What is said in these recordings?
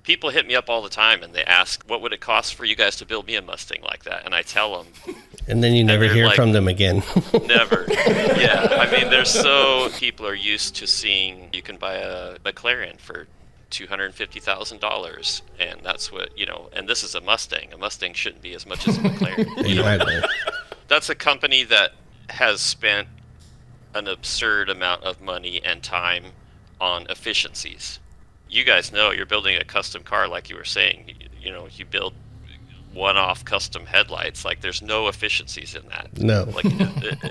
people hit me up all the time and they ask, what would it cost for you guys to build me a Mustang like that? And I tell them. And then you never hear from them again. Never. Yeah. I mean, people are used to seeing you can buy a McLaren for $250,000, and that's what, and this is a Mustang. A Mustang shouldn't be as much as a McLaren. Exactly. That's a company that has spent an absurd amount of money and time on efficiencies. You guys know you're building a custom car, like you were saying. You build one-off custom headlights. Like, there's no efficiencies in that. No. Like,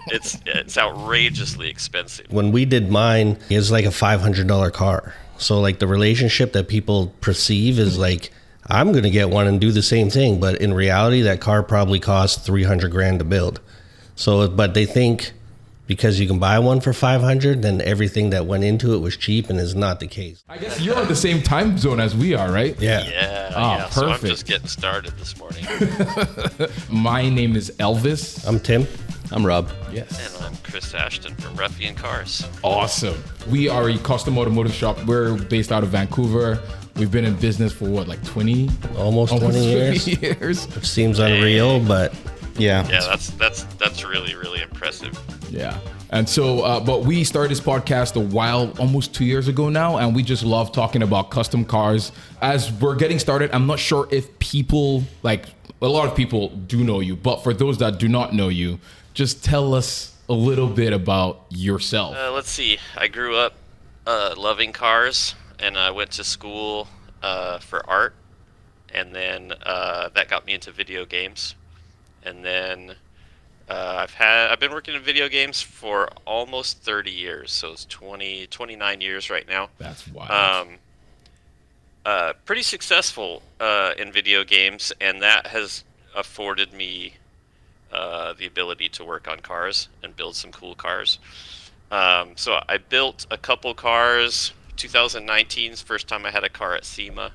it's outrageously expensive. When we did mine, it was like a $500 car. So like the relationship that people perceive is like, I'm going to get one and do the same thing. But in reality, that car probably cost $300,000 to build. So, but they think because you can buy one for $500, then everything that went into it was cheap, and is not the case. I guess you're on the same time zone as we are, right? Yeah. Yeah. Perfect. So I'm just getting started this morning. My name is Elvis. I'm Tim. I'm Rob. Yes. And I'm Chris Ashton from Ruffian Cars. Awesome. We are a custom automotive shop. We're based out of Vancouver. We've been in business for what, like 20? Almost 20 years. Which seems unreal, but Yeah. Yeah, that's really, really impressive. Yeah. And so, but we started this podcast almost 2 years ago now, and we just love talking about custom cars. As we're getting started, I'm not sure if people, like a lot of people do know you, but for those that do not know you, just tell us a little bit about yourself. Let's see. I grew up loving cars, and I went to school for art, and then that got me into video games. And then I've been working in video games for almost 30 years, so it's 29 years right now. That's wild. Pretty successful in video games, and that has afforded me the ability to work on cars and build some cool cars. So I built a couple cars. 2019 is the first time I had a car at SEMA.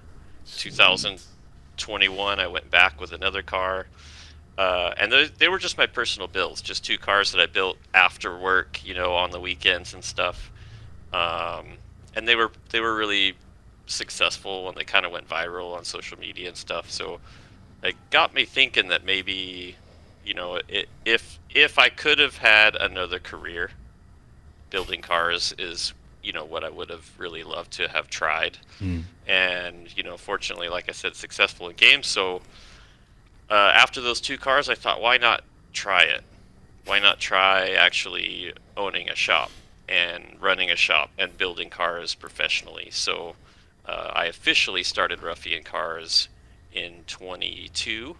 2021 I went back with another car. And they were just my personal builds, just two cars that I built after work, on the weekends and stuff. And they were really successful, and they kind of went viral on social media and stuff. So it got me thinking that maybe, if I could have had another career, building cars is, what I would have really loved to have tried. And, fortunately, like I said, successful in games. So after those two cars, I thought, why not try it? Why not try actually owning a shop and running a shop and building cars professionally? So I officially started Ruffian Cars in 22.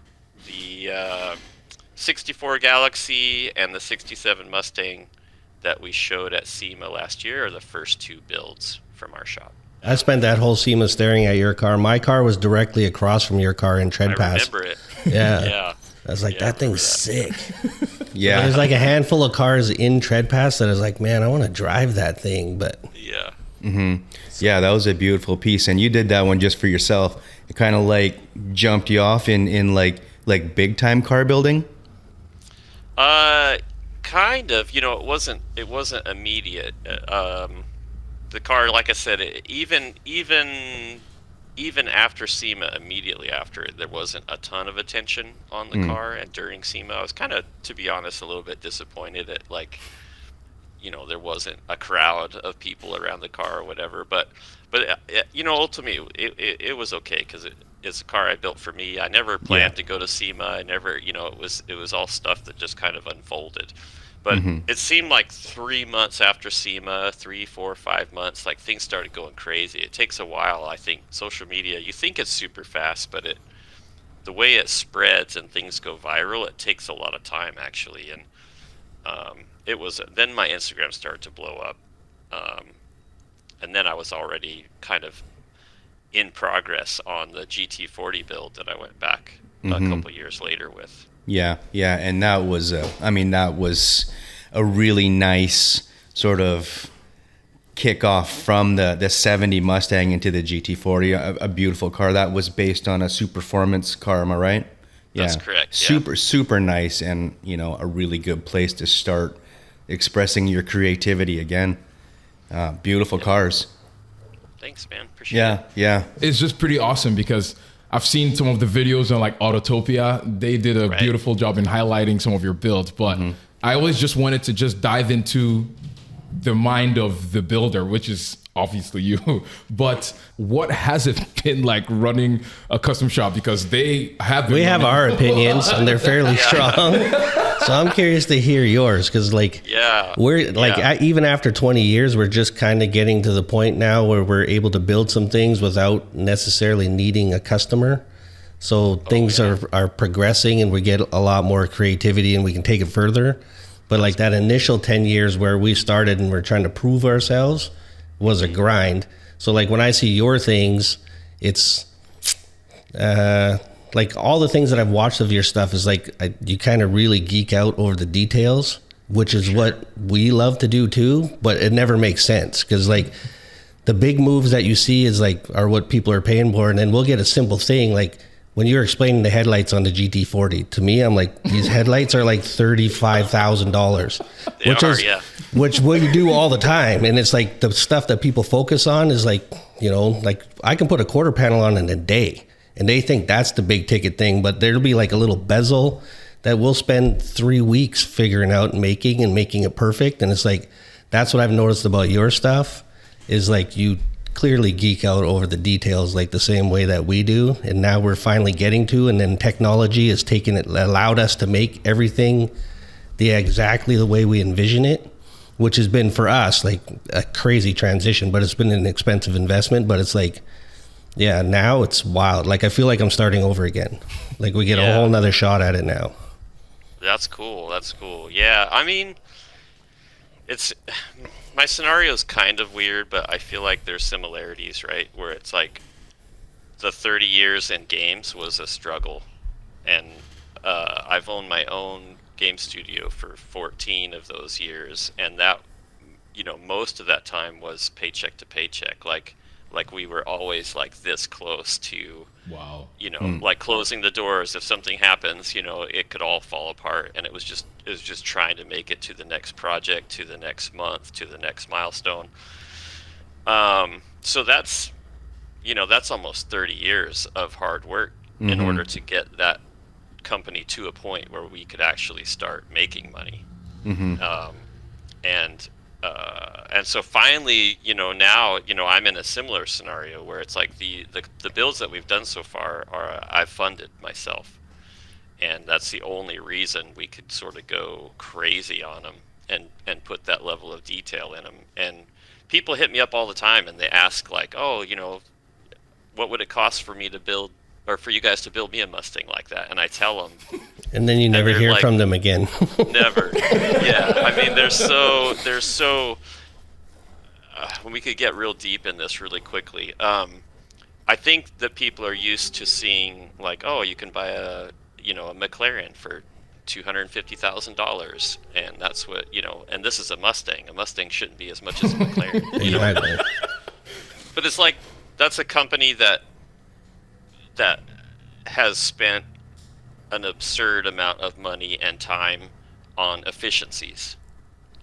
The 64 Galaxy and the 67 Mustang that we showed at SEMA last year are the first two builds from our shop. I spent that whole SEMA staring at your car. My car was directly across from your car in Tread Pass. I remember it. Yeah. Yeah. I was like, that thing's sick. Yeah. There's like a handful of cars in Tread Pass that I was like, man, I want to drive that thing. But Yeah. Mm-hmm. Yeah, that was a beautiful piece. And you did that one just for yourself. It kind of like jumped you off in like big time car building. Kind of. It wasn't immediate. The car, like I said, even after SEMA, immediately after, there wasn't a ton of attention on the car. And during SEMA, I was kind of, to be honest, a little bit disappointed at there wasn't a crowd of people around the car or whatever. But ultimately, it was okay because it's a car I built for me. I never planned to go to SEMA. I never, it was all stuff that just kind of unfolded. But it seemed like 3 months after SEMA, 3, 4, 5 months, like things started going crazy. It takes a while, I think. Social media, you think it's super fast, but the way it spreads and things go viral, it takes a lot of time actually. And then my Instagram started to blow up, and then I was already kind of in progress on the GT40 build that I went back a couple years later with. Yeah, and that was a really nice sort of kickoff from the 70 Mustang into the GT40, a beautiful car that was based on a Superformance car. Am I right? Yeah. That's correct. Yeah. Super nice, and a really good place to start expressing your creativity again. Beautiful cars. Thanks, man. Appreciate it. Yeah. It's just pretty awesome because I've seen some of the videos on like Autotopia. They did a beautiful job in highlighting some of your builds, but I always just wanted to just dive into the mind of the builder, which is obviously you. But what has it been like running a custom shop? Because we have our opinions and they're fairly strong. So I'm curious to hear yours, because we're like even after 20 years, we're just kind of getting to the point now where we're able to build some things without necessarily needing a customer. So things are progressing, and we get a lot more creativity, and we can take it further. But like that initial 10 years where we started and we're trying to prove ourselves was a grind. So like when I see your things, it's like all the things that I've watched of your stuff is like you kind of really geek out over the details, which is what we love to do too, but it never makes sense because like the big moves that you see are what people are paying for. And then we'll get a simple thing like when you're explaining the headlights on the GT40, to me, I'm like, these headlights are like $35,000, which we do all the time. And it's like the stuff that people focus on is like, like I can put a quarter panel on in a day, and they think that's the big ticket thing. But there'll be like a little bezel that we'll spend 3 weeks figuring out and making it perfect. And it's like, that's what I've noticed about your stuff is like you clearly geek out over the details like the same way that we do, and now we're finally getting to, and then technology has allowed us to make everything exactly the way we envision it, which has been for us like a crazy transition, but it's been an expensive investment. But it's like, now it's wild. Like I feel like I'm starting over again. Like we get a whole nother shot at it now. That's cool. Yeah, I mean, my scenario is kind of weird, but I feel like there's similarities, right? Where it's like the 30 years in games was a struggle, and I've owned my own game studio for 14 of those years, and that, most of that time was paycheck to paycheck. Like we were always like this close to, like closing the doors. If something happens, it could all fall apart. And it was just trying to make it to the next project, to the next month, to the next milestone. So that's almost 30 years of hard work in order to get that company to a point where we could actually start making money. And so finally, now, I'm in a similar scenario where it's like the builds that we've done so far I've funded myself. And that's the only reason we could sort of go crazy on them and put that level of detail in them. And people hit me up all the time and they ask like, oh, what would it cost for me to build, or for you guys to build me a Mustang like that? And I tell them. And then you never hear from them again. Never. Yeah. I mean, there's so when we could get real deep in this really quickly. I think that people are used to seeing like, oh, you can buy a McLaren for $250,000, and that's what, and this is a Mustang. A Mustang shouldn't be as much as a McLaren. But it's like, that's a company that has spent an absurd amount of money and time on efficiencies,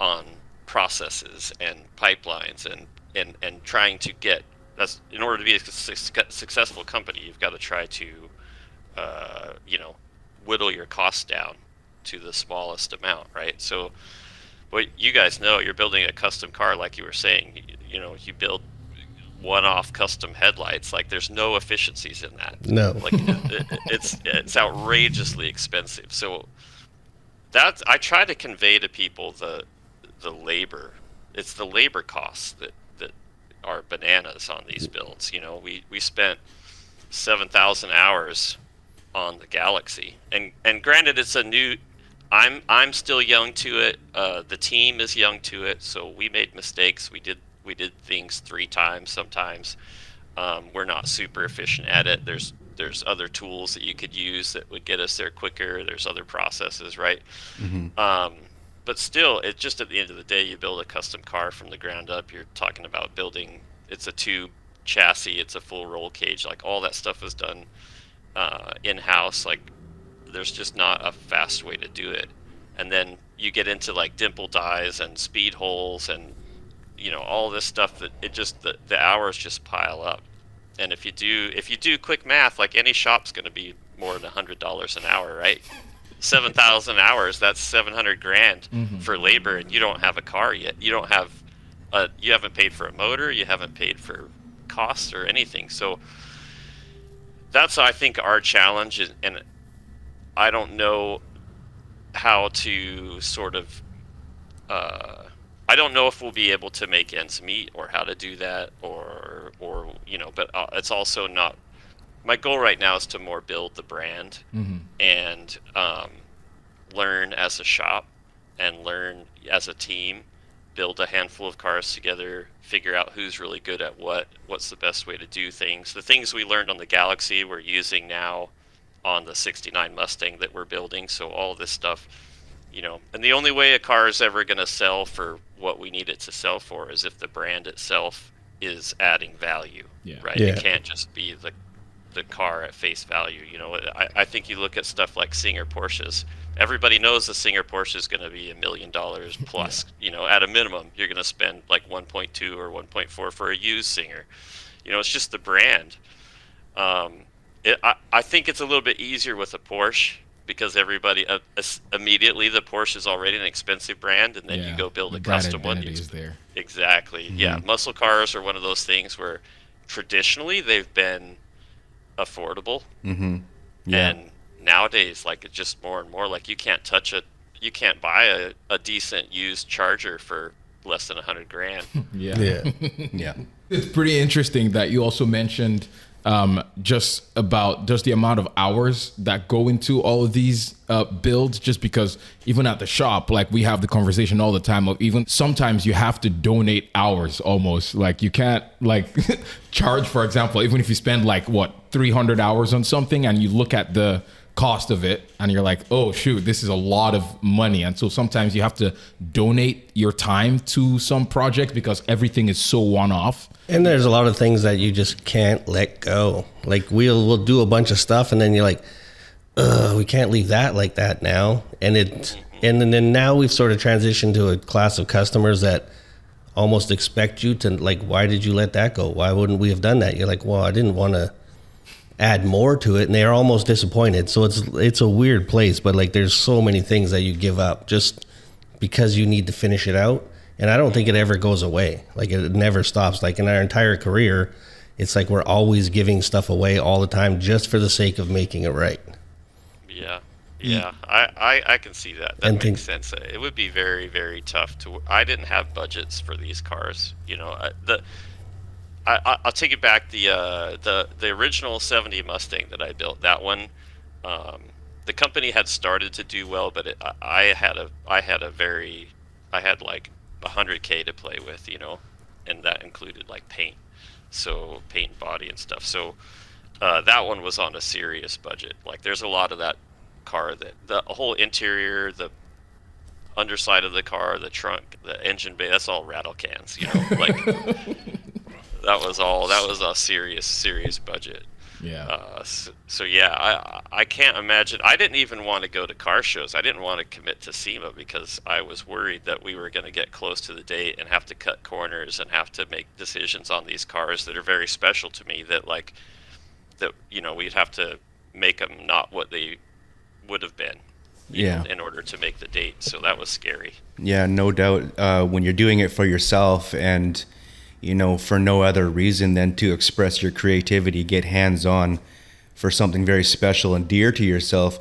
on processes and pipelines, and trying to get, that's in order to be a successful company, you've got to try to whittle your costs down to the smallest amount, right? So what you guys know, you're building a custom car, like you were saying, you build one-off custom headlights. Like there's no efficiencies in that. No. Like it's outrageously expensive. So that's, I try to convey to people the labor. It's the labor costs that are bananas on these builds. We spent 7,000 hours on the Galaxy, and granted, it's a new. I'm still young to it. The team is young to it, so we made mistakes. We did things 3 times sometimes. We're not super efficient at it. There's other tools that you could use that would get us there quicker. There's other processes, right? But still, it's just at the end of the day, you build a custom car from the ground up. You're talking about building. It's a tube chassis. It's a full roll cage. Like all that stuff was done in-house. Like there's just not a fast way to do it. And then you get into like dimple dies and speed holes and all this stuff that it just the hours just pile up. And if you do quick math, like any shop's going to be more than $100 an hour, right? 7,000 hours, that's 700 grand for labor, and you don't have a car yet. You don't have you haven't paid for a motor, you haven't paid for costs or anything. So that's, I think, our challenge is, and I don't know how to sort of I don't know if we'll be able to make ends meet or how to do that, or but it's also not my goal right now is to more build the brand and learn as a shop and learn as a team, build a handful of cars together, figure out who's really good at what's the best way to do things. The things we learned on the Galaxy we're using now on the 69 Mustang that we're building. So all this stuff, and the only way a car is ever going to sell for what we need it to sell for is if the brand itself is adding value, right? Yeah. It can't just be the car at face value. I think you look at stuff like Singer Porsches. Everybody knows the Singer Porsche is going to be $1 million plus. At a minimum, you're going to spend like 1.2 or 1.4 for a used Singer. It's just the brand. I think it's a little bit easier with a Porsche because everybody immediately the Porsche is already an expensive brand, and then you go build a custom one. Is there. Exactly. Yeah, muscle cars are one of those things where traditionally they've been affordable, and nowadays, like, it's just more and more like you can't buy a decent used Charger for less than 100 grand. Yeah. It's pretty interesting that you also mentioned just the amount of hours that go into all of these builds, just because even at the shop, like, we have the conversation all the time of even sometimes you have to donate hours almost. Like, you can't charge, for example, even if you spend 300 hours on something and you look at the cost of it and you're like, oh shoot, this is a lot of money. And so sometimes you have to donate your time to some project because everything is so one-off. And there's a lot of things that you just can't let go. Like, we'll do a bunch of stuff and then you're like, we can't leave that like that now. And then now we've sort of transitioned to a class of customers that almost expect you to, like, why did you let that go? Why wouldn't we have done that? You're like, well, I didn't want to add more to it, and they're almost disappointed. So it's a weird place, but like, there's so many things that you give up just because you need to finish it out. And I don't think it ever goes away. Like, it never stops. Like, in our entire career, it's like we're always giving stuff away all the time just for the sake of making it right. Yeah. I can see that. That makes sense. It would be very, very tough I didn't have budgets for these cars. I'll take it back. The original 70 Mustang that I built, that one, the company had started to do well, but I had like 100K to play with, and that included like paint and body and stuff. So that one was on a serious budget. Like, there's a lot of that car, that the whole interior, the underside of the car, the trunk, the engine bay, that's all rattle cans, like. That was a serious budget. Yeah. So yeah, I can't imagine. I didn't even want to go to car shows. I didn't want to commit to SEMA because I was worried that we were going to get close to the date and have to cut corners and have to make decisions on these cars that are very special to me. We'd have to make them not what they would have been. In order to make the date. So that was scary. Yeah, no doubt. When you're doing it for yourself and for no other reason than to express your creativity, get hands-on for something very special and dear to yourself,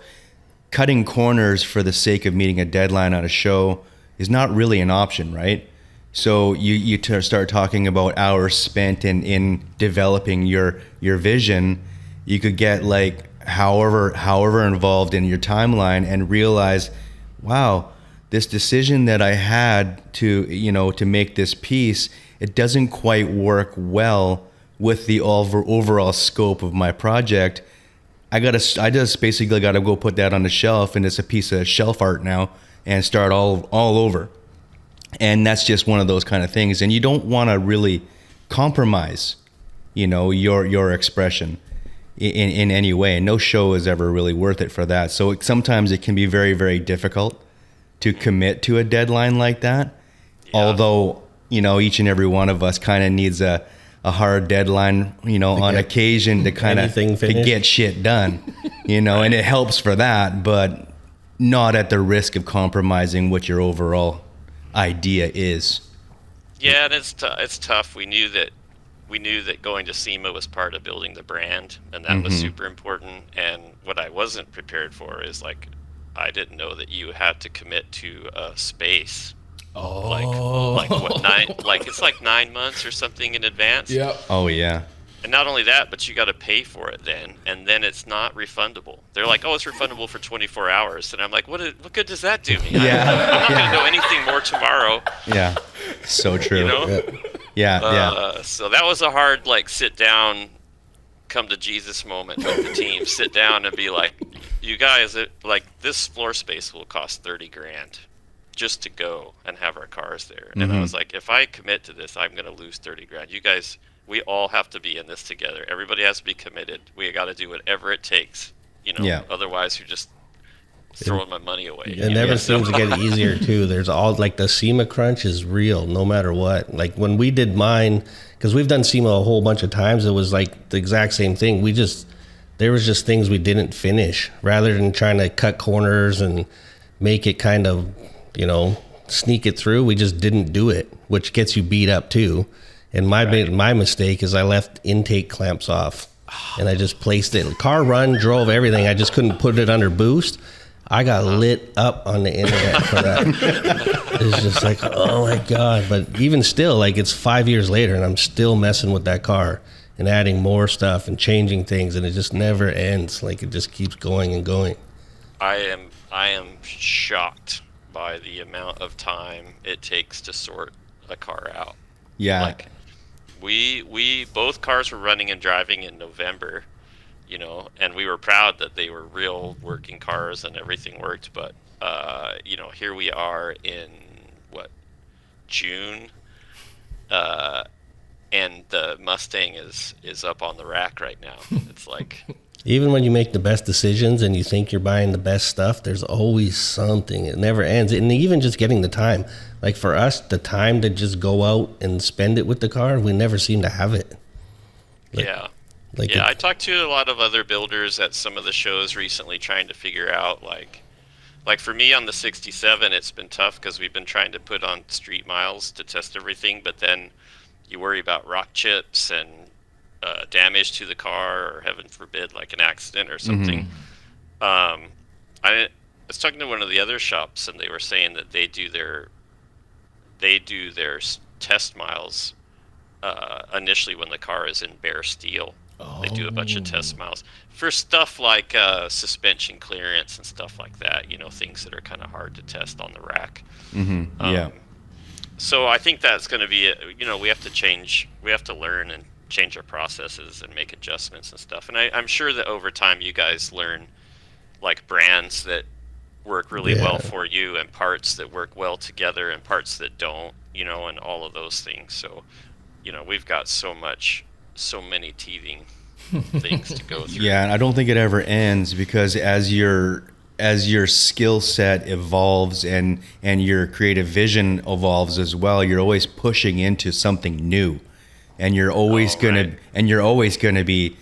cutting corners for the sake of meeting a deadline on a show is not really an option, right? So you start talking about hours spent in developing your vision. You could get like however involved in your timeline and realize, wow, this decision that I had to make this piece, it doesn't quite work well with the overall scope of my project. I just basically got to go put that on the shelf, and it's a piece of shelf art now, and start all over. And that's just one of those kind of things. And you don't want to really compromise, your expression in any way. No show is ever really worth it for that. So sometimes it can be very, very difficult to commit to a deadline like that. Yeah. Although each and every one of us kind of needs a hard deadline, on occasion to kind of to get shit done, and it helps for that, but not at the risk of compromising what your overall idea is. Yeah, and it's tough. We knew that going to SEMA was part of building the brand, and that was super important. And what I wasn't prepared for is like, I didn't know that you had to commit to a space. Oh, like what, 9? Like it's like 9 months or something in advance. Yep. Oh yeah. And not only that, but you got to pay for it then, and then it's not refundable. They're like, "Oh, it's refundable for 24 hours," and I'm like, "What good does that do me? Yeah. I'm not gonna know anything more tomorrow." Yeah. So true. You know? Yeah. So that was a hard sit down, come to Jesus moment with the team. Sit down and be like, "You guys, this floor space will cost $30,000 just to go and have our cars there." And I was like, if I commit to this, I'm gonna lose $30,000. You guys. We all have to be in this together. Everybody has to be committed. We got to do whatever it takes, Yeah. Otherwise, you're just throwing my money away. It never seems to get easier too. There's all the SEMA crunch is real, no matter what. Like when we did mine, because we've done SEMA a whole bunch of times, it was like the exact same thing. There was just things we didn't finish. Rather than trying to cut corners and make it kind of, sneak it through, we just didn't do it, which gets you beat up too. And my mistake is I left intake clamps off, and I just placed it. Car run, drove everything. I just couldn't put it under boost. I got lit up on the internet for that. It's just like, oh my God. But even still, it's 5 years later, and I'm still messing with that car and adding more stuff and changing things, and it just never ends. It just keeps going and going. I am shocked by the amount of time it takes to sort a car out. Yeah. We both cars were running and driving in November, and we were proud that they were real working cars and everything worked. But here we are in June, and the Mustang is up on the rack right now. It's like even when you make the best decisions and you think you're buying the best stuff, there's always something. It never ends. And even just getting the time. For us, the time to just go out and spend it with the car, we never seem to have it. I talked to a lot of other builders at some of the shows recently trying to figure out, like for me on the 67, it's been tough because we've been trying to put on street miles to test everything, but then you worry about rock chips and damage to the car, or heaven forbid, an accident or something. I was talking to one of the other shops, and they were saying that they do their test miles initially when the car is in bare steel. They do a bunch of test miles for stuff like suspension clearance and stuff like that. Things that are kind of hard to test on the rack. So I think that's going to be we have to learn and change our processes and make adjustments and stuff. And I'm sure that over time you guys learn brands that work really well for you, and parts that work well together, and parts that don't, and all of those things. So, we've got so many teething things to go through. Yeah, and I don't think it ever ends, because as your skill set evolves and your creative vision evolves as well, you're always pushing into something new, and you're always gonna be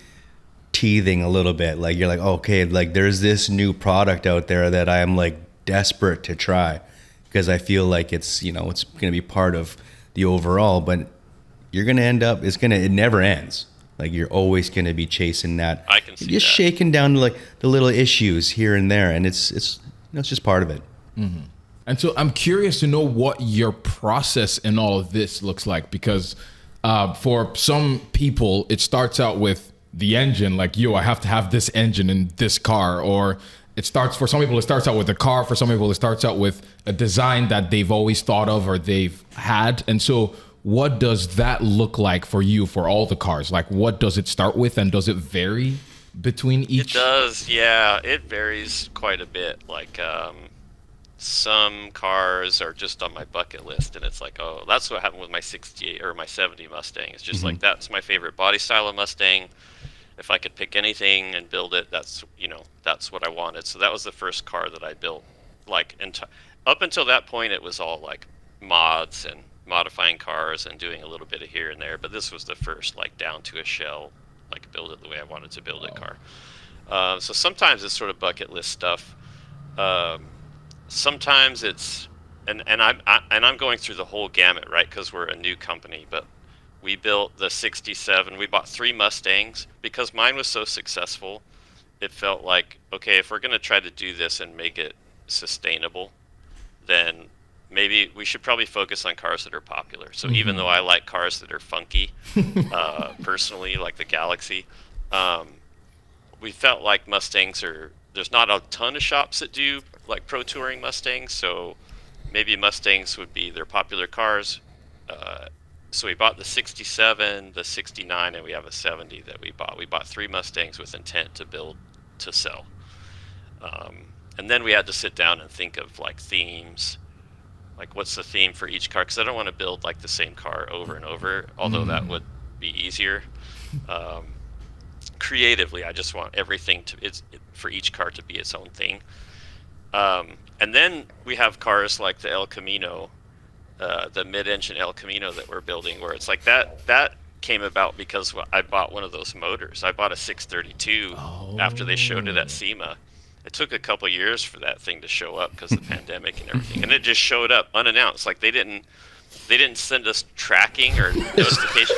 teething a little bit. You're okay, there's this new product out there that I'm desperate to try, because I feel like it's it's gonna be part of the overall, but you're gonna end up, it never ends. You're always gonna be chasing that. I can see just that. shaking down to the little issues here and there, and it's just part of it. Mm-hmm. And so I'm curious to know what your process in all of this looks like, because for some people it starts out with the engine, I have to have this engine in this car, or for some people it starts out with a car, for some people it starts out with a design that they've always thought of or they've had. And so what does that look like for you for all the cars? What does it start with, and does it vary between each? It does, yeah. It varies quite a bit. Some cars are just on my bucket list, and it's oh, that's what happened with my 68 or my 70 Mustang. It's just that's my favorite body style of Mustang. If I could pick anything and build it, that's what I wanted. So that was the first car that I built. Up until that point, it was all mods and modifying cars and doing a little bit of here and there, but this was the first like down to a shell, like build it the way I wanted to build a car. So sometimes it's sort of bucket list stuff. Sometimes it's and I'm going through the whole gamut, right? Because we're a new company, but we built the '67. We bought 3 Mustangs because mine was so successful. It felt like, okay, if we're going to try to do this and make it sustainable, then maybe we should probably focus on cars that are popular. So even though I like cars that are funky, personally, like the Galaxy, we felt like Mustangs there's not a ton of shops that do like pro touring Mustangs, so maybe Mustangs would be their popular cars. So we bought the '67, the '69, and we have a '70 that we bought. We bought 3 Mustangs with intent to build to sell. And then we had to sit down and think of like themes, like what's the theme for each car, because I don't want to build like the same car over and over, although that would be easier. Creatively, I just want everything for each car to be its own thing. And then we have cars like the El Camino, the mid-engine El Camino that we're building, where it's like that came about because I bought one of those motors. I bought a 632 after they showed it at SEMA. It took a couple years for that thing to show up because of the pandemic and everything, and it just showed up unannounced. Like they didn't send us tracking or notification.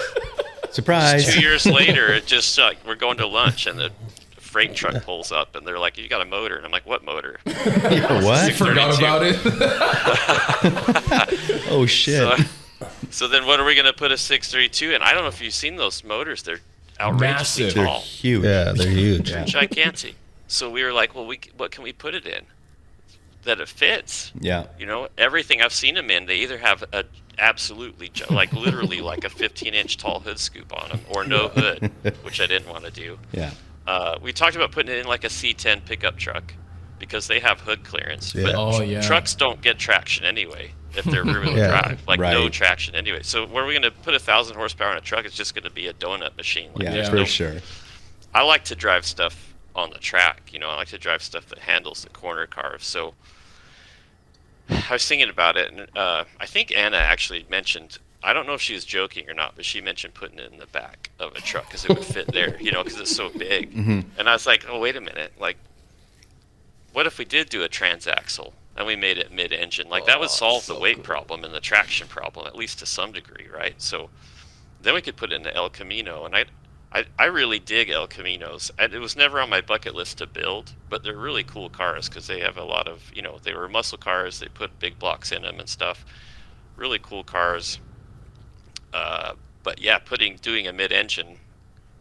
Surprise! Just 2 years later, it just we're going to lunch and the freight truck pulls up and they're like, "You got a motor?" And I'm like, "What motor?" Yeah, what? Forgot about it. Oh shit! So then, what are we going to put a 632 in? I don't know if you've seen those motors. They're outrageously Massive. They're tall. huge. Yeah, they're huge. They're gigantic. So we were like, well, what can we put it in that it fits? Yeah. You know, everything I've seen them in, they either have a absolutely like literally like a 15-inch tall hood scoop on them, or no hood, which I didn't want to do. Yeah. We talked about putting it in like a C10 pickup truck because they have hood clearance. Yeah. But trucks don't get traction anyway if they're rear-wheel drive, like no Right. traction anyway. So where are we going to put 1,000 horsepower in a truck? It's just going to be a donut machine. Like, Yeah, there's for no- sure. I like to drive stuff on the track. You know, I like to drive stuff that handles the corner cars. So I was thinking about it, and I think Anna actually mentioned, I don't know if she was joking or not, but she mentioned putting it in the back of a truck because it would fit there, you know, because it's so big. And I was like, oh, wait a minute. Like, what if we did do a transaxle and we made it mid-engine? Like, that would solve the weight problem and the traction problem, at least to some degree, right? So then we could put it in the El Camino, and I really dig El Caminos. It was never on my bucket list to build, but they're really cool cars because they have a lot of, you know, they were muscle cars. They put big blocks in them and stuff. Really cool cars. But yeah, doing a mid-engine,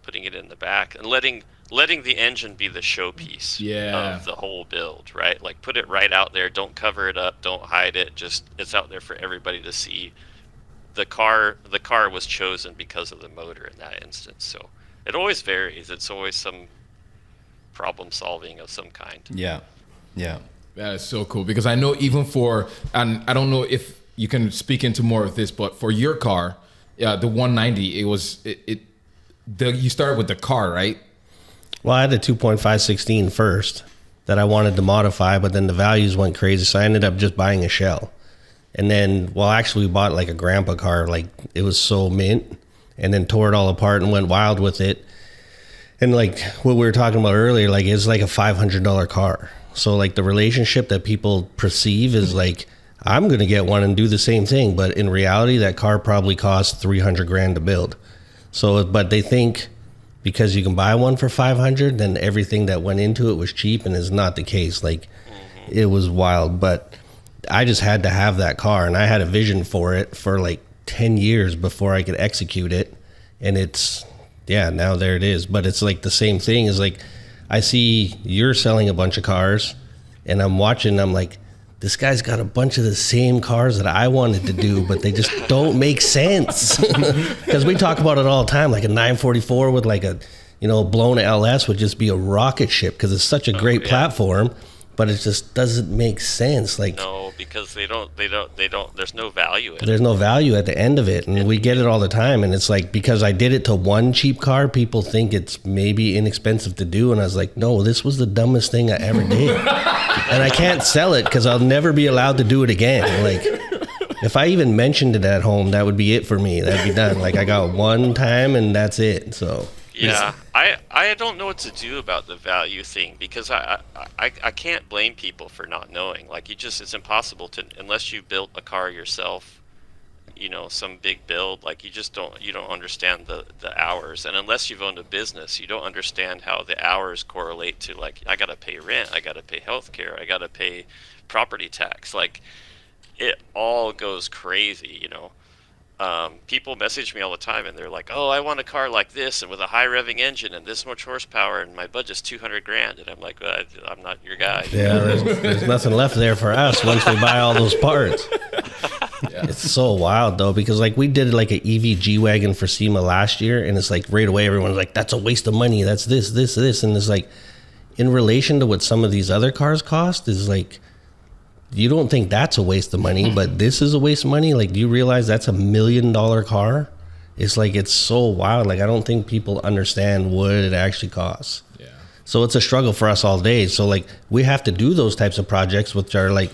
putting it in the back, and letting the engine be the showpiece of the whole build, right? Like put it right out there. Don't cover it up. Don't hide it. Just it's out there for everybody to see. The car was chosen because of the motor in that instance. So it always varies. It's always some problem solving of some kind. Yeah. Yeah. That is so cool, because I know even and I don't know if you can speak into more of this, but for your car, the 190, you started with the car, right? Well, I had a 2.516 first that I wanted to modify, but then the values went crazy, so I ended up just buying a shell. And then, well, actually we bought like a grandpa car, like it was so mint, and then tore it all apart and went wild with it. And like what we were talking about earlier, like it's like a $500 car. So like the relationship that people perceive is like, I'm going to get one and do the same thing. But in reality, that car probably cost $300,000 to build. So, but they think because you can buy one for 500, then everything that went into it was cheap, and it's not the case. Like it was wild, but I just had to have that car, and I had a vision for it for like 10 years before I could execute it. And it's, yeah, now there it is. But it's like the same thing is like, I see you're selling a bunch of cars, and I'm watching, I'm like, this guy's got a bunch of the same cars that I wanted to do, but they just don't make sense. Because we talk about it all the time, like a 944 with like a, you know, blown LS would just be a rocket ship because it's such a great platform, but it just doesn't make sense. Like, no, because they don't, there's no value in it. There's no value at the end of it, and we get it all the time. And it's like, because I did it to one cheap car, people think it's maybe inexpensive to do, and I was like, no, this was the dumbest thing I ever did. And I can't sell it because I'll never be allowed to do it again. Like, If I even mentioned it at home, that would be it for me. That'd be done. Like I got one time and that's it. So Yeah, I don't know what to do about the value thing, because I can't blame people for not knowing. Like, it's impossible to, unless you built a car yourself, some big build, like you don't understand the hours. And unless you've owned a business, you don't understand how the hours correlate to, like, I gotta pay rent, I gotta pay healthcare, I gotta pay property tax. Like, it all goes crazy. People message me all the time and they're like, oh, I want a car like this and with a high revving engine and this much horsepower and my budget's 200 grand. And I'm like, well, I'm not your guy. yeah, there's nothing left there for us once we buy all those parts. It's so wild though, because like we did like an EV G-Wagon for SEMA last year, and it's like right away everyone's like, that's a waste of money, that's this, and it's like, in relation to what some of these other cars cost, is like, you don't think that's a waste of money, but this is a waste of money. Like, do you realize that's $1 million car? It's like, it's so wild. Like, I don't think people understand what it actually costs. Yeah. So it's a struggle for us all day. So like, we have to do those types of projects, which are like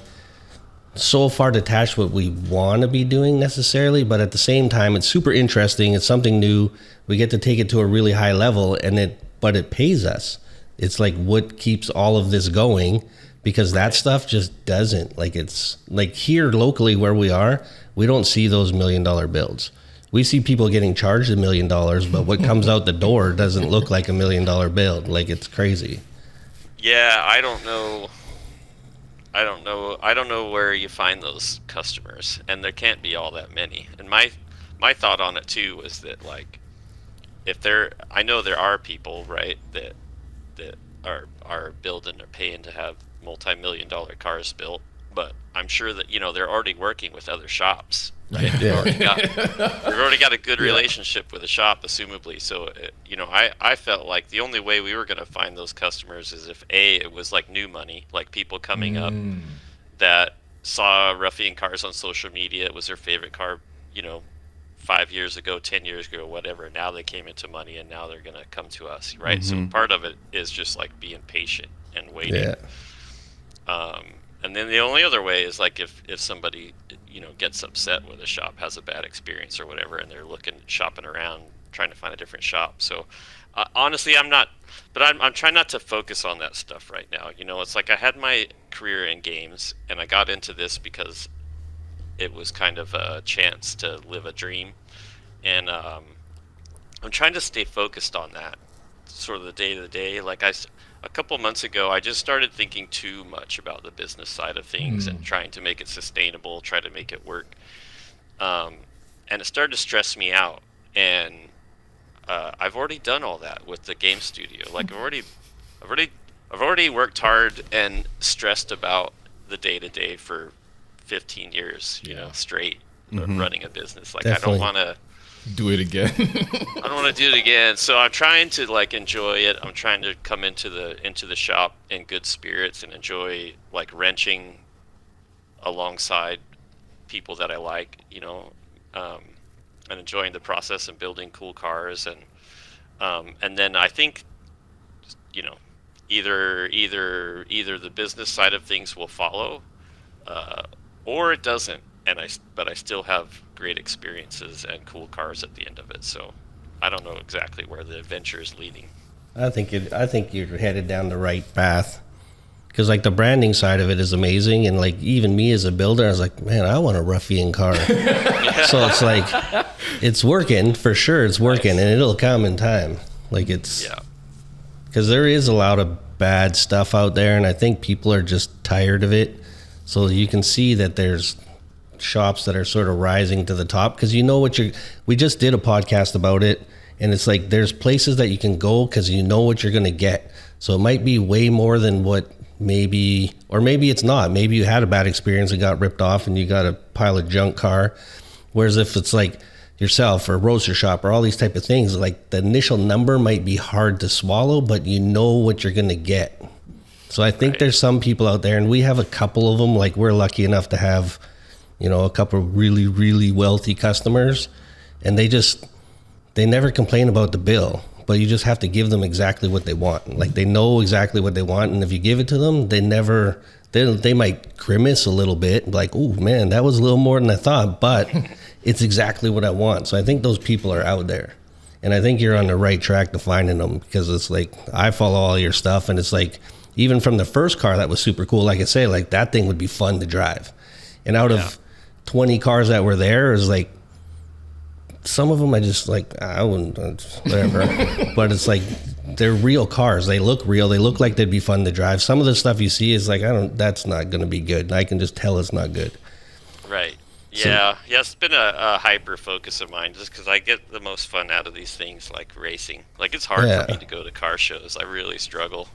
so far detached what we want to be doing necessarily, but at the same time, it's super interesting. It's something new. We get to take it to a really high level, but it pays us. It's like what keeps all of this going, because that stuff just doesn't. Like, it's like here locally where we are, we don't see those $1 million builds. We see people getting charged $1 million, but what comes out the door doesn't look like $1 million build. Like, it's crazy. Yeah, I don't know where you find those customers, and there can't be all that many. And my thought on it too was that, like, I know there are people, right, that are building or paying to have multi-million-dollar cars built, but I'm sure that they're already working with other shops, right? Yeah. They've already got a good relationship with a shop, assumably. So I felt like the only way we were going to find those customers is if it was like new money, like people coming up that saw Ruffian Cars on social media. It was their favorite car 5 years ago, 10 years ago, whatever. Now they came into money, and now they're going to come to us, right? So part of it is just like being patient and waiting. Yeah. And then the only other way is like if somebody gets upset with a shop, has a bad experience or whatever, and they're shopping around trying to find a different shop. So honestly, I'm trying not to focus on that stuff right now. It's like I had my career in games, and I got into this because it was kind of a chance to live a dream, and I'm trying to stay focused on that, sort of the day to day. Like a couple months ago, I just started thinking too much about the business side of things and trying to make it sustainable, try to make it work. And it started to stress me out. And I've already done all that with the game studio. Like I've already worked hard and stressed about the day to day for 15 years, straight, running a business. Like, Definitely. I don't want to Do it again. I don't want to do it again. So I'm trying to like enjoy it. I'm trying to come into the shop in good spirits and enjoy like wrenching alongside people that I like, and enjoying the process and building cool cars. And then I think, either the business side of things will follow, or it doesn't. But I still have great experiences and cool cars at the end of it. So I don't know exactly where the adventure is leading. I think you're headed down the right path, because like the branding side of it is amazing, and like even me as a builder, I was like, man, I want a Ruffian car. So it's like it's working for sure. It's working, and it'll come in time. Like it's because there is a lot of bad stuff out there, and I think people are just tired of it. So you can see that there's shops that are sort of rising to the top, because we just did a podcast about it, and it's like there's places that you can go because you know what you're going to get. So it might be way more than what maybe it's not. Maybe you had a bad experience and got ripped off and you got a pile of junk car. Whereas if it's like yourself or Roadster Shop or all these type of things, like the initial number might be hard to swallow, but you know what you're going to get. So I think there's some people out there, and we have a couple of them. Like, we're lucky enough to have a couple of really, really wealthy customers, and they never complain about the bill, but you just have to give them exactly what they want. Like, they know exactly what they want, and if you give it to them, they never they might grimace a little bit, like, oh man, that was a little more than I thought, but it's exactly what I want. So I think those people are out there. And I think you're on the right track to finding them, because it's like, I follow all your stuff, and it's like, even from the first car that was super cool, like I say, like that thing would be fun to drive. And out of 20 cars that were there, is like, some of them I just like, I wouldn't, whatever. But it's like, they're real cars. They look real. They look like they'd be fun to drive. Some of the stuff you see is like, that's not going to be good. And I can just tell it's not good. Right. Yeah. Yeah. It's been a hyper focus of mine, just because I get the most fun out of these things, like racing. Like, it's hard for me to go to car shows. I really struggle.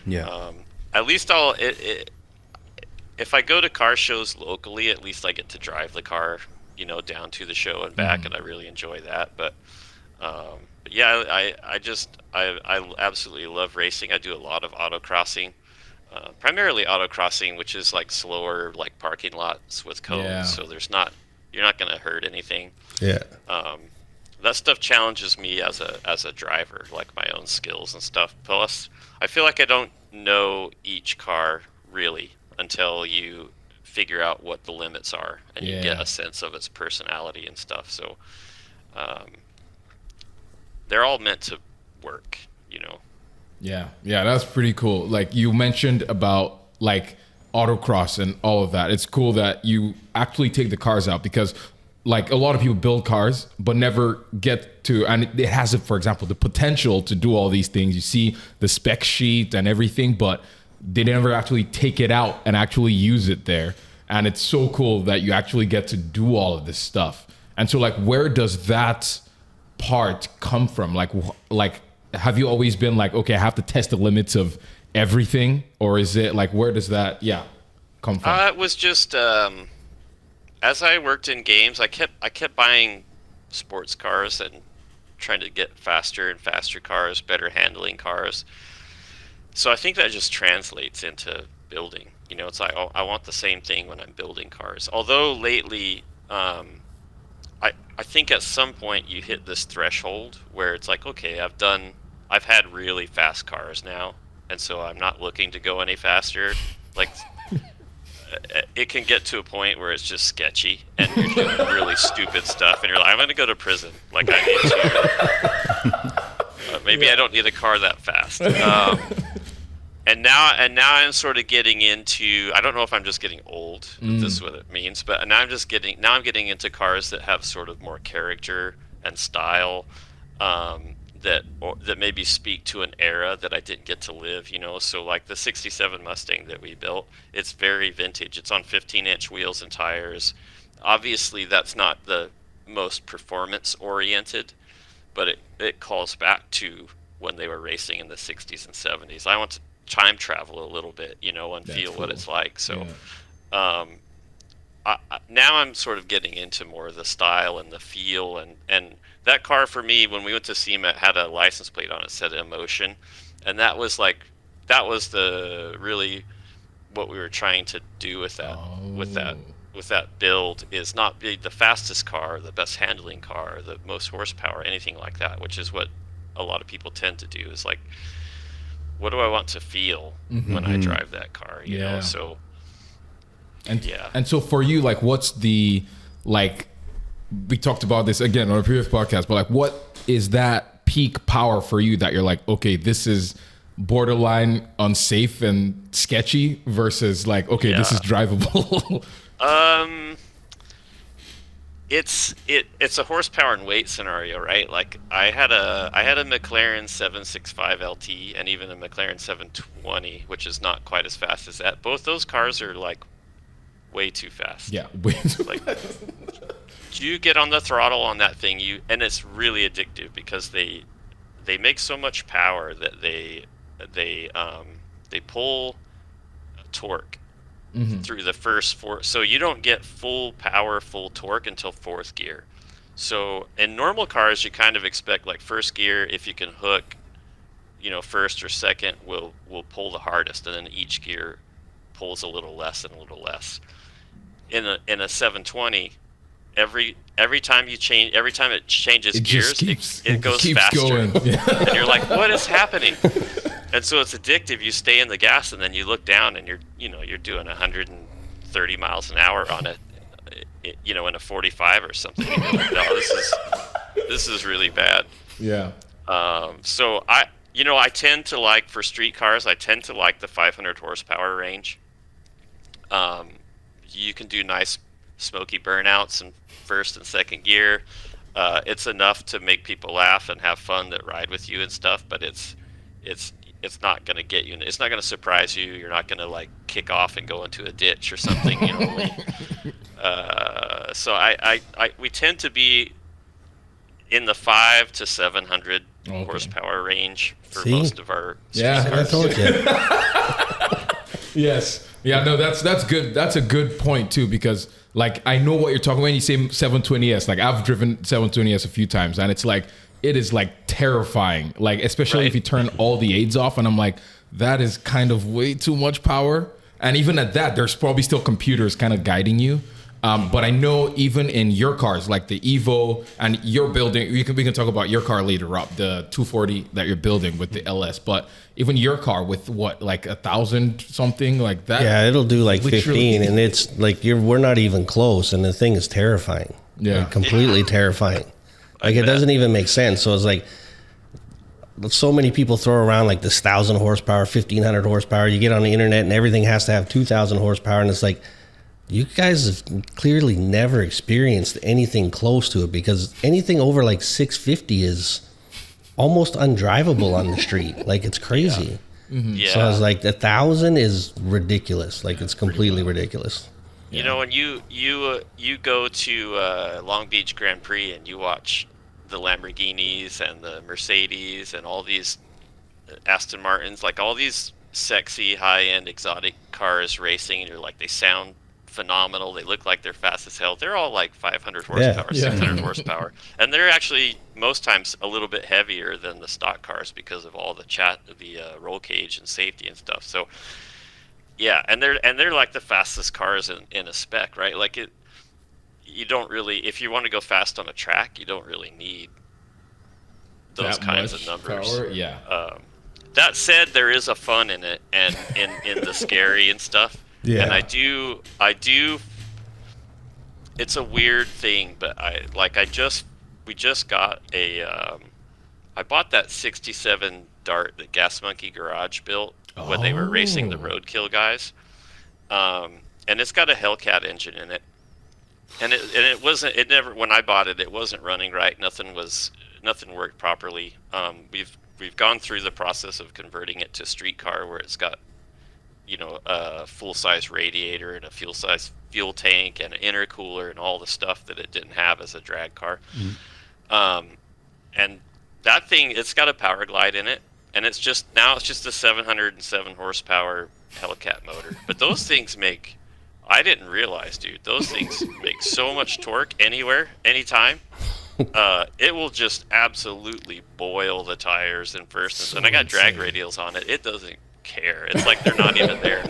Yeah. At least if I go to car shows locally, at least I get to drive the car, down to the show and back, and I really enjoy that. But yeah, I absolutely love racing. I do a lot of autocrossing, primarily autocrossing, which is like slower, like parking lots with cones. So you're not going to hurt anything. Yeah. That stuff challenges me as a driver, like my own skills and stuff. Plus, I feel like I don't know each car really until you figure out what the limits are, and you get a sense of its personality and stuff. So they're all meant to work, Yeah, that's pretty cool. Like, you mentioned about like autocross and all of that. It's cool that you actually take the cars out, because like a lot of people build cars but never get to, and it has, for example, the potential to do all these things. You see the spec sheet and everything, but they never actually take it out and actually use it there. And it's so cool that you actually get to do all of this stuff. And so, like, where does that part come from? Like, have you always been like, okay, I have to test the limits of everything? Or is it like, where does that, come from? It was just, as I worked in games, I kept buying sports cars and trying to get faster and faster cars, better handling cars. So I think that just translates into building. It's like, I want the same thing when I'm building cars. Although lately, I think at some point you hit this threshold where it's like, okay, I've had really fast cars now, and so I'm not looking to go any faster. Like, it can get to a point where it's just sketchy, and you're doing really stupid stuff, and you're like, I'm going to go to prison. Like, I need to. Maybe I don't need a car that fast. And now I'm sort of getting into, I don't know if I'm just getting old, if this is what it means, but now I'm getting into cars that have sort of more character and style, that maybe speak to an era that I didn't get to live, So like the 67 Mustang that we built, it's very vintage. It's on 15-inch wheels and tires. Obviously that's not the most performance oriented, but it calls back to when they were racing in the 60s and 70s. I want to time travel a little bit, and feel what it's like. So now I'm sort of getting into more of the style and the feel, and that car for me, when we went to SEMA, it had a license plate on it, said Emotion, and that was the really what we were trying to do with that with that build, is not be the fastest car, the best handling car, the most horsepower, anything like that, which is what a lot of people tend to do, is like, what do I want to feel when I drive that car? You know, so and so for you, like, what's the, like, we talked about this again on a previous podcast, but like, what is that peak power for you that you're like, okay, this is borderline unsafe and sketchy versus like, okay, this is drivable? It's a horsepower and weight scenario, right? Like I had a McLaren 765 LT and even a McLaren 720, which is not quite as fast as that. Both those cars are like way too fast. Yeah, way too fast. You get on the throttle on that thing, and it's really addictive because they make so much power that they pull torque through the first four, so you don't get full power, full torque until fourth gear. So in normal cars, you kind of expect like first gear, if you can hook, first or second, will pull the hardest, and then each gear pulls a little less and a little less. In a 720, every time it changes gears, it goes faster. Going. Yeah. And you're like, what is happening? And so it's addictive. You stay in the gas, and then you look down, and you're doing 130 miles an hour on it, in a 45 or something. And you're like, no, this is really bad. Yeah. So I tend to like, for street cars, I tend to like the 500 horsepower range. You can do nice smoky burnouts in first and second gear. It's enough to make people laugh and have fun that ride with you and stuff, but it's not going to get you. It's not going to surprise you. You're not going to like kick off and go into a ditch or something. So we tend to be in the 500 to 700 horsepower range for most of our street cars. I told you. Yes. Yeah, no, that's good. That's a good point too, because like I know what you're talking about when you say 720S. Like I've driven 720S a few times, and it's like it is like terrifying. Like especially if you turn all the aids off, and I'm like, that is kind of way too much power. And even at that, there's probably still computers kind of guiding you. But I know even in your cars, like the Evo, and you're building, we can talk about your car later, Rob, the 240 that you're building with the LS. But even your car with what, like 1,000 something like that? Yeah, it'll do like 15, and it's like we're not even close, and the thing is terrifying. Yeah, like, completely terrifying. Like it doesn't even make sense. So it's like so many people throw around like this 1,000 horsepower, 1,500 horsepower. You get on the internet, and everything has to have 2,000 horsepower, and it's like, you guys have clearly never experienced anything close to it, because anything over like 650 is almost undrivable on the street. Like it's crazy. Yeah. Mm-hmm. Yeah. So I was like, 1,000 is ridiculous. Like it's completely ridiculous. When you go to Long Beach Grand Prix and you watch the Lamborghinis and the Mercedes and all these Aston Martins, like all these sexy high-end exotic cars racing, and you're like, they sound phenomenal, they look like they're fast as hell. They're all like 500 horsepower, 600 horsepower, and they're actually most times a little bit heavier than the stock cars because of all the roll cage and safety and stuff. So yeah, and they're like the fastest cars in a spec, right? Like you don't really, if you want to go fast on a track, you don't really need those kinds of numbers. Power? Yeah. That said, there is a fun in it, and in the scary and stuff. Yeah. And I do. It's a weird thing, but we just got I bought that '67 Dart that Gas Monkey Garage built when they were racing the Roadkill guys, and it's got a Hellcat engine in it, and it never, when I bought it, it wasn't running right. Nothing worked properly. We've gone through the process of converting it to street car, where it's got a full-size radiator and a fuel tank and an intercooler and all the stuff that it didn't have as a drag car. And that thing, it's got a power glide in it, and it's just a 707 horsepower Hellcat motor. But those things I didn't realize, dude, those things make so much torque anywhere, anytime. It will just absolutely boil the tires in first. And I got drag radials on it. It doesn't care. It's like they're not even there.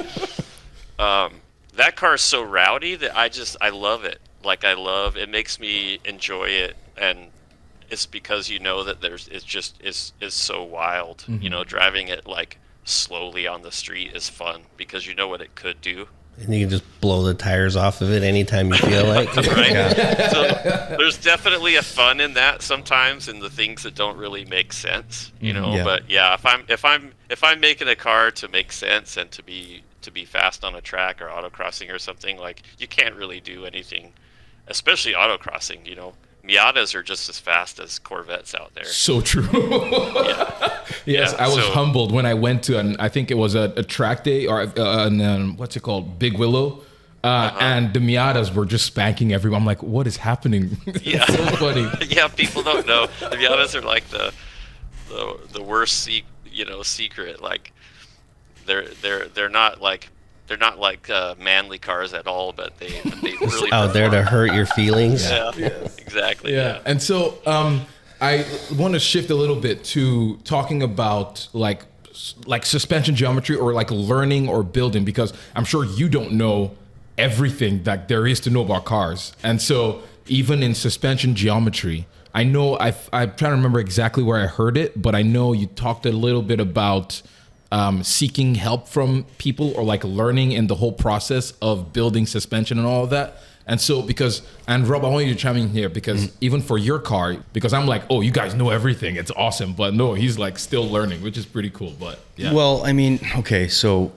That car is so rowdy that I love it. Like it makes me enjoy it, and it's because that it's so wild. Mm-hmm. Driving it like slowly on the street is fun because you know what it could do. And you can just blow the tires off of it anytime you feel like. Right. Yeah. So there's definitely a fun in that sometimes, in the things that don't really make sense, Yeah. But yeah, if I'm making a car to make sense and to be fast on a track or autocrossing or something, like, you can't really do anything, especially autocrossing. Miatas are just as fast as Corvettes out there. So true. Yeah. Yes, Yeah, I was humbled when I went to I think it was a track day, or what's it called, Big Willow, and the Miatas were just spanking everyone. I'm like, what is happening? Yeah. It's so funny. Yeah, people don't know. The Miatas are like the worst secret. Like they're not like manly cars at all, but they really out there to hurt your feelings. Yeah, exactly. Yeah. And so I want to shift a little bit to talking about like suspension geometry, or like learning or building, because I'm sure you don't know everything that there is to know about cars. And so even in suspension geometry, I know I'm trying to remember exactly where I heard it, but I know you talked a little bit about seeking help from people or like learning in the whole process of building suspension and all of that. And so and Rob, I want you to chime in here because even for your car, because I'm like, oh, you guys know everything. It's awesome. But no, he's like still learning, which is pretty cool. But yeah. Well, I mean, okay, so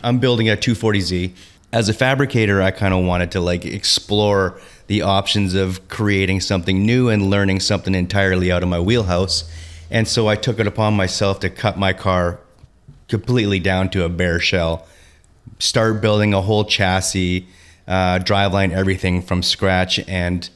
I'm building a 240Z. As a fabricator, I kind of wanted to like explore the options of creating something new and learning something entirely out of my wheelhouse. And so I took it upon myself to cut my car completely down to a bare shell, start building a whole chassis, driveline, everything from scratch. And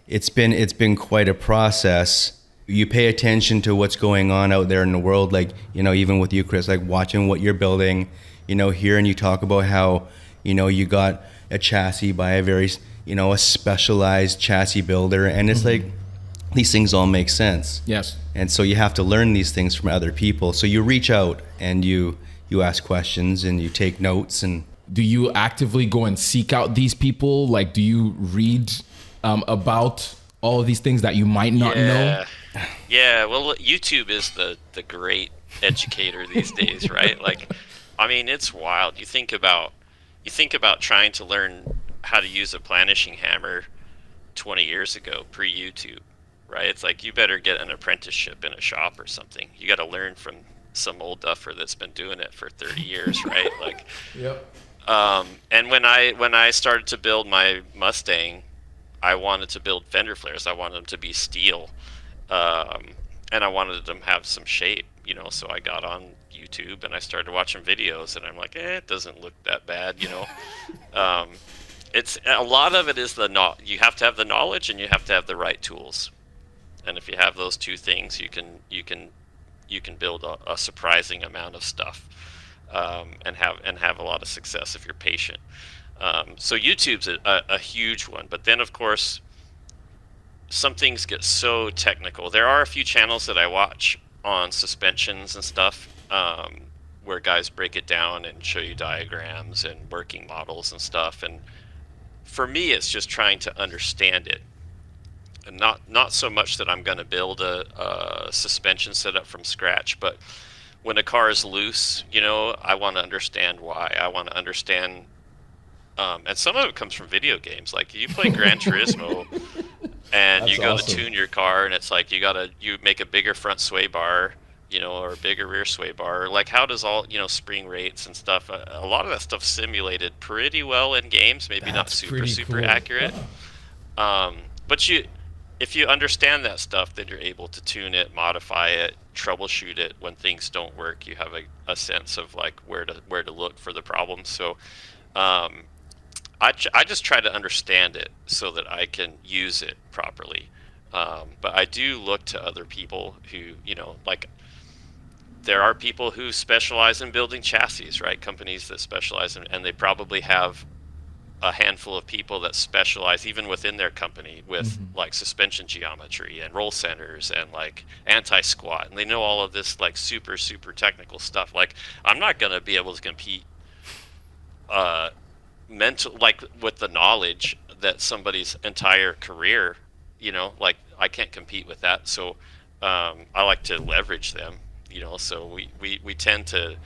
it's been quite a process. You pay attention to what's going on out there in the world, like, you know, even with you, Chris, like watching what you're building, you know, hearing you talk about how, you know, you got a chassis by a very, you know, a specialized chassis builder. And it's like, these things all make sense. Yes. And so you have to learn these things from other people. So you reach out and you ask questions and you take notes. And do you actively go and seek out these people? Like, do you read about all of these things that you might not know? Yeah, well, YouTube is the great educator these days, right? Like, I mean, it's wild. You think about trying to learn how to use a planishing hammer 20 years ago, pre-YouTube, right? It's like you better get an apprenticeship in a shop or something. You got to learn from some old duffer that's been doing it for 30 years, right? Like, yep. And when I started to build my Mustang, I wanted to build fender flares. I wanted them to be steel, and I wanted them to have some shape, you know. So I got on YouTube and I started watching videos, and I'm like, it doesn't look that bad, you know. It's a lot of it is you have to have the knowledge and you have to have the right tools, and if you have those two things, you can build a surprising amount of stuff, and have a lot of success if you're patient. So YouTube's a huge one, but then of course some things get so technical. There are a few channels that I watch on suspensions and stuff, where guys break it down and show you diagrams and working models and stuff. And for me, it's just trying to understand it, and not so much that I'm going to build a suspension setup from scratch, but when a car is loose, you know, I want to understand why. I want to understand. And some of it comes from video games. Like you play Gran Turismo, and That's you go awesome. to tune your car, and it's like you make a bigger front sway bar, you know, or a bigger rear sway bar. Like how does all, you know, spring rates and stuff. A lot of that stuff simulated pretty well in games. Maybe not That's super pretty cool. accurate. But if you understand that stuff, then you're able to tune it, modify it, troubleshoot it when things don't work. You have a sense of like where to look for the problems. So. I just try to understand it so that I can use it properly. But I do look to other people who, you know, like there are people who specialize in building chassis, right? Companies that specialize in, and they probably have a handful of people that specialize even within their company with like suspension geometry and roll centers and like anti-squat. And they know all of this like super, super technical stuff. Like I'm not going to be able to compete, like with the knowledge that somebody's entire career, you know, like I can't compete with that. So I like to leverage them, you know. So we tend to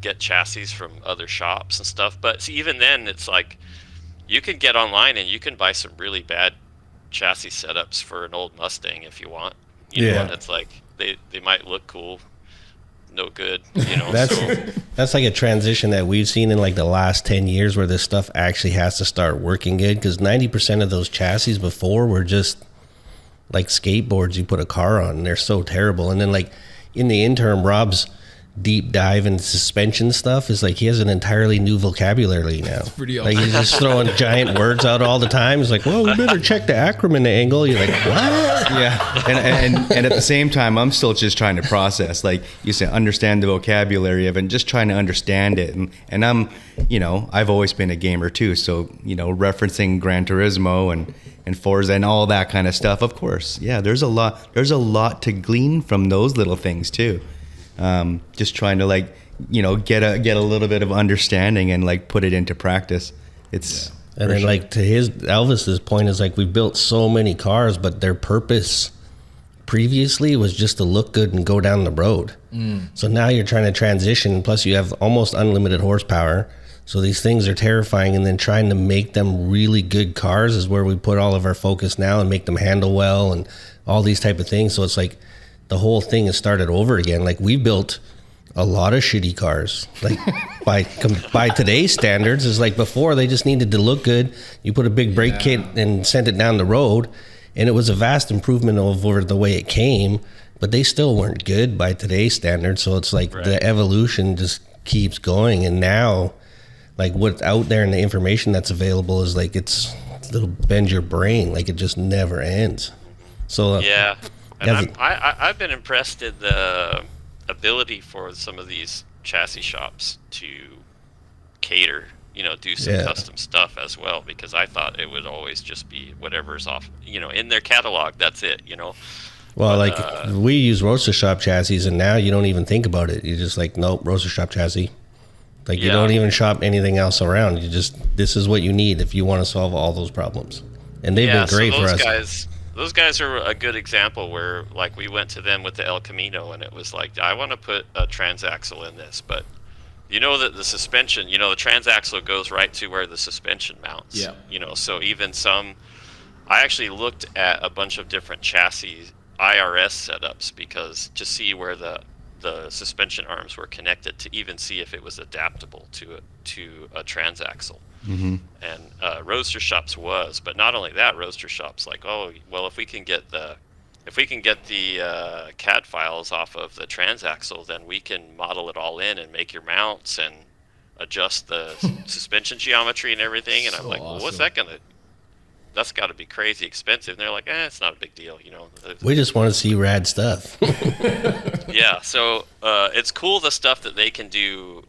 get chassis from other shops and stuff, but even then it's like you can get online and you can buy some really bad chassis setups for an old Mustang if you want, you know. And it's like they might look cool, no good, you know. That's like a transition that we've seen in like the last 10 years where this stuff actually has to start working good, because 90% of those chassis before were just like skateboards you put a car on, and they're so terrible. And then like in the interim, Rob's deep dive into suspension stuff is like he has an entirely new vocabulary now. Pretty like awesome. he's just throwing giant words out all the time. He's like, well, we better check the Ackerman angle. You're like, what? yeah, and at the same time, I'm still just trying to process, like you said, understand the vocabulary of it and just trying to understand it. And I'm, you know, I've always been a gamer too. So, you know, referencing Gran Turismo and Forza and all that kind of stuff, of course. Yeah, there's a lot to glean from those little things too. Just trying to like, you know, get a little bit of understanding and like put it into practice. It's and then like to Elvis's point is like we've built so many cars, but their purpose previously was just to look good and go down the road. So now you're trying to transition, plus you have almost unlimited horsepower. So these things are terrifying, and then trying to make them really good cars is where we put all of our focus now, and make them handle well and all these type of things. So it's like the whole thing has started over again. Like, we built a lot of shitty cars, like by today's standards. Is like, before, they just needed to look good. You put a big brake kit and sent it down the road, and it was a vast improvement over the way it came, but they still weren't good by today's standards. So it's like the evolution just keeps going, and now, like, what's out there and the information that's available is like, it'll bend your brain, like it just never ends. So yeah, and I've been impressed at the ability for some of these chassis shops to cater, do some custom stuff as well, because I thought it would always just be whatever's off, in their catalog. That's it, Well, but, we use roaster shop chassis, and now you don't even think about it. You're just like, nope, roaster shop chassis. Like, you don't even shop anything else around. This is what you need if you want to solve all those problems. And they've been great for us. Those guys are a good example where, like, we went to them with the El Camino, and it was like, I want to put a transaxle in this, but that the suspension, the transaxle goes right to where the suspension mounts. Yeah. So even I actually looked at a bunch of different chassis IRS setups because to see where the suspension arms were connected, to even see if it was adaptable to a transaxle. Mm-hmm. And roadster shops was, but not only that, roadster shops like, oh well, if we can get the CAD files off of the transaxle, then we can model it all in and make your mounts and adjust the suspension geometry and everything. And I'm like, well, what's that gonna? That's got to be crazy expensive. And they're like, it's not a big deal, We just want to see rad stuff. Yeah, so it's cool the stuff that they can do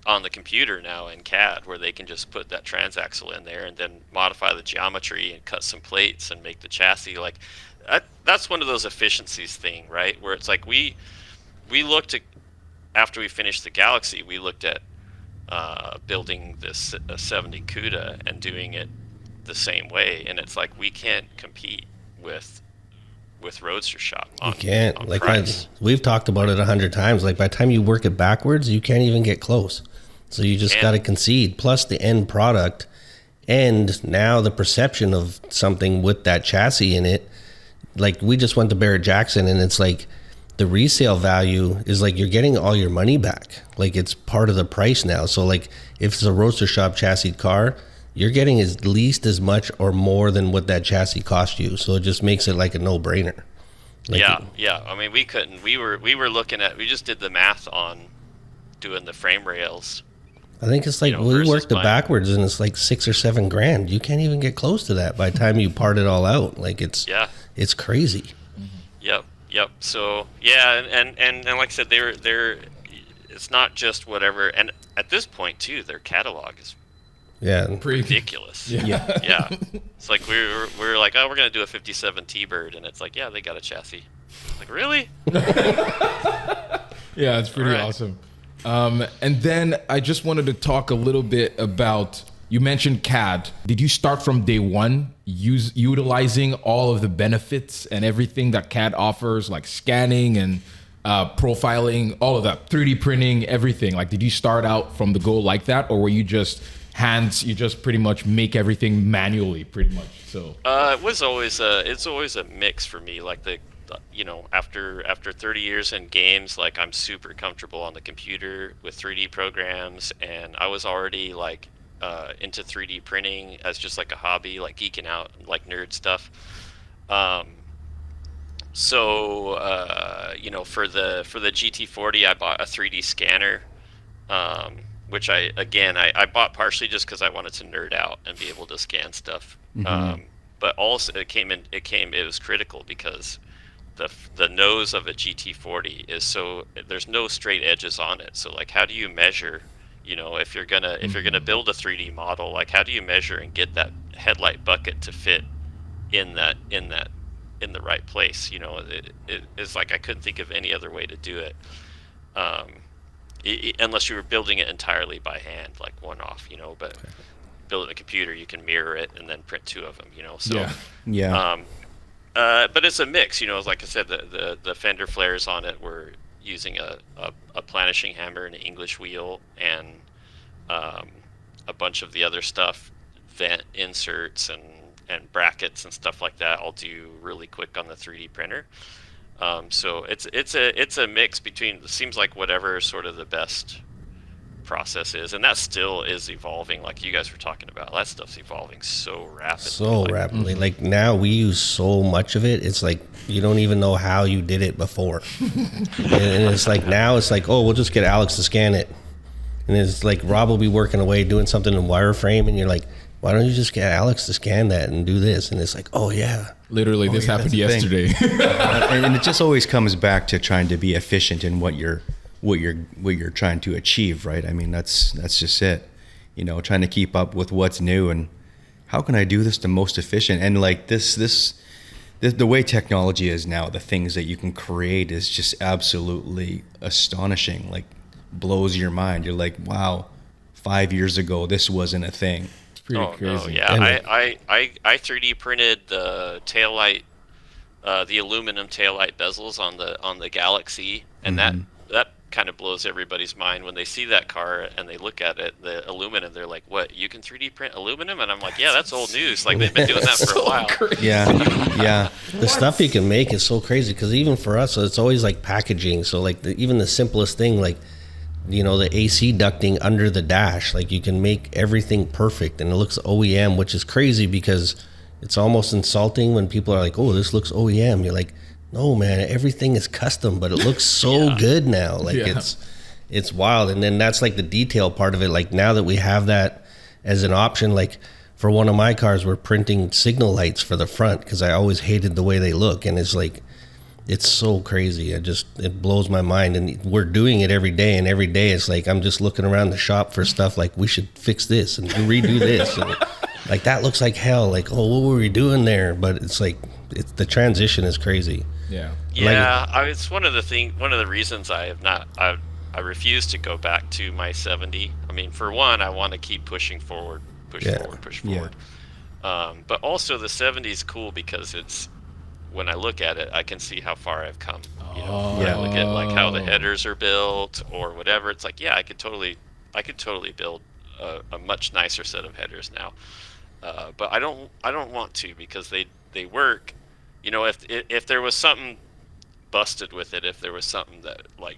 on the computer now in CAD, where they can just put that transaxle in there and then modify the geometry and cut some plates and make the chassis. Like, that's one of those efficiencies thing, right? Where it's like we looked at, after we finished the Galaxy, we looked at building this 70 CUDA and doing it the same way, and it's like we can't compete with Roadster Shop. You can't. Like, we've talked about it 100 times. Like, by the time you work it backwards, you can't even get close. So you just got to concede. Plus the end product, and now the perception of something with that chassis in it. Like, we just went to Barrett Jackson, and it's like the resale value is like you're getting all your money back. Like, it's part of the price now. So like, if it's a Roadster Shop chassis car, you're getting at least as much or more than what that chassis cost you. So it just makes it like a no-brainer. Like, yeah. I mean, we couldn't. We were looking at. We just did the math on doing the frame rails. I think it's like we worked it backwards, and it's like $6,000 or $7,000. You can't even get close to that by the time you part it all out. Like, it's crazy. Mm-hmm. Yep. So and like I said, they're. It's not just whatever. And at this point too, their catalog is. Yeah, ridiculous. Yeah. It's like we're like, oh, we're gonna do a '57 T-Bird, and it's like, yeah, they got a chassis. Like, really? Yeah, it's pretty awesome. And then I just wanted to talk a little bit about. You mentioned CAD. Did you start from day one, utilizing all of the benefits and everything that CAD offers, like scanning and profiling, all of that, 3D printing, everything? Like, did you start out from the go like that, or were you just you just pretty much make everything manually, pretty much? So it's always a mix for me. Like, after 30 years in games, like, I'm super comfortable on the computer with 3D programs, and I was already like into 3D printing as just like a hobby, like geeking out, like nerd stuff. So for the GT40, I bought a 3D scanner. Which I bought partially just because I wanted to nerd out and be able to scan stuff. Mm-hmm. But also it was critical because the nose of a GT40 is so, there's no straight edges on it. So like, how do you measure, if you're gonna build a 3D model, like, how do you measure and get that headlight bucket to fit in the right place? It's like, I couldn't think of any other way to do it. Unless you were building it entirely by hand, like one off, but building a computer, you can mirror it and then print two of them, so But it's a mix, like I said, the fender flares on it were using a planishing hammer and an English wheel and um, a bunch of the other stuff, vent inserts and brackets and stuff like that. I'll do really quick on the 3D printer. So it's a mix between, it seems like whatever sort of the best process is, and that still is evolving, like you guys were talking about. That stuff's evolving so rapidly. So rapidly. Like now we use so much of it. It's like you don't even know how you did it before. And it's like now it's like, oh, we'll just get Alex to scan it. And it's like Rob will be working away doing something in wireframe, and you're like, why don't you just get Alex to scan that and do this? And it's like, oh yeah. Literally, this happened yesterday. And it just always comes back to trying to be efficient in what you're trying to achieve, right? I mean, that's just it. Trying to keep up with what's new and how can I do this the most efficient? And like this the way technology is now, the things that you can create is just absolutely astonishing. Like blows your mind. You're like, wow, 5 years ago this wasn't a thing. Pretty crazy. No, yeah. I 3D printed the taillight, the aluminum taillight bezels on the Galaxy, and that kind of blows everybody's mind when they see that car and they look at it, the aluminum. They're like, "What? You can 3D print aluminum?" And I'm like, "Yeah, that's old news. Like they've been doing that for a while." Crazy. Yeah. The stuff you can make is so crazy because even for us, it's always like packaging. So like even the simplest thing, like the AC ducting under the dash, like you can make everything perfect and it looks OEM, which is crazy because it's almost insulting when people are like, oh, this looks OEM. You're like, no man, everything is custom, but it looks so good now. Like it's wild. And then that's like the detail part of it. Like now that we have that as an option, like for one of my cars, we're printing signal lights for the front because I always hated the way they look. And it's like, it's so crazy. It blows my mind. And we're doing it every day. And every day it's like, I'm just looking around the shop for stuff like we should fix this and redo this. And like, that looks like hell. Like, oh, what were we doing there? But it's like, the transition is crazy. Yeah. Yeah. It's one of the reasons I refuse to go back to my 70. I mean, for one, I want to keep pushing forward, push forward. But also the 70 is cool because when I look at it, I can see how far I've come. When I look at like how the headers are built or whatever, it's like, yeah, I could totally build a much nicer set of headers now. But I don't want to because they work. If there was something busted with it, if there was something that like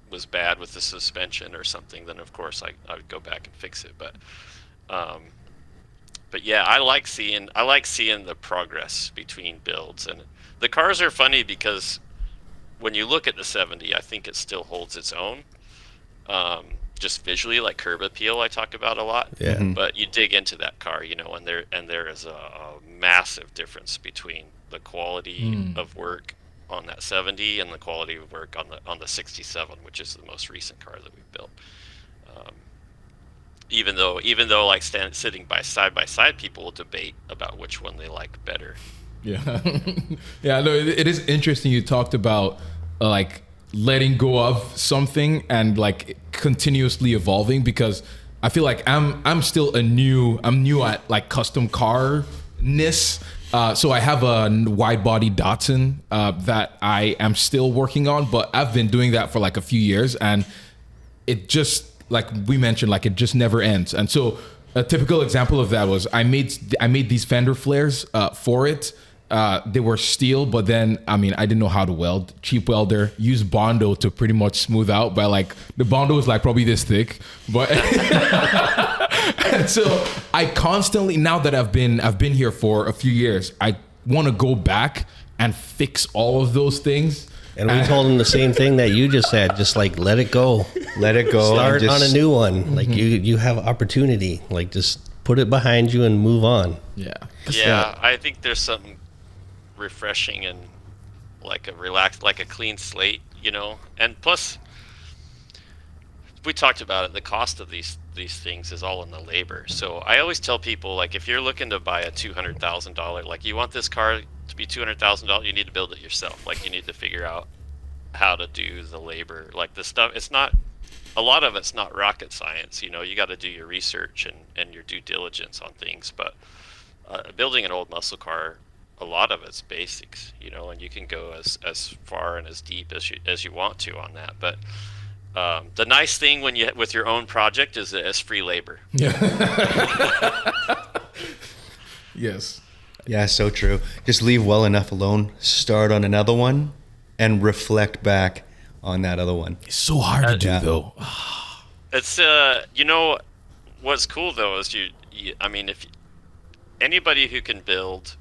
was bad with the suspension or something, then of course I would go back and fix it. But yeah, I like seeing the progress between builds, and the cars are funny because when you look at the 70, I think it still holds its own. Just visually, like curb appeal, I talk about a lot. Yeah. But you dig into that car, and there is a massive difference between the quality of work on that 70 and the quality of work on the 67, which is the most recent car that we've built. Even though like sitting side by side, people will debate about which one they like better. Yeah. Yeah, no, it is interesting. You talked about like letting go of something and like continuously evolving, because I feel like I'm still new at like custom car-ness. So I have a wide body Datsun that I am still working on, but I've been doing that for like a few years, and it just, like we mentioned, like it just never ends. And so a typical example of that was I made these fender flares for it. They were steel, but then, I didn't know how to weld. Cheap welder, used Bondo to pretty much smooth out, but like the Bondo is like probably this thick. But and so I constantly, now that I've been here for a few years, I want to go back and fix all of those things. And we told him the same thing that you just said. Just like let it go. Start on a new one. Like you have opportunity. Like just put it behind you and move on. Yeah. Yeah, I think there's something refreshing and like a relaxed, like a clean slate, And plus, we talked about it. The cost of these things is all in the labor. So I always tell people, like, if you're looking to buy a $200,000, like you want this car to be $200,000, you need to build it yourself. Like you need to figure out how to do the labor. Like the stuff, a lot of it's not rocket science. You got to do your research and your due diligence on things. But building an old muscle car, a lot of it's basics, you know, and you can go as far and as deep as you want to on that. But the nice thing when you with your own project is that it's free labor. Yes. Yeah, so true. Just leave well enough alone, start on another one, and reflect back on that other one. It's so hard to do, Yeah. though. It's you know, what's cool though is I mean, if anybody who can build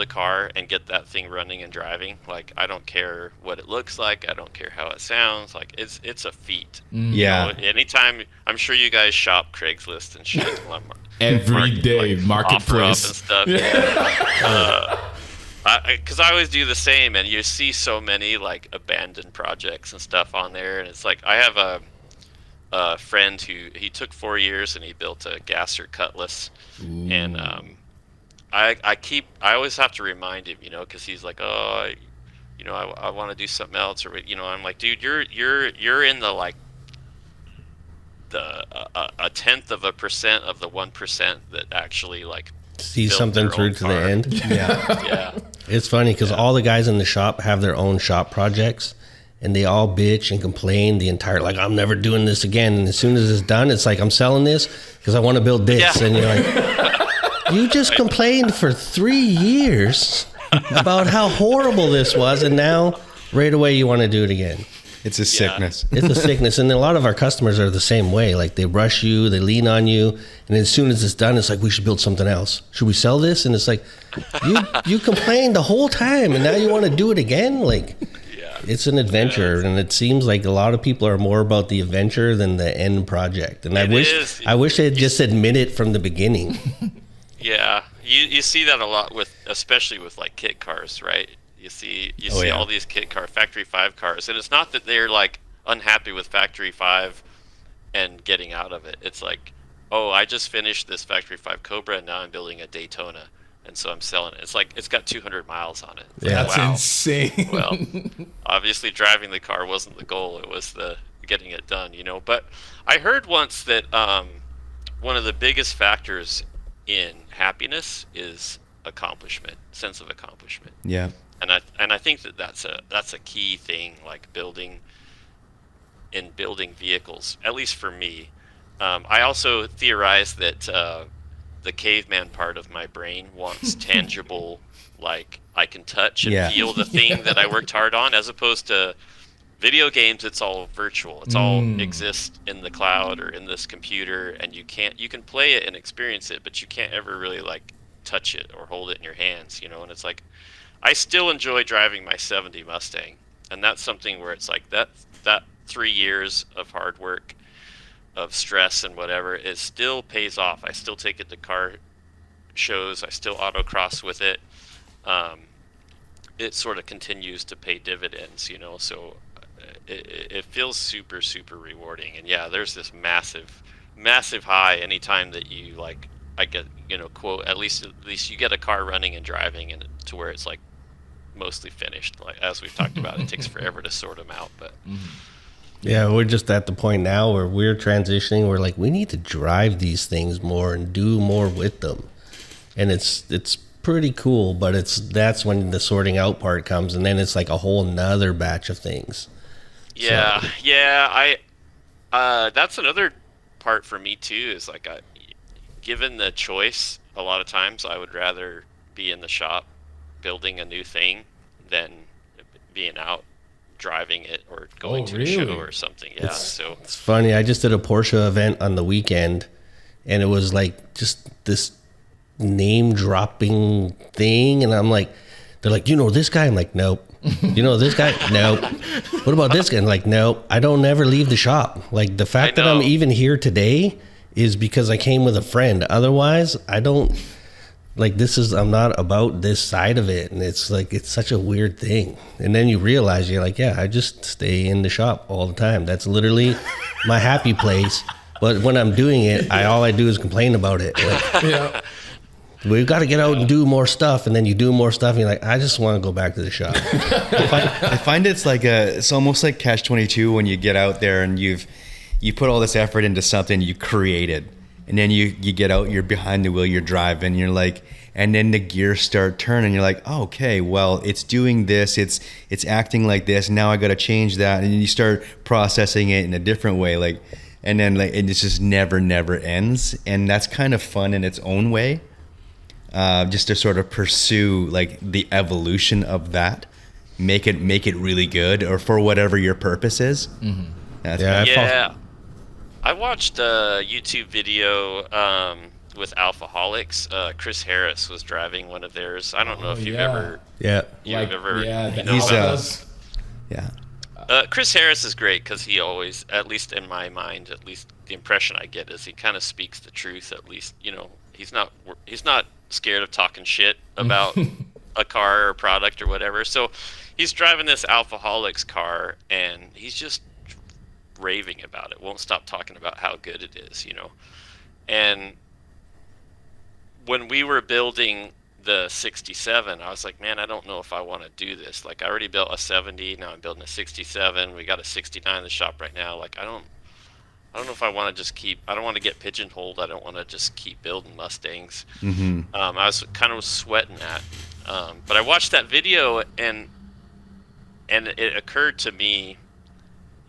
a car and get that thing running and driving, like, I don't care what it looks like, I don't care how it sounds, like, it's a feat. Yeah. You know, anytime, I'm sure you guys shop Craigslist and shit. Every day, marketplace. and stuff. Yeah. Because I always do the same, and you see so many like abandoned projects and stuff on there, and it's like, I have a friend who he took 4 years and he built a gasser cutlass. Ooh. And I always have to remind him, you know, because he's like, oh, you know, I want to do something else, or, you know, I'm like, dude, you're in the like a 1/10% of the 1% that actually like See built something their through own to the car. end. Yeah. Yeah. It's funny because all the guys in the shop have their own shop projects, and they all bitch and complain the entire, like, I'm never doing this again. And as soon as it's done, it's like, I'm selling this because I want to build this. Yeah. And you're like, you just complained for 3 years about how horrible this was, and now right away you want to do it again. It's a sickness. It's a sickness, and a lot of our customers are the same way. Like, they rush you, they lean on you, and as soon as it's done, it's like, we should build something else. Should we sell this? And it's like, you complained the whole time, and now you want to do it again? Like, Yeah. it's an adventure, and it seems like a lot of people are more about the adventure than the end project. And It is. I wish they'd just admit it from the beginning. Yeah, you see that a lot with, especially with like kit cars, right? You see yeah. all these kit car Factory 5 cars, and it's not that they're like unhappy with Factory 5 and getting out of it. It's like, oh, I just finished this Factory 5 Cobra, and now I'm building a Daytona, and so I'm selling it. It's like, it's got 200 miles on it. It's Yeah. like, That's wow. insane. Well, obviously driving the car wasn't the goal, it was the getting it done, you know. But I heard once that one of the biggest factors in happiness is accomplishment, sense of accomplishment. Yeah. And I think that's a key thing, like building vehicles, at least for me. I also theorize that the caveman part of my brain wants tangible, like, I can touch and Yeah. feel the thing that I worked hard on, as opposed to video games. It's all virtual. It's all exists in the cloud or in this computer, and you can play it and experience it, but you can't ever really like touch it or hold it in your hands, you know. And it's like, I still enjoy driving my 70 Mustang, and that's something where it's like that 3 years of hard work, of stress and whatever, it still pays off. I still take it to car shows. I still autocross with it. It sort of continues to pay dividends, you know. So it feels super, super rewarding. And yeah, there's this massive high anytime that you like, I get, you know, quote, at least you get a car running and driving, and to where it's like mostly finished. Like, as we've talked about, it takes forever to sort them out, but Yeah, we're just at the point now where we're transitioning. We're like, we need to drive these things more and do more with them. And it's pretty cool, but that's when the sorting out part comes, and then it's like a whole nother batch of things. yeah, I that's another part for me too, is like, given the choice, a lot of times I would rather be in the shop building a new thing than being out driving it or going to a show really? or something. Yeah, so It's funny. I just did a Porsche event on the weekend, and it was like just this name dropping thing, and I'm like, they're like, you know this guy? I'm like, nope. You know this guy? Nope. What about this guy? I'm like, nope. I don't ever leave the shop. Like, the fact that I'm know. even here today is because I came with a friend. Otherwise, I don't, like, I'm not about this side of it. And it's like, it's such a weird thing. And then you realize, you're like, yeah, I just stay in the shop all the time. That's literally my happy place. But when I'm doing it, all I do is complain about it. Like, Yeah. we've got to get out and do more stuff. And then you do more stuff, and you're like, I just want to go back to the shop. I find it's almost like catch-22 when you get out there and you put all this effort into something you created, and then you get out, you're behind the wheel, you're driving, you're like, and then the gears start turning. You're like, oh, okay, well, it's doing this, it's acting like this. Now I got to change that, and you start processing it in a different way, like, and then like it just never ends, and that's kind of fun in its own way. Just to sort of pursue like the evolution of that, make it really good, or for whatever your purpose is. That's Yeah, I watched a YouTube video with Alphaholics. Chris Harris was driving one of theirs. I don't know if you've ever Yeah. you've ever you know he's about Chris Harris is great because he always, at least in my mind, at least the impression I get is he kind of speaks the truth. At least, you know, he's not scared of talking shit about a car or product or whatever. So he's driving this Alphaholics car and he's just raving about it. Won't stop talking about how good it is, you know. And when we were building the 67, I was like, man, I don't know if I want to do this. Like, I already built a 70, now I'm building a 67. We got a 69 in the shop right now. Like, I don't know if I want to just keep. I don't want to get pigeonholed. I don't want to just keep building Mustangs. I was kind of sweating that, but I watched that video and it occurred to me,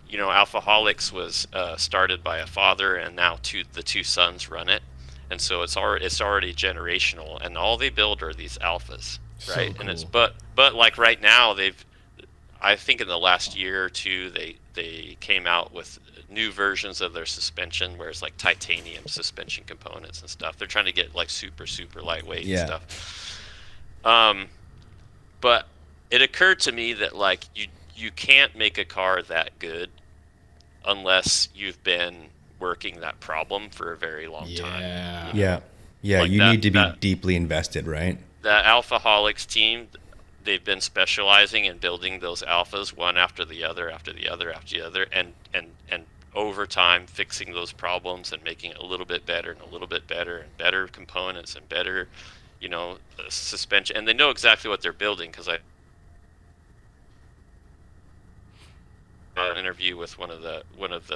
you know, Alphaholics was started by a father, and now the two sons run it, and so it's already generational, and all they build are these Alphas, right? So cool. And it's but like right now I think in the last year or two they came out with new versions of their suspension where it's like titanium suspension components and stuff. They're trying to get like super lightweight and stuff. But it occurred to me that like you can't make a car that good unless you've been working that problem for a very long time. You know? Like you need to be deeply invested, right? The Alphaholics team, they've been specializing in building those Alphas one after the other, and over time fixing those problems and making it a little bit better and a little bit better and better components and better, you know, suspension. And they know exactly what they're building because I had an interview with one of the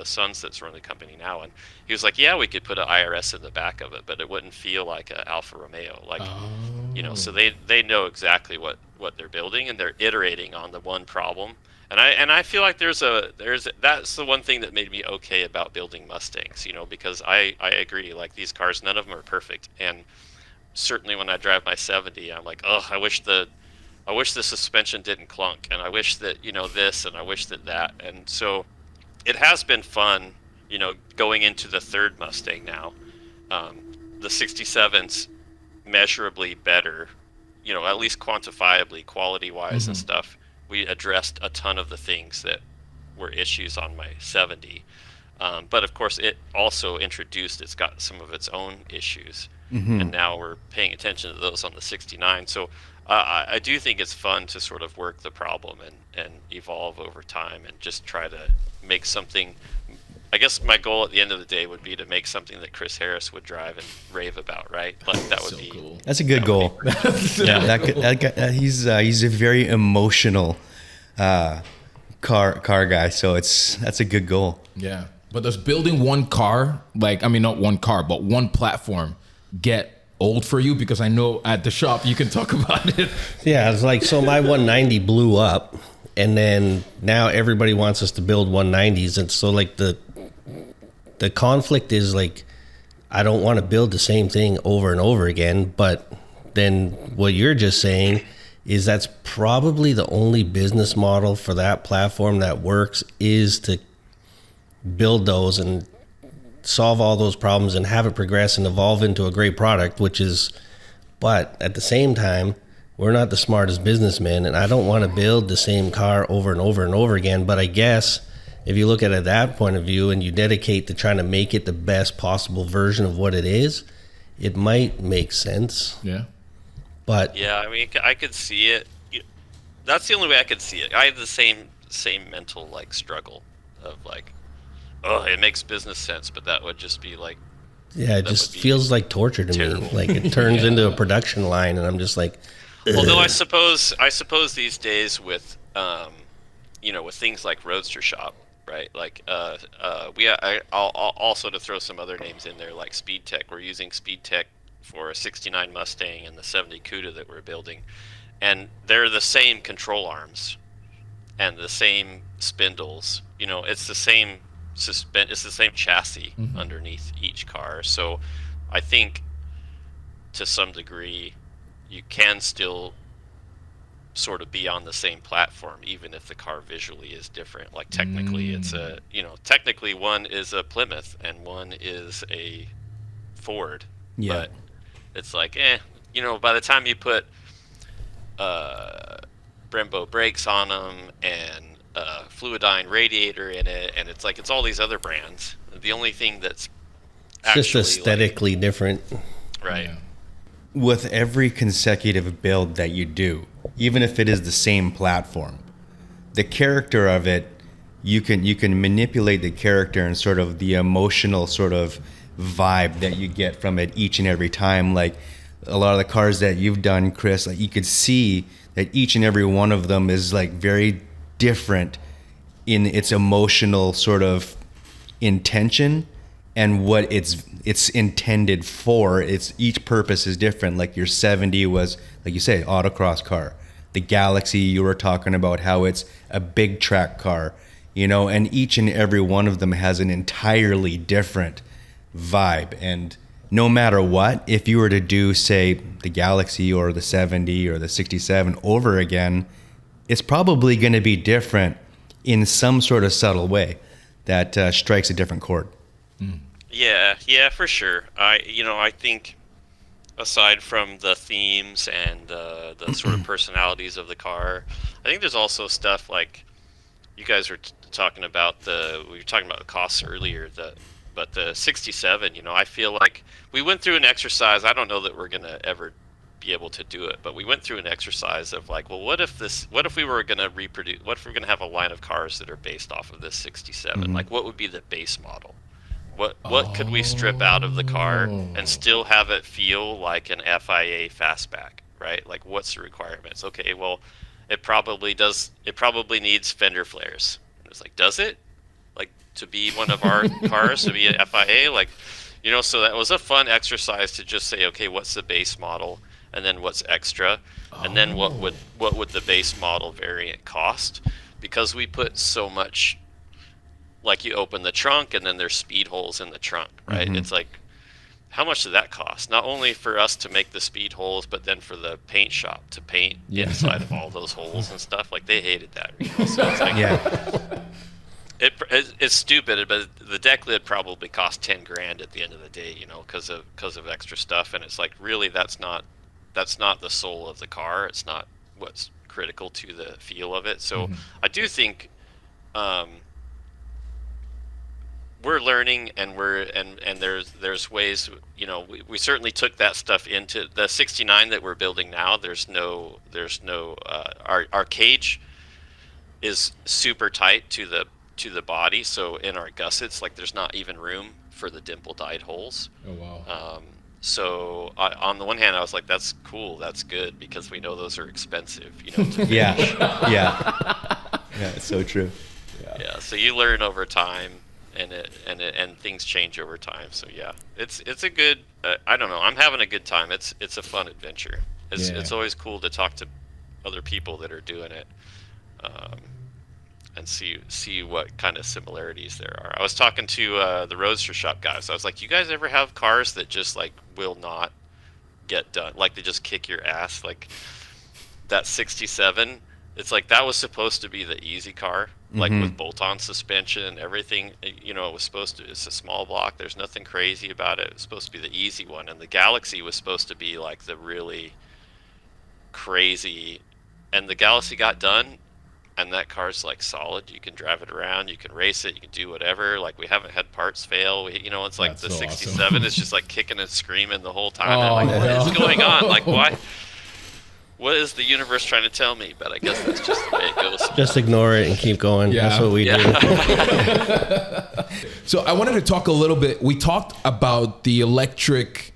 sons that's running the company now, and he was like, yeah, we could put an IRS in the back of it, but it wouldn't feel like an Alfa Romeo, like you know. So they know exactly what they're building, and they're iterating on the one problem. And I feel like that's the one thing that made me okay about building Mustangs, you know, because I agree, like these cars, none of them are perfect, and certainly when I drive my 70, I'm like, oh, I wish the suspension didn't clunk, and I wish that, you know, this, and I wish that, and so it has been fun, you know, going into the third Mustang now. The 67's measurably better, you know, at least quantifiably, quality-wise and stuff. We addressed a ton of the things that were issues on my 70. But of course, it also it's got some of its own issues. And now we're paying attention to those on the 69. So I do think it's fun to sort of work the problem and evolve over time and just try to make something. I guess my goal at the end of the day would be to make something that Chris Harris would drive and rave about, right? Like that would be cool. That's a good goal. He's a very emotional car guy, so that's a good goal. Yeah, but does building one car, like, I mean, not one car, but one platform, get old for you? Because I know at the shop you can talk about it. Yeah, it's like, so my 190 blew up, and then now everybody wants us to build 190s, and so like the conflict is like, I don't want to build the same thing over and over again, but then what you're just saying is that's probably the only business model for that platform that works, is to build those and solve all those problems and have it progress and evolve into a great product, but at the same time, we're not the smartest businessmen, and I don't want to build the same car over and over and over again. But I guess if you look at it that point of view and you dedicate to trying to make it the best possible version of what it is, it might make sense. Yeah. But yeah, I mean, I could see it. That's the only way I could see it. I have the same mental like struggle of like, oh, it makes business sense, but that would just be like, yeah, it just feels like torture to me. Like it turns into a production line, and I'm just like, ugh. Although I suppose these days with you know, with things like Roadster Shop, right? Like I'll also, to throw some other names in there, like Speed Tech. We're using Speed Tech for a 69 Mustang and the 70 Cuda that we're building. And they're the same control arms and the same spindles. You know, it's the same it's the same chassis underneath each car. So I think to some degree you can still sort of be on the same platform even if the car visually is different. Like technically it's a, you know, technically one is a Plymouth and one is a Ford. Yeah. But it's like, you know, by the time you put Brembo brakes on them and Fluidyne radiator in it, and it's like it's all these other brands. The only thing that's It's just aesthetically different. Right. Yeah. With every consecutive build that you do, even if it is the same platform, the character of it, you can manipulate the character and sort of the emotional sort of vibe that you get from it each and every time. Like a lot of the cars that you've done, Chris, like you could see that each and every one of them is like very different in its emotional sort of intention and what it's intended for. It's each purpose is different. Like your 70 was, like you say, autocross car. The Galaxy, you were talking about how it's a big track car, you know, and each and every one of them has an entirely different vibe. And no matter what, if you were to do, say, the Galaxy or the 70 or the 67 over again, it's probably going to be different in some sort of subtle way that strikes a different chord. Yeah, for sure. I think aside from the themes and the sort of personalities of the car, I think there's also stuff like you guys were talking about we were talking about the costs earlier. But the 67, you know, I feel like we went through an exercise. I don't know that we're gonna ever be able to do it, but we went through an exercise of like, well, what if we were gonna reproduce? What if we're gonna have a line of cars that are based off of this 67? Like, what would be the base model? What could we strip out of the car and still have it feel like an FIA fastback, right? Like, what's the requirements? Okay, well, it probably needs fender flares. And it's like, does it? Like, to be one of our cars, to be an FIA? Like, you know, so that was a fun exercise to just say, okay, what's the base model? And then what's extra? And then what would the base model variant cost? Because we put so much, like you open the trunk and then there's speed holes in the trunk, right? It's like, how much did that cost? Not only for us to make the speed holes, but then for the paint shop to paint inside of all those holes and stuff. Like, they hated that. You know? So it's like, it's stupid, but the deck lid probably cost $10,000 at the end of the day, you know, because of extra stuff. And it's like, really, that's not the soul of the car. It's not what's critical to the feel of it. So I do think we're learning, and there's ways, you know, we certainly took that stuff into the 69 that we're building now. There's no our cage is super tight to the body, so in our gussets, like, there's not even room for the dimple dyed holes. Oh wow. So on the one hand, I was like, that's cool, that's good, because we know those are expensive, you know. To Yeah, it's so true. Yeah, so you learn over time, and things change over time. So yeah, it's a good. I don't know. I'm having a good time. It's a fun adventure. It's always cool to talk to other people that are doing it, and see what kind of similarities there are. I was talking to the Roadster Shop guys. I was like, you guys ever have cars that just like will not get done? Like, they just kick your ass. Like that 67. It's like, that was supposed to be the easy car, like with bolt-on suspension and everything. You know, it's a small block. There's nothing crazy about it. It was supposed to be the easy one. And the Galaxy was supposed to be like the really crazy. And the Galaxy got done, and that car's like solid. You can drive it around. You can race it. You can do whatever. Like, we haven't had parts fail. It's like That's the so 67 awesome. is just like kicking and screaming the whole time. Oh, I'm like, no. what is going on? Like, why? What is the universe trying to tell me? But I guess that's just the way it goes. Just ignore it and keep going. Yeah. That's what we do. So I wanted to talk a little bit. We talked about the electric.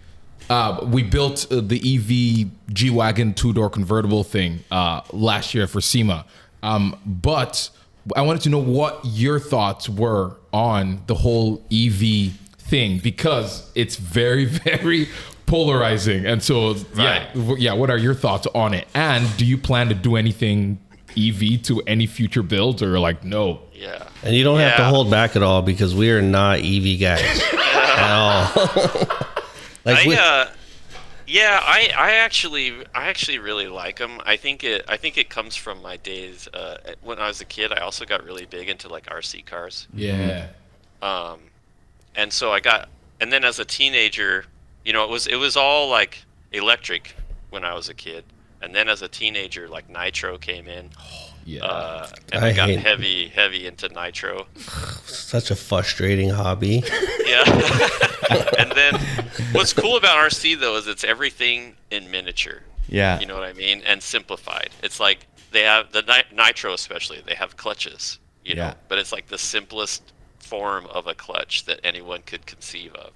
We built the EV G-Wagon 2-door convertible thing last year for SEMA. But I wanted to know what your thoughts were on the whole EV thing, because it's very, very polarizing. And so, yeah. What are your thoughts on it? And do you plan to do anything EV to any future builds, or like no? Yeah. And you don't have to hold back at all, because we are not EV guys at all. I actually really like them. I think it comes from my days when I was a kid. I also got really big into like RC cars. Yeah. And so and then as a teenager, it was all like electric when I was a kid. And then as a teenager, like nitro came in. Yeah. And I got heavy into nitro. Such a frustrating hobby. Yeah. And then what's cool about RC though is it's everything in miniature. Yeah. You know what I mean? And simplified. It's like they have the nitro, especially, they have clutches, know, but it's like the simplest form of a clutch that anyone could conceive of.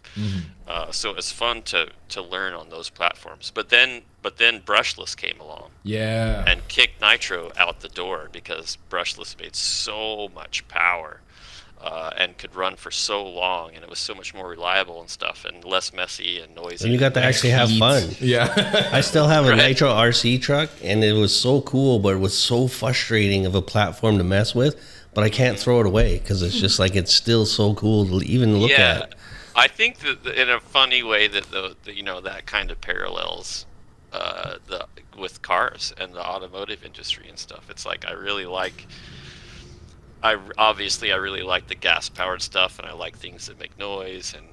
So it's fun to learn on those platforms. But then brushless came along. Yeah. And kicked nitro out the door, because brushless made so much power. And could run for so long, and it was so much more reliable and stuff, and less messy and noisy. And you got to actually have fun. Yeah. I still have a Nitro RC truck, and it was so cool, but it was so frustrating of a platform to mess with. But I can't throw it away, because it's just like, it's still so cool to even look at. I think that in a funny way that that kind of parallels with cars and the automotive industry and stuff. It's like I really like the gas powered stuff, and I like things that make noise, and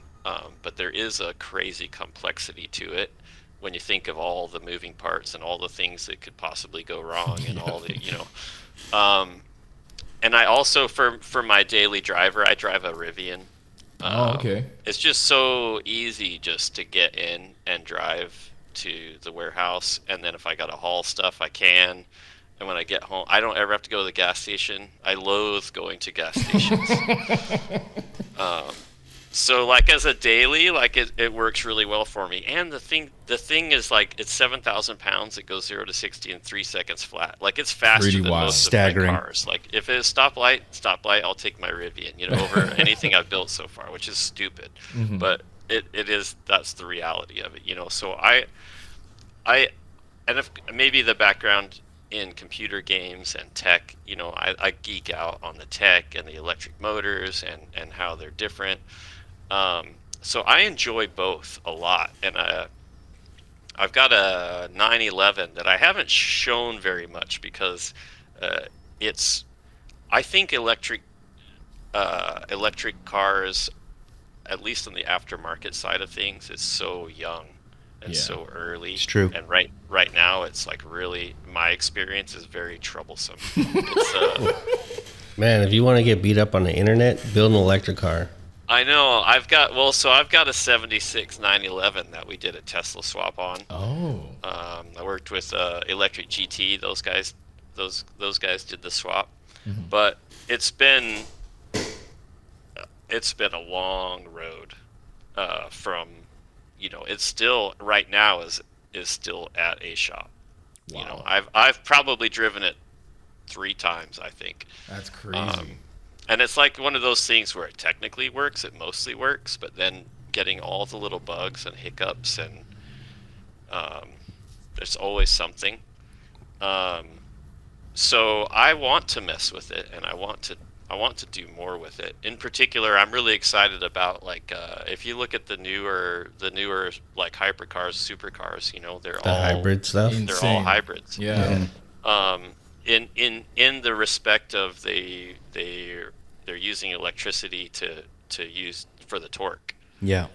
but there is a crazy complexity to it when you think of all the moving parts and all the things that could possibly go wrong, and all the and I also, for my daily driver, I drive a Rivian. Okay. It's just so easy just to get in and drive to the warehouse, and then if I gotta haul stuff, I can. And when I get home, I don't ever have to go to the gas station. I loathe going to gas stations. So like as a daily, like it works really well for me. And the thing is, like, it's 7,000 pounds. It goes 0 to 60 in 3 seconds flat. Like, it's faster than most of my cars. Like, if it's stoplight, I'll take my Rivian, over anything I've built so far, which is stupid. But that's the reality of it, So and if maybe the background in computer games and tech, I geek out on the tech and the electric motors and how they're different. So I enjoy both a lot, and I've got a 911 that I haven't shown very much, because I think electric cars, at least on the aftermarket side of things, is so young and so early. It's true. And right now, it's like, really, my experience is very troublesome. It's Man, if you want to get beat up on the internet, build an electric car. I know. I've got a 76 911 that we did a Tesla swap on. Oh. I worked with Electric GT. Those guys did the swap. But it's been a long road from, it's still right now is still at a shop. Wow. I've probably driven it 3 times, I think. That's crazy. And it's like one of those things where it technically works, it mostly works, but then getting all the little bugs and hiccups, and there's always something. So I want to mess with it, and I want to do more with it. In particular, I'm really excited about, like, if you look at the newer like hypercars, supercars, they're all hybrid stuff. They're all hybrids. Yeah. In the respect of they're using electricity to use for the torque. Yeah.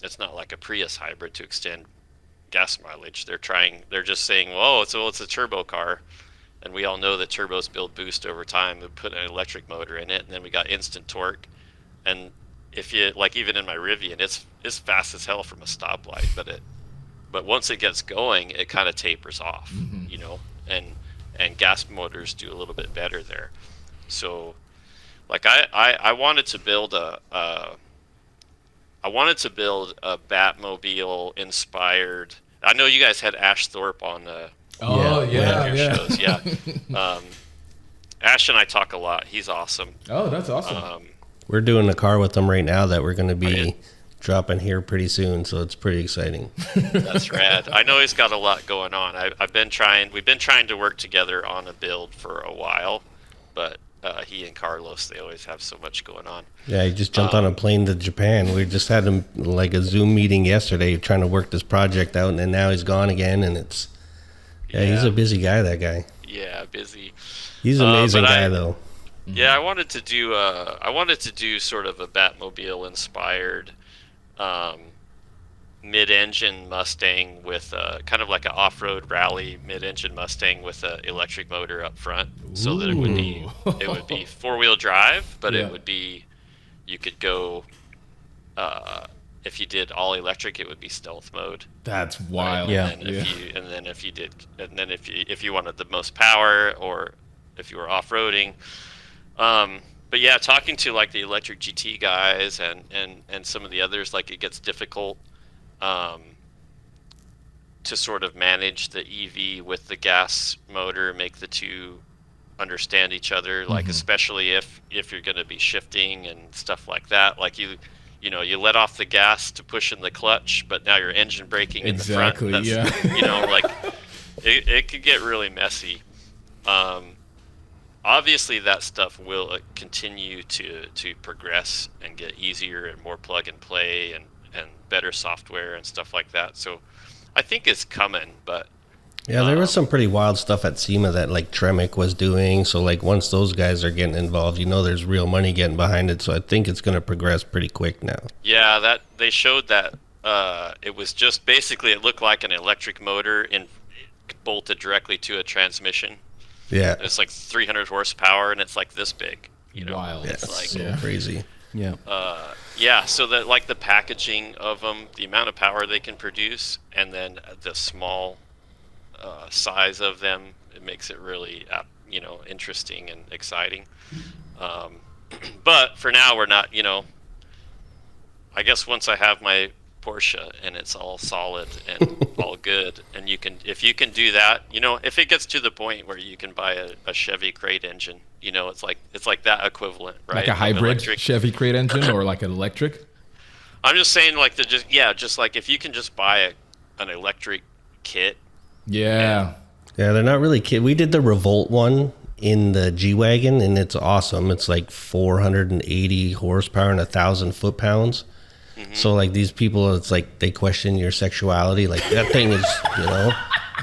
It's not like a Prius hybrid to extend gas mileage. They're just saying, well, it's a turbo car, and we all know that turbos build boost over time. We put an electric motor in it, and then we got instant torque. And if you, like, even in my Rivian, it's fast as hell from a stoplight, but once it gets going, it kind of tapers off, and gas motors do a little bit better there. So, like, I wanted to build a Batmobile inspired. I know you guys had Ash Thorpe on one of your shows. Yeah. Ash and I talk a lot. He's awesome. Oh, that's awesome. We're doing a car with them right now that we're going to be dropping here pretty soon, so it's pretty exciting. That's rad. I know he's got a lot going on. We've been trying to work together on a build for a while, but he and Carlos, they always have so much going on. Yeah, he just jumped on a plane to Japan. We just had him like a Zoom meeting yesterday trying to work this project out, and then now he's gone again, and it's he's a busy guy, that guy. Yeah, busy. He's an amazing guy though. Yeah, I wanted to do sort of a Batmobile inspired mid-engine Mustang with kind of like an off-road rally mid-engine Mustang with an electric motor up front, so that it would be four-wheel drive, but it would be, you could go, if you did all electric, it would be stealth mode. That's wild. Right? And then if you wanted the most power, or if you were off-roading. But yeah, talking to like the electric GT guys and some of the others, like it gets difficult to sort of manage the EV with the gas motor, make the two understand each other, like especially if you're going to be shifting and stuff like that. Like you let off the gas to push in the clutch, but now you're engine braking in the front. Like it could get really messy. Obviously, that stuff will continue to progress and get easier and more plug and play and better software and stuff like that. So I think it's coming, but yeah, there was some pretty wild stuff at SEMA that like Tremec was doing. So like once those guys are getting involved, there's real money getting behind it. So I think it's going to progress pretty quick now. Yeah, that they showed that it was just basically, it looked like an electric motor bolted directly to a transmission. Yeah, it's like 300 horsepower, and it's like this big. Wild. Yeah, it's like so crazy. Yeah. So that like the packaging of them, the amount of power they can produce, and then the small size of them, it makes it really interesting and exciting. But for now, we're not. I guess once I have my Porsche and it's all solid and all good, and if you can do that, if it gets to the point where you can buy a Chevy crate engine, it's like that equivalent, right? Like a hybrid Chevy crate engine or like an electric? I'm just saying, like just like if you can just buy an electric kit. Yeah, they're not really we did the Revolt one in the G-Wagon, and it's awesome. It's like 480 horsepower and 1,000 foot-pounds. So like these people, it's like they question your sexuality. Like that thing is,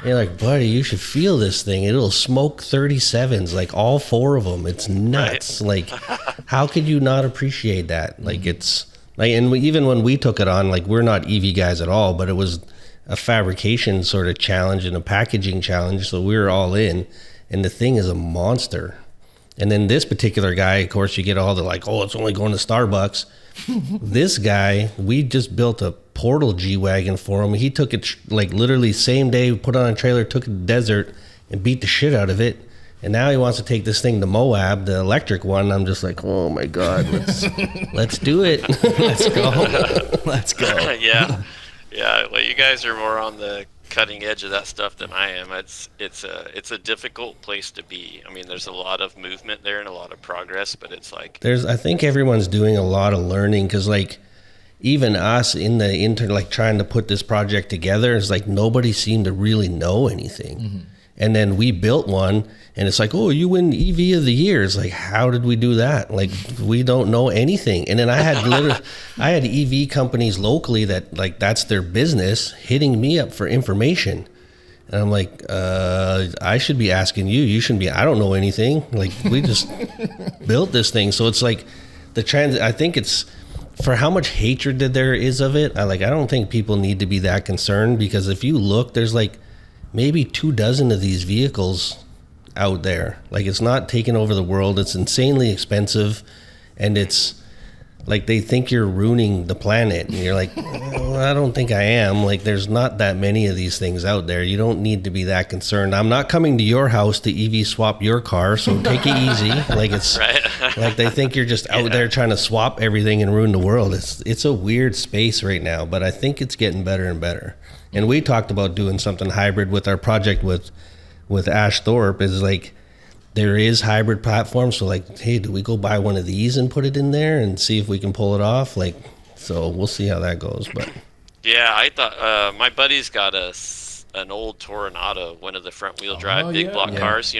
you're like, buddy, you should feel this thing. It'll smoke 37s, like all four of them. It's nuts. Right. Like, how could you not appreciate that? Like it's like, and even when we took it on, like we're not EV guys at all, but it was a fabrication sort of challenge and a packaging challenge. So we were all in, and the thing is a monster. And then this particular guy, of course, you get all the like, oh, it's only going to Starbucks. This guy, we just built a portal G-Wagon for him. He took it like literally same day, put on a trailer, took it to the desert and beat the shit out of it. And now he wants to take this thing to Moab, the electric one. I'm just like, oh my God, let's do it. Let's go. Let's go. Yeah. Well, you guys are more on the cutting edge of that stuff than I am. It's a difficult place to be. I mean, there's a lot of movement there and a lot of progress, but it's like I think everyone's doing a lot of learning, because like even us in the like trying to put this project together, it's like nobody seemed to really know anything. And then we built one, and it's like, oh, you win EV of the year. It's like, how did we do that? Like, we don't know anything. And then I had EV companies locally that like that's their business hitting me up for information. And I'm like, I should be asking you. You shouldn't be. I don't know anything. Like, we just built this thing. So it's like I think it's for how much hatred that there is of it. I don't think people need to be that concerned, because if you look, there's like maybe 24 of these vehicles out there. Like, it's not taking over the world. It's insanely expensive, and it's like they think you're ruining the planet, and you're like, oh, I don't think I am. Like, there's not that many of these things out there. You don't need to be that concerned. I'm not coming to your house to EV swap your car, so take it easy. Like, it's right. Like they think you're just out there trying to swap everything and ruin the world. It's a weird space right now, but I think it's getting better and better. And we talked about doing something hybrid with our project with Ash Thorpe. Is like, there is hybrid platforms. So like, hey, do we go buy one of these and put it in there and see if we can pull it off? Like, So we'll see how that goes. But Yeah, I thought my buddy's got an old Toronado, one of the front wheel drive big block cars,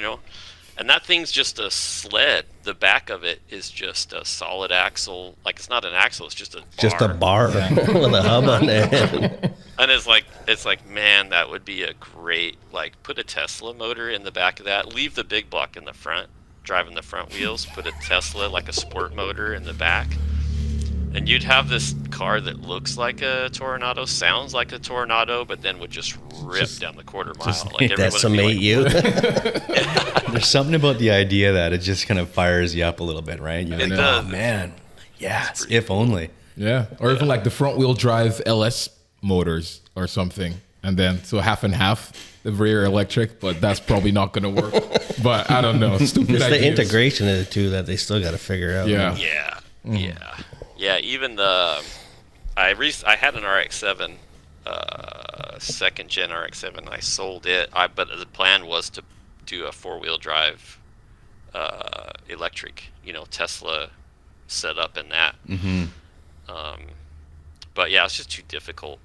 and that thing's just a sled. The back of it is just a solid axle. Like, it's not an axle, it's just a bar with a hub on it. And it's like, man, that would be a great, like, put a Tesla motor in the back of that, leave the big block in the front, driving the front wheels, put a Tesla, like a sport motor in the back. And you'd have this car that looks like a Toronado, sounds like a Toronado, but then would just rip down the quarter mile. Like, decimate you. There's something about the idea that it just kind of fires you up a little bit, right? You're it like, does. Oh man, yes, if only. Yeah, or even like the front wheel drive LS motors or something, and then so half and half, the rear electric, but that's probably not going to work. But I don't know. Stupid It's ideas. the integration of the two that they still got to figure out. Yeah. Yeah. Even I had an RX-7, second gen RX-7. I sold it. But the plan was to do a 4-wheel drive electric, Tesla setup in that. But yeah, it's just too difficult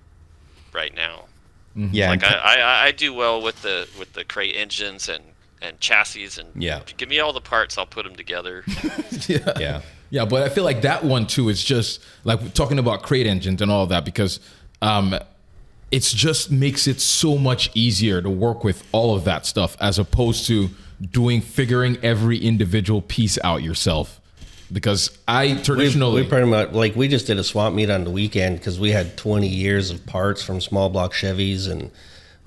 right now. Yeah, Like I do well with the crate engines and chassis, and give me all the parts, I'll put them together. Yeah, but I feel like that one too is just like we're talking about crate engines and all that, because it's just makes it so much easier to work with all of that stuff as opposed to figuring every individual piece out yourself. Because I traditionally we pretty much, like, we just did a swap meet on the weekend because we had 20 years of parts from small block Chevys and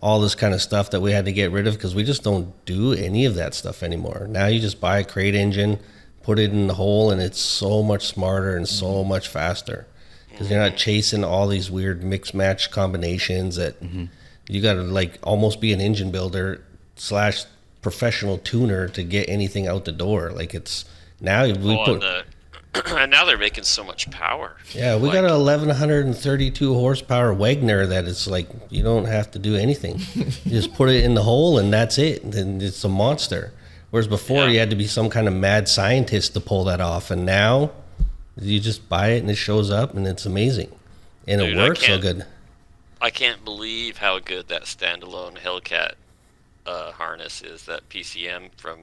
all this kind of stuff that we had to get rid of because we just don't do any of that stuff anymore. Now you just buy a crate engine, put it in the hole, and it's so much smarter and so much faster because you're not chasing all these weird mix match combinations that you got to like almost be an engine builder / professional tuner to get anything out the door. Like, it's now and now they're making so much power. Yeah, we got a 1132 horsepower Wagner that it's like you don't have to do anything. You just put it in the hole and that's it. And it's a monster. Whereas before you had to be some kind of mad scientist to pull that off, and now you just buy it and it shows up and it's amazing, and it works so good. I can't believe how good that standalone Hellcat harness is. That PCM from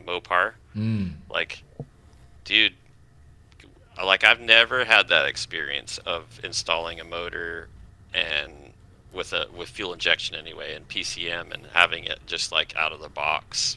Mopar. Like, dude, like, I've never had that experience of installing a motor and with fuel injection anyway, and PCM, and having it just like out of the box.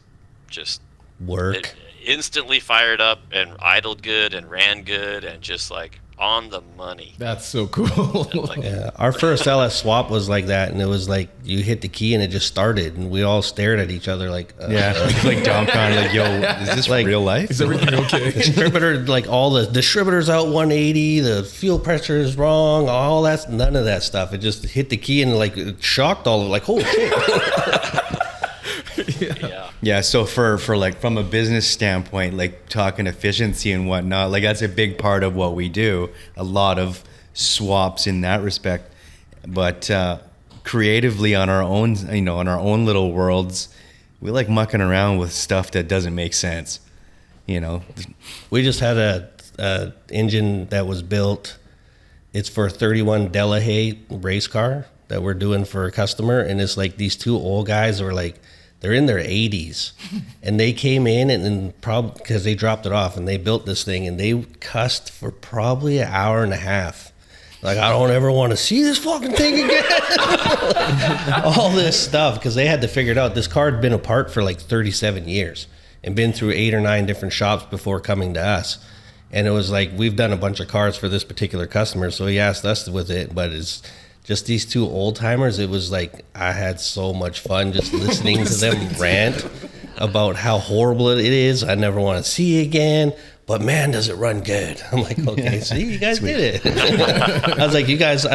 Just work. Instantly fired up and idled good and ran good and just like on the money. That's so cool. Yeah, our first LS swap was like that, and it was like you hit the key and it just started, and we all stared at each other like, like Dom Conn, like, yo, is this like real life? Is everything okay? The distributor, like all the distributor's out 180, the fuel pressure is wrong, all that's none of that stuff. It just hit the key and like it shocked all of like, holy shit. Yeah, so for like from a business standpoint, like talking efficiency and whatnot, like that's a big part of what we do. A lot of swaps in that respect, but creatively on our own, in our own little worlds, we like mucking around with stuff that doesn't make sense. We just had a engine that was built. It's for a 31 Delahaye race car that we're doing for a customer, and it's like these two old guys were like, they're in their 80s, and they came in and probably because they dropped it off and they built this thing, and they cussed for probably an hour and a half. Like, I don't ever want to see this fucking thing again. All this stuff because they had to figure it out. This car had been apart for like 37 years and been through 8 or 9 different shops before coming to us. And it was like, we've done a bunch of cars for this particular customer, so he asked us with it, but it's just these two old timers. It was like I had so much fun just listening to them rant about how horrible it is. I never want to see it again, but man, does it run good. I'm like, okay, see, you guys did it. I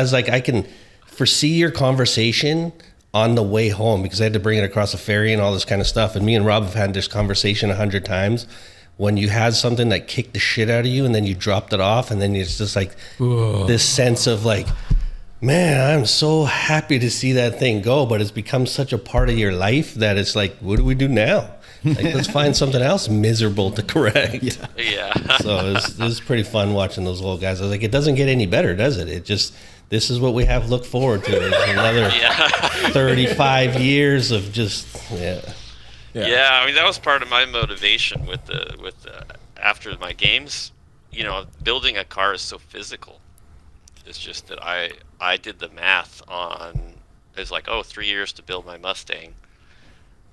was like, I can foresee your conversation on the way home because I had to bring it across a ferry and all this kind of stuff. And me and Rob have had this conversation 100 times. When you had something that kicked the shit out of you and then you dropped it off, and then it's just like this sense of like, man, I'm so happy to see that thing go, but it's become such a part of your life that it's like, what do we do now? Like, let's find something else miserable to correct. Yeah. So it was pretty fun watching those old guys. I was like, it doesn't get any better, does it? It just, this is what we have to look forward to. It's another 35 years of just, Yeah, I mean that was part of my motivation with the after my games. You know, building a car is so physical. It's just that I did the math on. It's like, 3 years to build my Mustang.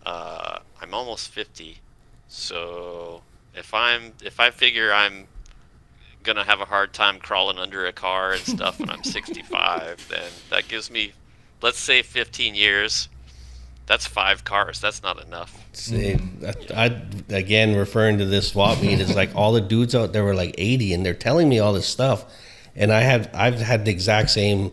I'm almost 50, so if I figure I'm gonna have a hard time crawling under a car and stuff when I'm 65, then that gives me, let's say, 15 years. That's 5 cars. That's not enough. I again, referring to this swap meet, is like all the dudes out there were like 80, and they're telling me all this stuff, and I've had the exact same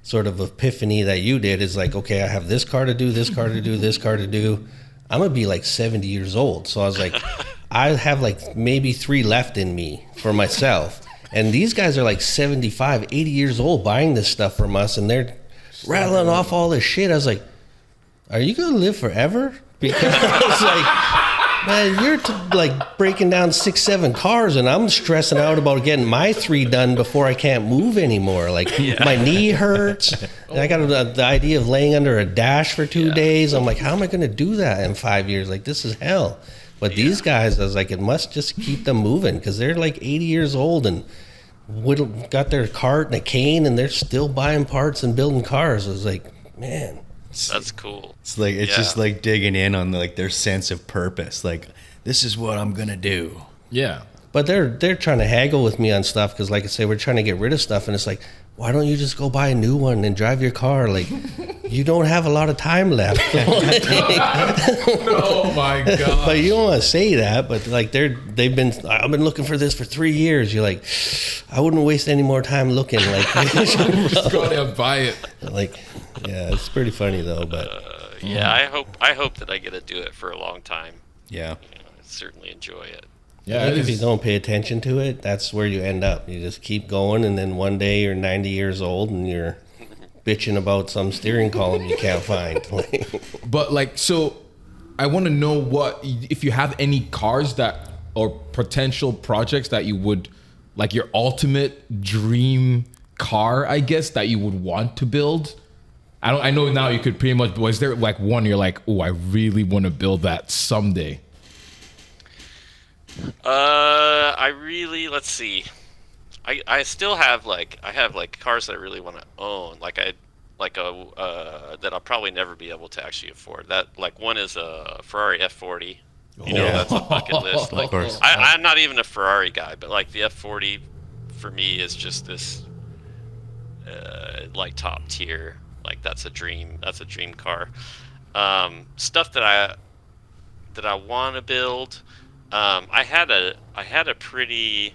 sort of epiphany that you did. Is like, okay, I have this car to do, this car to do, this car to do. I'm gonna be like 70 years old. So I was like, I have like maybe 3 left in me for myself. And these guys are like 75, 80 years old buying this stuff from us, and they're rattling off all this shit. I was like, are you gonna live forever? Because I was like, man, you're like breaking down 6, 7 cars, and I'm stressing out about getting my 3 done before I can't move anymore. Like, my knee hurts. And I got the idea of laying under a dash for 2 days. I'm like, how am I going to do that in 5 years? Like, this is hell. But these guys, I was like, it must just keep them moving, because they're like 80 years old and got their cart and a cane, and they're still buying parts and building cars. I was like, man. That's cool. It's like just like digging in on like their sense of purpose. Like, this is what I'm gonna do. Yeah. But they're trying to haggle with me on stuff, because, like I say, we're trying to get rid of stuff, and it's like, why don't you just go buy a new one and drive your car? Like, you don't have a lot of time left. Oh my god. But you don't want to say that. But like I've been looking for this for 3 years. You're like, I wouldn't waste any more time looking. Like, Just gotta buy it. like, yeah, it's pretty funny though. But I hope that I get to do it for a long time. Yeah. You know, I certainly enjoy it. Yeah. if you don't pay attention to it, that's where you end up. You just keep going, and then one day you're 90 years old and you're bitching about some steering column you can't find. But like, so I want to know if you have any cars that, or potential projects that you would, like your ultimate dream car, I guess, that you would want to build. I know now you could pretty much, was there like one you're like, oh, I really want to build that someday? Let's see. I still have I have cars that I really want to own. That I'll probably never be able to actually afford. That one is a Ferrari F40. That's a bucket list. Like, Of course. I'm not even a Ferrari guy, but like the F40 for me is just this top tier. Like, that's a dream car. Stuff that I want to build. I had a pretty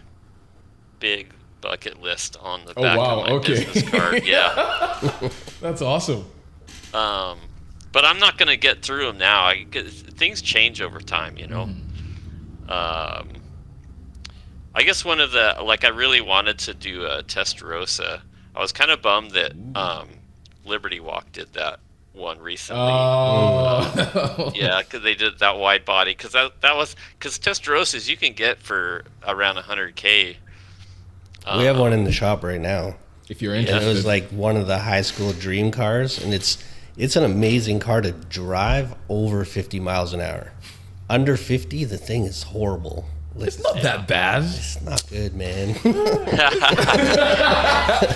big bucket list on the back of my business card. Yeah. That's awesome. But I'm not gonna get through them now. Things change over time, you know. I guess one of the I really wanted to do a Testarossa. I was kind of bummed that Liberty Walk did that one recently. Yeah, because they did that wide body. Because Testarossas you can get for around $100K. We have one in the shop right now. If you're And interested. it was like one of the high school dream cars, and it's an amazing car to drive over 50 miles an hour. Under 50, the thing is horrible. It's not that bad. It's not good, man.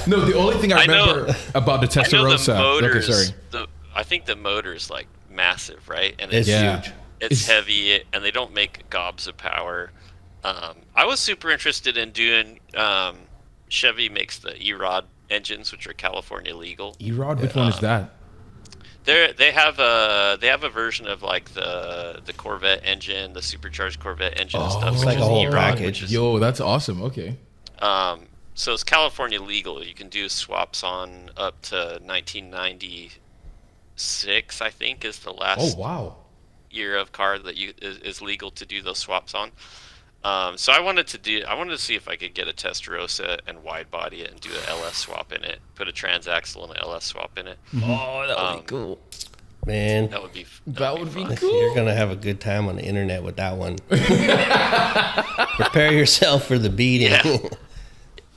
No, the only thing I remember about the I know Testarossa. the motors. sorry. I think the motor's like massive, right? And It's Yeah. huge. It's heavy, and they don't make gobs of power. I was super interested in doing. Chevy makes the E-Rod engines, which are California legal. E-Rod, which one is that? They have a version of like the Corvette engine, the supercharged Corvette engine and stuff. It's which like a is whole E-Rod, package. which is- Yo, that's awesome. Okay. So it's California legal. You can do swaps on up to 1996, I think, is the last Oh wow. year of car that is legal to do those swaps on. So I wanted to see if I could get a Testarossa and wide body it and do an LS swap in it, put a transaxle and an LS swap in it. Oh, that would be cool. Man, That would be be fun. cool. you're gonna have a good time on the internet with that one. Prepare yourself for the beating. Yeah.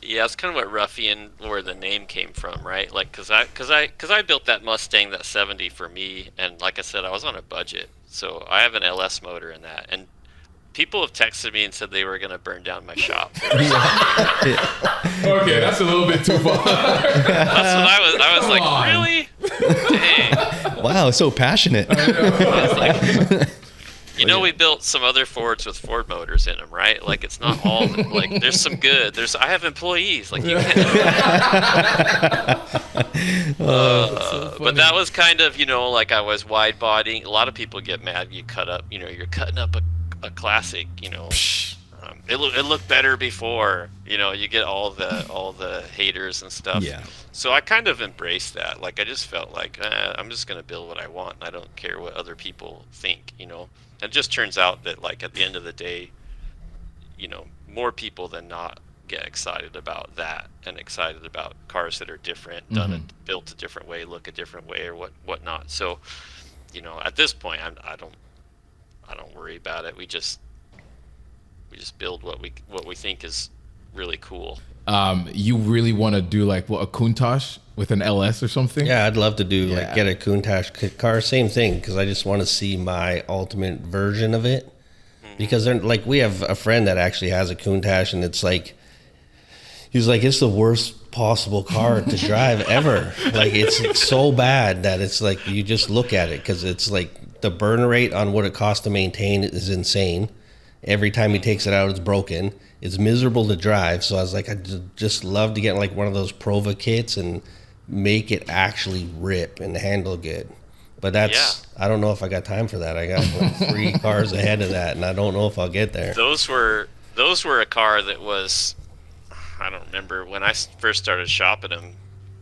Yeah, it's kind of what Ruffian, where the name came from, right? Like, cause I built that Mustang, that 70 for me, and like I said, I was on a budget, so I have an LS motor in that, and people have texted me and said they were gonna burn down my shop. Okay, that's a little bit too far. That's what I was Come like, on. really? Dang. Wow, so passionate. I was like, we built some other Fords with Ford motors in them, right? Like, it's not all like there's some good. I have employees, like you can't. But that was kind of like I was wide bodying. A lot of people get mad. You cut up, you're cutting up a classic. It looked better before. You get all the haters and stuff. Yeah. So I kind of embraced that. Like, I just felt like I'm just gonna build what I want. And I don't care what other people think. It just turns out that, like, at the end of the day, more people than not get excited about that and excited about cars that are different, built a different way, look a different way, or whatnot. So, at this point, I don't worry about it. We just build what we think is really cool. You really want to do like a Countach with an LS or something? Yeah, I'd love to do get a Countach car. Same thing, because I just want to see my ultimate version of it. Because we have a friend that actually has a Countach, and it's like he's like, it's the worst possible car to drive ever. Like, it's so bad that it's like you just look at it, because it's like the burn rate on what it costs to maintain is insane. Every time he takes it out, it's broken. It's miserable to drive. So I was like, I'd just love to get like one of those Prova kits and make it actually rip and handle good. But I don't know if I got time for that. I got like 3 cars ahead of that, and I don't know if I'll get there. Those were a car that was, I don't remember when I first started shopping them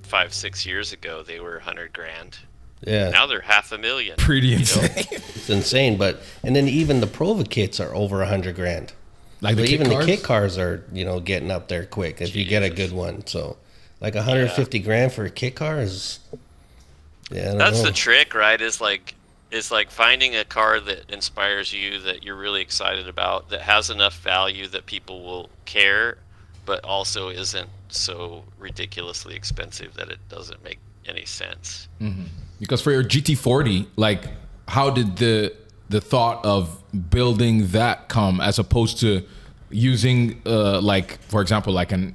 5-6 years ago. They were $100,000. Yeah. Now they're $500,000. Pretty insane. It's insane. And then even the Prova kits are over $100,000. Like But even cars? the kit cars are, getting up there quick if you get a good one. So, like $150,000 for a kit car is, I don't That's know. the trick, right? Is like finding a car that inspires you, that you're really excited about, that has enough value that people will care, but also isn't so ridiculously expensive that it doesn't make any sense. Because for your GT40, like, how did the thought of building that come, as opposed to using like, for example, like an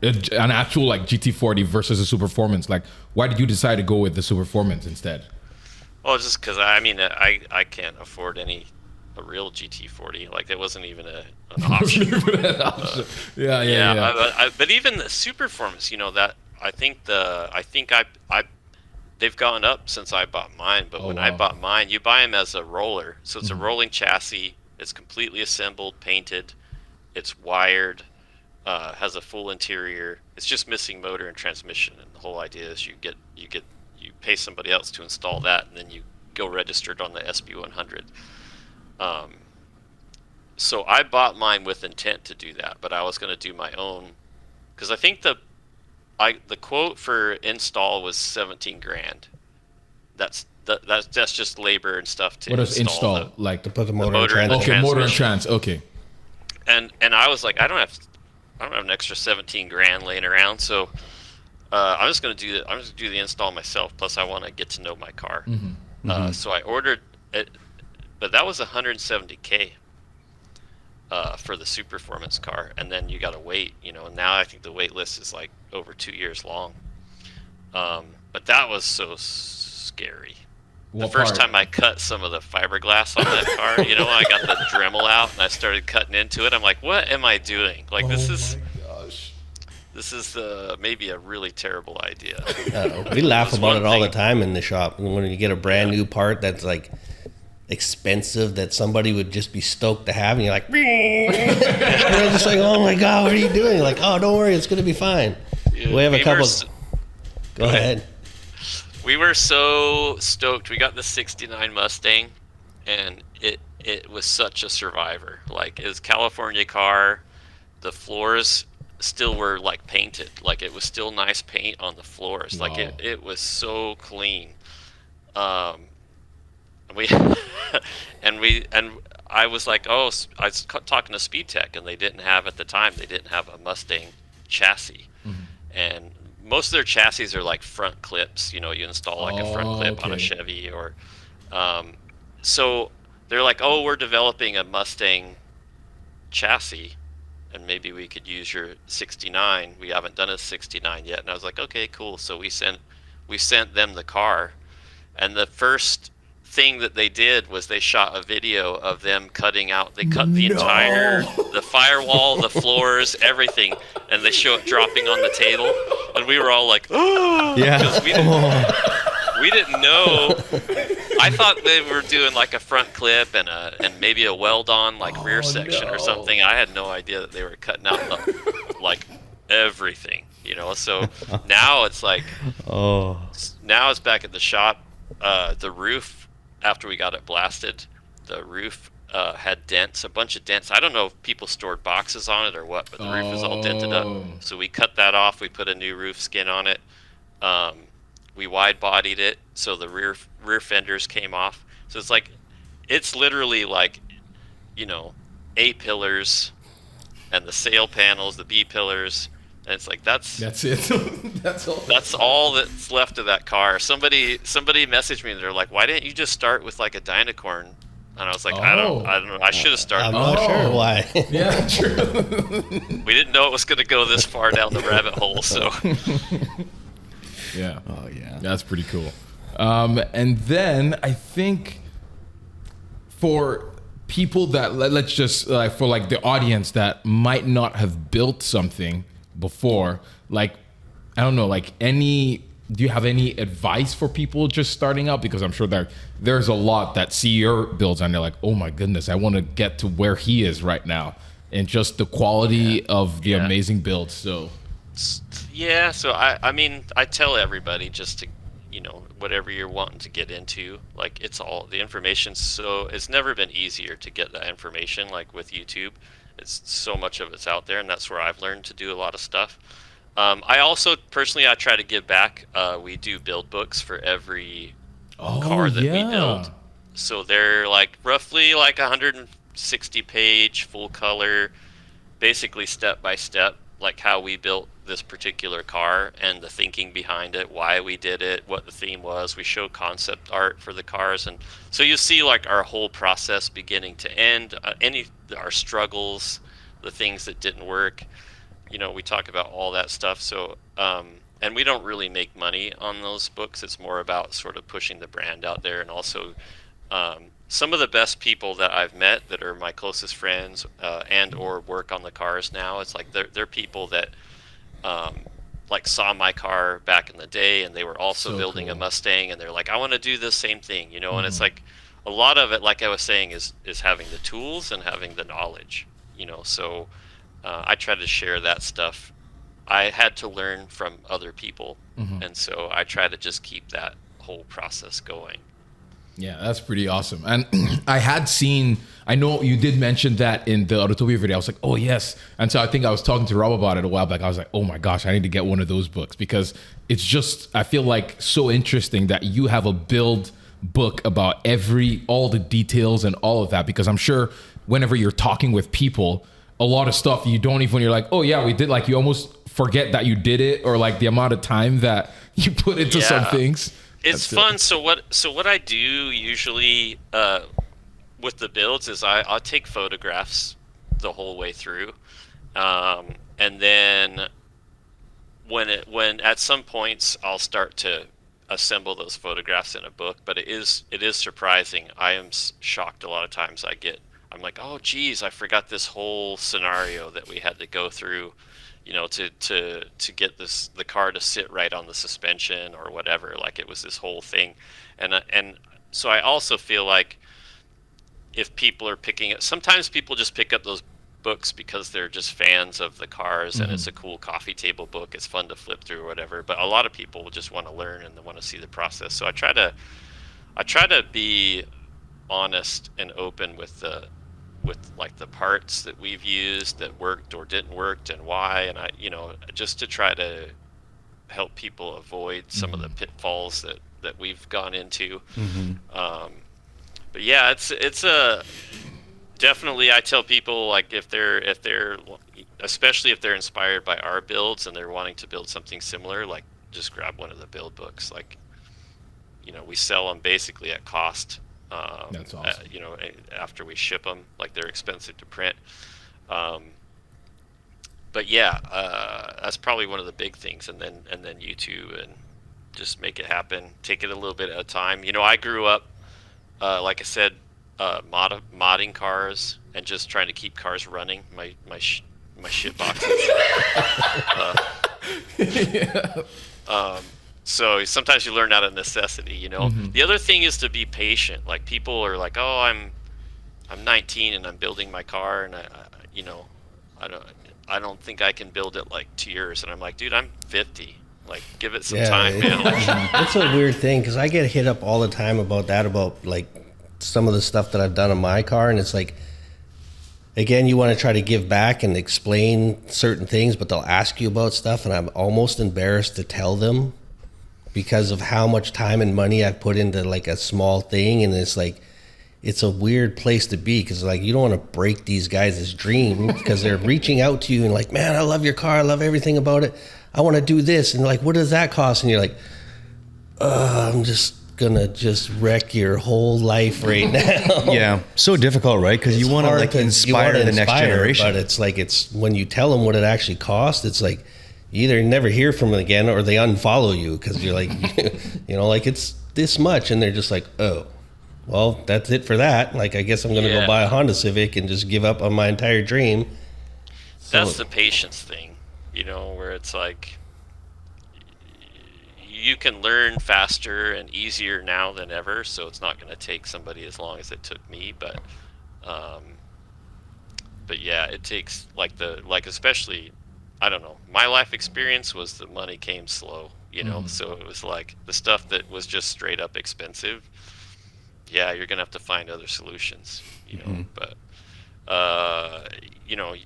actual like GT40 versus a Superformance? Like, why did you decide to go with the Superformance instead? Well, just because I can't afford a real GT40. Like, it wasn't even an option. Yeah. But even the Superformance, that I think they've gone up since I bought mine. But when I bought mine, you buy them as a roller, so it's a rolling chassis. It's completely assembled, painted. It's wired. Has a full interior. It's just missing motor and transmission. And the whole idea is you pay somebody else to install that, and then you go registered on the SB100. So I bought mine with intent to do that, but I was going to do my own, because I think the quote for install was $17,000. That's just labor and stuff to What does install like? To put the motor, motor and in the Okay, motor and transmission. trans. Okay. And I was like, I don't have an extra $17,000 laying around, so I'm just gonna do the install myself. Plus, I want to get to know my car. So I ordered it, but that was $170K for the Superformance car, and then you got to wait. Now I think the wait list is like over 2 years long. But that was so scary. The first time I cut some of the fiberglass on that car, I got the Dremel out and I started cutting into it. I'm like, what am I doing? Like, this is maybe a really terrible idea. we laugh That's about one it all the thing. time in the shop. When you get a brand new part that's like expensive, that somebody would just be stoked to have, and you're like, and I'm just like, oh my God, what are you doing? Like, oh, don't worry, it's going to be fine. We have a couple. Go ahead. We were so stoked. We got the '69 Mustang, and it was such a survivor. Like, it was a California car. The floors still were like painted. Like, it was still nice paint on the floors. Like, it was so clean. we and I was like, oh, I was talking to Speed Tech, and they didn't have at the time. They didn't have a Mustang chassis, and most of their chassis are like front clips. You know, you install like a front clip on a Chevy, or so they're like, oh, we're developing a Mustang chassis, and maybe we could use your 69. We haven't done a 69 yet. And I was like, okay, cool. So we sent them the car, and the first thing that they did was they shot a video of them cutting out. They cut the entire, the firewall, the floors, everything, and they show it dropping on the table, and we were all like, oh, Yeah. because we didn't know. I thought they were doing like a front clip and maybe a weld-on like rear section or something. I had no idea that they were cutting out like everything, you know. So now it's like, now it's back at the shop. The roof, after we got it blasted, the roof had dents, a bunch of dents. I don't know if people stored boxes on it or what, but the roof is all dented up. So we cut that off. We put a new roof skin on it. We wide bodied it, so the rear fenders came off. So it's like, it's literally like, you know, A pillars and the sail panels, the B pillars, and it's like that's it. That's all. That's all that's left of that car. Somebody messaged me and they're like, why didn't you just start with like a Dynacorn? And I was like, I don't know. I should have started. I'm not sure why. Yeah, true. We didn't know it was going to go this far down the rabbit hole, so. Yeah. Oh yeah. That's pretty cool. And then I think for people that, let's just like, for like the audience that might not have built something before, like, I don't know, like do you have any advice for people just starting out? Because I'm sure that there's a lot that see your builds and they're like, oh my goodness, I want to get to where he is right now. And just the quality of the amazing builds. So Yeah, so I mean, I tell everybody just to, you know, whatever you're wanting to get into, like, it's all the information. So it's never been easier to get that information, like with YouTube. It's so much of it's out there, and that's where I've learned to do a lot of stuff. I also personally, I try to give back. We do build books for every car that we build. So they're like roughly like 160 page, full color, basically step by step, like how we built this particular car and the thinking behind it, why we did it, what the theme was. We show concept art for the cars, and so you see like our whole process beginning to end, our struggles, the things that didn't work. You know, we talk about all that stuff. So and we don't really make money on those books. It's more about sort of pushing the brand out there, and also some of the best people that I've met that are my closest friends and or work on the cars now, it's like they're people that like saw my car back in the day, and they were also building a Mustang, and they're like, I want to do the same thing, you know. And it's like a lot of it, like I was saying, is having the tools and having the knowledge, you know. So I try to share that stuff. I had to learn from other people, and so I try to just keep that whole process going. Yeah, that's pretty awesome. And I know you did mention that in the Autotopia video. I was like, oh, yes. And so I think I was talking to Rob about it a while back. I was like, oh my gosh, I need to get one of those books, because it's just, I feel like so interesting that you have a build book about all the details and all of that, because I'm sure whenever you're talking with people, a lot of stuff you don't even, when you're like, oh yeah, we did, like you almost forget that you did it, or like the amount of time that you put into some things. It's fun. So what I do usually with the builds is I'll take photographs the whole way through, and then when at some points I'll start to assemble those photographs in a book. But it is surprising. I am shocked a lot of times. I'm like, oh geez, I forgot this whole scenario that we had to go through, you know, to get the car to sit right on the suspension or whatever. Like, it was this whole thing. And so I also feel like if people are picking it, sometimes people just pick up those books because they're just fans of the cars, and it's a cool coffee table book. It's fun to flip through or whatever. But a lot of people just want to learn and they want to see the process. So I try to be honest and open with like the parts that we've used that worked or didn't work and why, and I, you know, just to try to help people avoid some of the pitfalls that we've gone into. But yeah, it's a definitely. I tell people like if they're especially if they're inspired by our builds and they're wanting to build something similar, like just grab one of the build books. Like, we sell them basically at cost. That's awesome. After we ship them, like they're expensive to print. But yeah, that's probably one of the big things, and then YouTube, and just make it happen. Take it a little bit at a time. I grew up, like I said, modding cars and just trying to keep cars running. My shit boxes. So sometimes you learn out of necessity. The other thing is to be patient. Like, people are like, oh, I'm 19 and I'm building my car, and I don't think I can build it like to yours. And I'm like, dude, I'm 50. Like, give it some time, man. It's a weird thing because I get hit up all the time about like some of the stuff that I've done on my car, and it's like, again, you want to try to give back and explain certain things, but they'll ask you about stuff, and I'm almost embarrassed to tell them because of how much time and money I've put into like a small thing. And it's like, it's a weird place to be because like you don't want to break these guys' dream because they're reaching out to you and like, man, I love your car, I love everything about it, I want to do this, and like, what does that cost? And you're like, I'm just gonna wreck your whole life right now. Yeah, so difficult, right? Because you want to like inspire the next generation, but it's like, it's when you tell them what it actually costs, it's like you either never hear from them again or they unfollow you because you're like, like, it's this much, and they're just like, oh, well, that's it for that. Like, I guess I'm gonna go buy a Honda Civic and just give up on my entire dream. That's the patience thing, where it's like, you can learn faster and easier now than ever, so it's not going to take somebody as long as it took me. But yeah, it takes especially, I don't know, my life experience was the money came slow, so it was like the stuff that was just straight up expensive. Yeah, you're going to have to find other solutions, but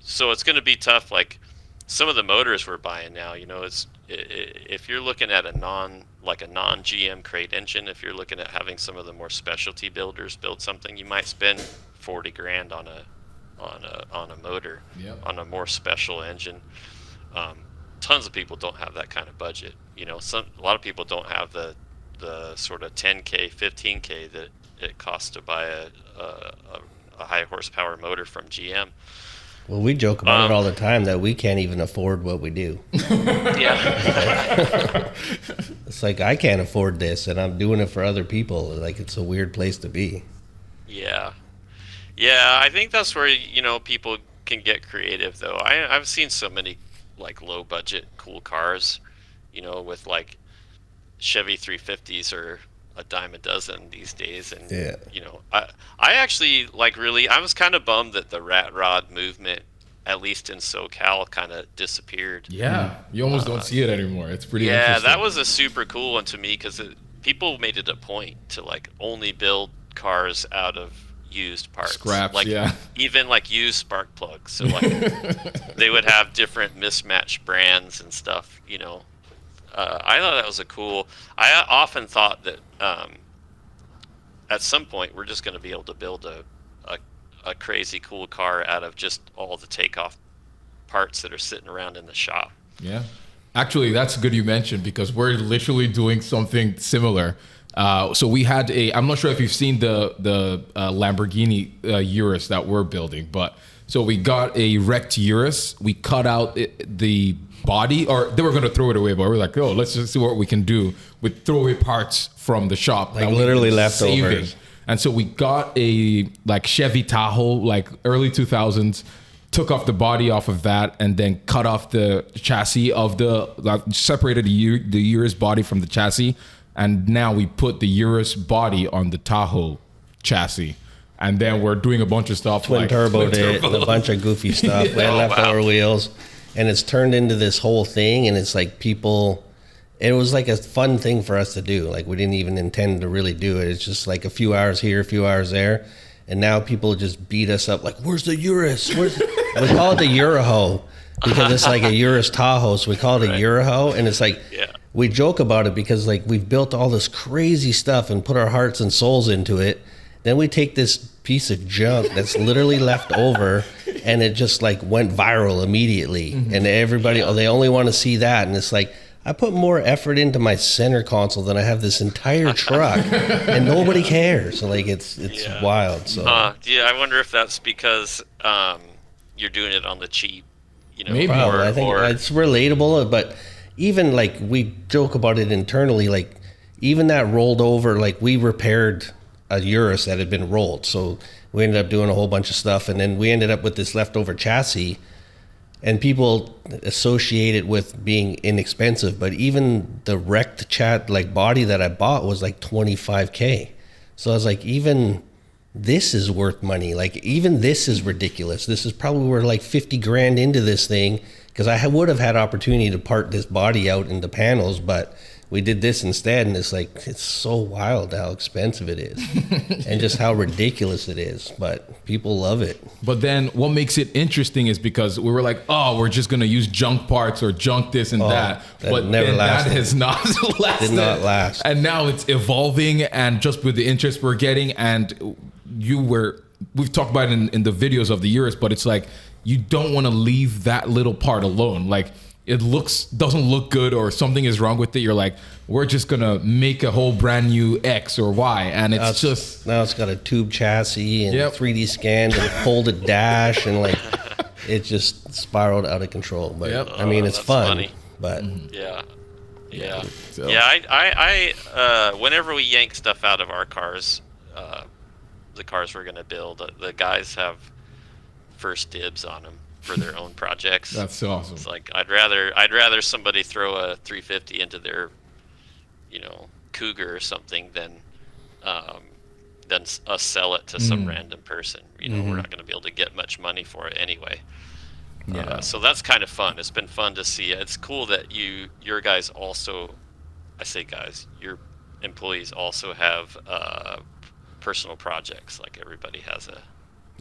so it's going to be tough. Like, some of the motors we're buying now, if you're looking at a non-GM crate engine, if you're looking at having some of the more specialty builders build something, you might spend 40 grand on a motor, on a more special engine. Tons of people don't have that kind of budget. A lot of people don't have the sort of 10K, 15K that it costs to buy a high horsepower motor from GM. Well, we joke about it all the time that we can't even afford what we do. Yeah. It's like, I can't afford this, and I'm doing it for other people. Like, it's a weird place to be. Yeah. Yeah, I think that's where, people can get creative, though. I've seen so many, like, low-budget, cool cars, with, like, Chevy 350s or a dime a dozen these days. And I actually, like, really, I was kind of bummed that the rat rod movement, at least in SoCal, kind of disappeared. You almost don't see it anymore. It's pretty interesting. That was a super cool one to me, because people made it a point to like only build cars out of used parts, scraps, like even like used spark plugs. So like they would have different mismatched brands and stuff, I thought that was I often thought that at some point we're just going to be able to build a crazy cool car out of just all the takeoff parts that are sitting around in the shop. Yeah. Actually, that's good you mentioned, because we're literally doing something similar. So we had I'm not sure if you've seen the Lamborghini Urus that we're building, but so we got a wrecked Urus. We cut out the body, or they were going to throw it away, but we're like, oh, let's just see what we can do with throwaway parts from the shop. Like literally leftovers. And so we got a like Chevy Tahoe, like early 2000s, took off the body off of that, and then cut off the chassis of separated the Urus body from the chassis. And now we put the Urus body on the Tahoe chassis. And then we're doing a bunch of stuff twin turbo and a bunch of goofy stuff. We had leftover wheels. And it's turned into this whole thing, and it's like it was like a fun thing for us to do. Like, we didn't even intend to really do it. It's just like a few hours here, a few hours there. And now people just beat us up like, where's the Urus? We call it the Euroho because it's like a Urus Tahoe. So we call it a Euroho. And it's like, we joke about it because like we've built all this crazy stuff and put our hearts and souls into it. Then we take this piece of junk that's literally left over, and it just like went viral immediately. And everybody, oh, they only want to see that. And it's like, I put more effort into my center console than I have this entire truck, and nobody cares. So like it's wild. So yeah, I wonder if that's because you're doing it on the cheap, you know. Maybe. I think it's relatable, but even like we joke about it internally, like even that rolled over, like we repaired a Urus that had been rolled. So we ended up doing a whole bunch of stuff, and then we ended up with this leftover chassis, and people associate it with being inexpensive, but even the wrecked like body that I bought was like $25K. So I was like, even this is worth money. Like even this is ridiculous. This is probably worth like 50 grand into this thing, because I would have had opportunity to part this body out into panels, but we did this instead. And it's like, it's so wild how expensive it is and just how ridiculous it is, but people love it. But then what makes it interesting is because we were like, oh, we're just going to use junk parts or junk this and that. But never then lasted. that has not lasted. Did not last. And now it's evolving, and just with the interest we're getting, and we've talked about it in the videos of the Urus, but it's like, you don't want to leave that little part alone. Like, it doesn't look good or something is wrong with it. You're like, we're just going to make a whole brand new X or Y. And it's now it's got a tube chassis and Yep. 3D scanned and folded dash, and like it just spiraled out of control. But Yep. I mean, it's That's fun, funny. but Yeah. So- Yeah, I whenever we yank stuff out of our cars, the cars we're going to build, the guys have first dibs on them for their own projects. That's awesome. It's like I'd rather somebody throw a 350 into their, you know, Cougar or something than us sell it to some random person. You know, we're not going to be able to get much money for it anyway. Yeah. So that's kind of fun. It's been fun to see. It's cool that your guys also, I say guys, your employees also have personal projects. Like everybody has a.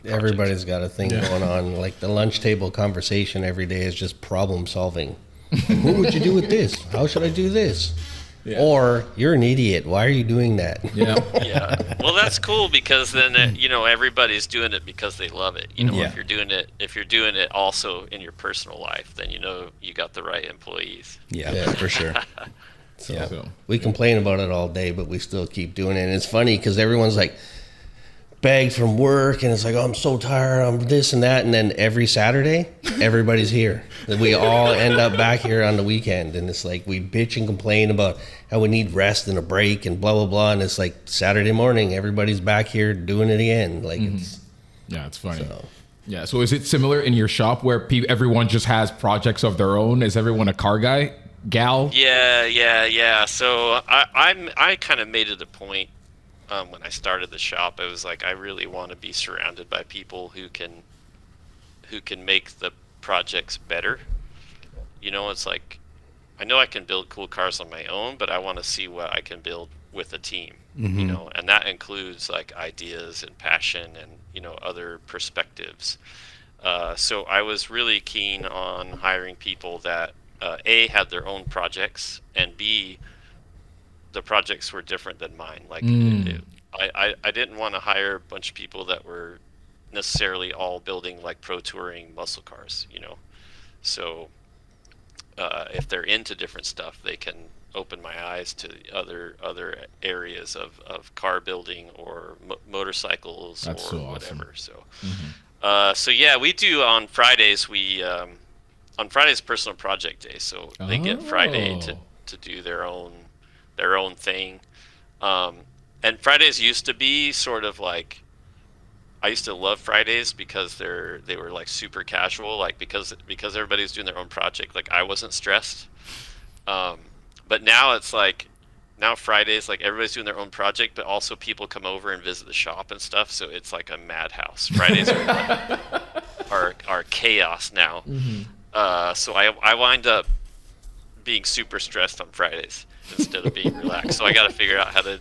everybody's got a thing going on. Like the lunch table conversation every day is just problem solving. Like, what would you do with this? How should I do this? Yeah. Or you're an idiot. Why are you doing that? Yeah. Yeah. Well, that's cool because then you know, everybody's doing it because they love it. You know, Yeah. if you're doing it also in your personal life, then you know you got the right employees. Yeah, for sure. So, We complain about it all day, but we still keep doing it. And it's funny because everyone's like bagged from work, and it's like, oh, I'm so tired, I'm this and that. And then every Saturday, everybody's here. And we all end up back here on the weekend. And it's like we bitch and complain about how we need rest and a break and blah, blah, blah. And it's like Saturday morning, everybody's back here doing it again. Like it's yeah, it's funny. so. Yeah. So is it similar in your shop where everyone just has projects of their own? Is everyone a car guy, gal? Yeah. So I kind of made it a point when I started the shop. It was like I really want to be surrounded by people who can make the projects better. You know, it's like I know I can build cool cars on my own, but I want to see what I can build with a team. You know, and that includes like ideas and passion and, you know, other perspectives. So I was really keen on hiring people that A, had their own projects, and B, the projects were different than mine. Like I didn't want to hire a bunch of people that were necessarily all building like pro touring muscle cars, you know. So if they're into different stuff, they can open my eyes to other areas of car building or motorcycles. That's or so awesome. whatever. So so yeah, we do on Fridays. On Friday's personal project day, so they get Friday to do their own thing. And Fridays used to be sort of like, I used to love Fridays because they were like super casual, like because everybody was doing their own project, like I wasn't stressed. But now it's like, now Fridays, like everybody's doing their own project, but also people come over and visit the shop and stuff, so it's like a madhouse. Fridays are chaos now. So I wind up being super stressed on Fridays instead of being relaxed. So I got to figure out how to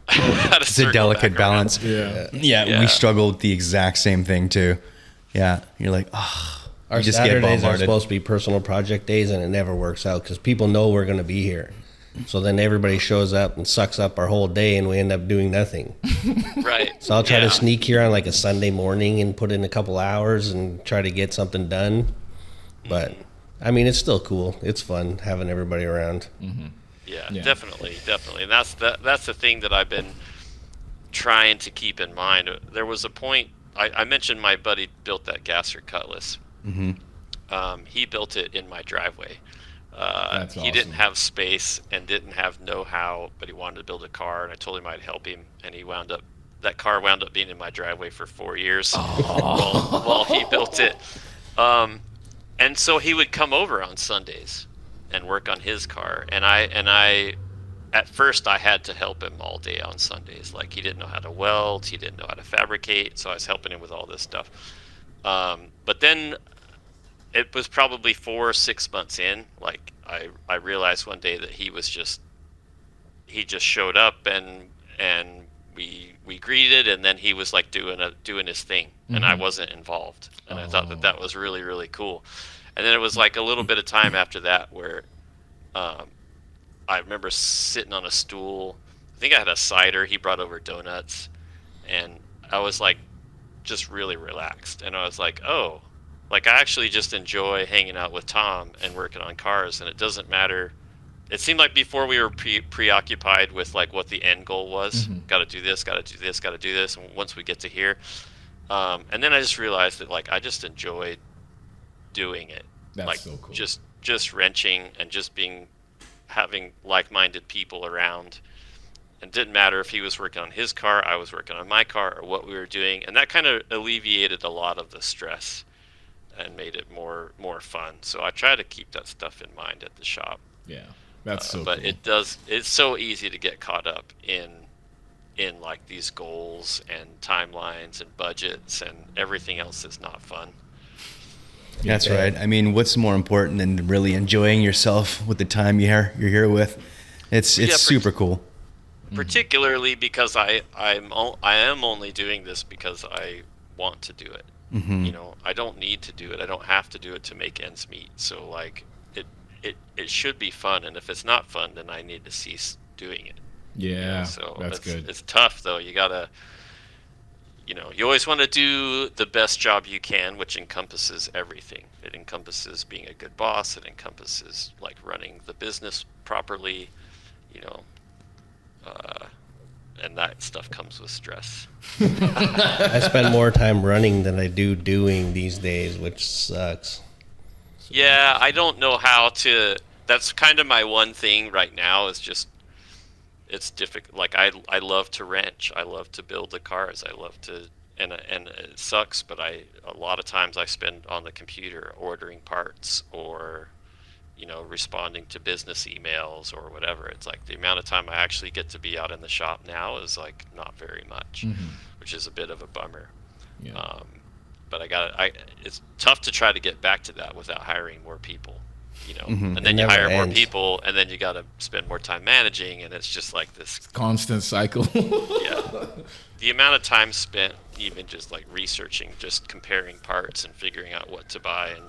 It's a delicate balance. Yeah. We struggle with the exact same thing too. Yeah, you're like, oh, Our you just get Saturdays are bombarded. supposed to be personal project days, and it never works out because people know we're going to be here. So then everybody shows up and sucks up our whole day, and we end up doing nothing. Right. So I'll try to sneak here on like a Sunday morning and put in a couple hours and try to get something done. But I mean, it's still cool. It's fun having everybody around. Yeah, definitely. And that's the thing that I've been trying to keep in mind. There was a point I mentioned my buddy built that Gasser Cutlass. He built it in my driveway. That's He awesome. didn't have space and didn't have know-how, but he wanted to build a car, and I told him I'd help him, and that car wound up being in my driveway for 4 years while he built it. And so he would come over on Sundays and work on his car, and I at first I had to help him all day on Sundays. Like, he didn't know how to weld, he didn't know how to fabricate, so I was helping him with all this stuff. But then it was probably 4 or 6 months in, like I realized one day that he just showed up and we greeted, and then he was like doing his thing, and I wasn't involved, and I thought that was really, really cool. And then it was like a little bit of time after that where I remember sitting on a stool. I think I had a cider. He brought over donuts, and I was like just really relaxed, and I was like, oh, like, I actually just enjoy hanging out with Tom and working on cars, and it doesn't matter. It seemed like before we were preoccupied with like what the end goal was. Got to do this, got to do this, got to do this. And once we get to here, and then I just realized that like I just enjoyed doing it. That's like so cool. just wrenching and just having like-minded people around. And it didn't matter if he was working on his car, I was working on my car, or what we were doing, and that kind of alleviated a lot of the stress and made it more fun. So I try to keep that stuff in mind at the shop. Yeah, that's so but cool. it's so easy to get caught up in like these goals and timelines and budgets, and everything else is not fun. That's right. I mean, what's more important than really enjoying yourself with the time you're here with? It's super cool. Particularly because I am only doing this because I want to do it. You know, I don't need to do it. I don't have to do it to make ends meet. So like it should be fun, and if it's not fun, then I need to cease doing it. Yeah, So that's good. It's tough though. You gotta, you always want to do the best job you can, which encompasses everything. It encompasses being a good boss. It encompasses like running the business properly, and that stuff comes with stress. I spend more time running than I do doing these days, which sucks. Yeah, I don't know how to. That's kind of my one thing right now. Is just it's difficult. Like I love to wrench. I love to build the cars. I love to, and it sucks. But a lot of times I spend on the computer ordering parts or, responding to business emails or whatever. It's like the amount of time I actually get to be out in the shop now is like not very much, which is a bit of a bummer. Yeah. But it's tough to try to get back to that without hiring more people, and then It you hire never more ends. people, and then you got to spend more time managing, and it's just like this. Constant cycle. Yeah. The amount of time spent even just like researching, just comparing parts and figuring out what to buy, and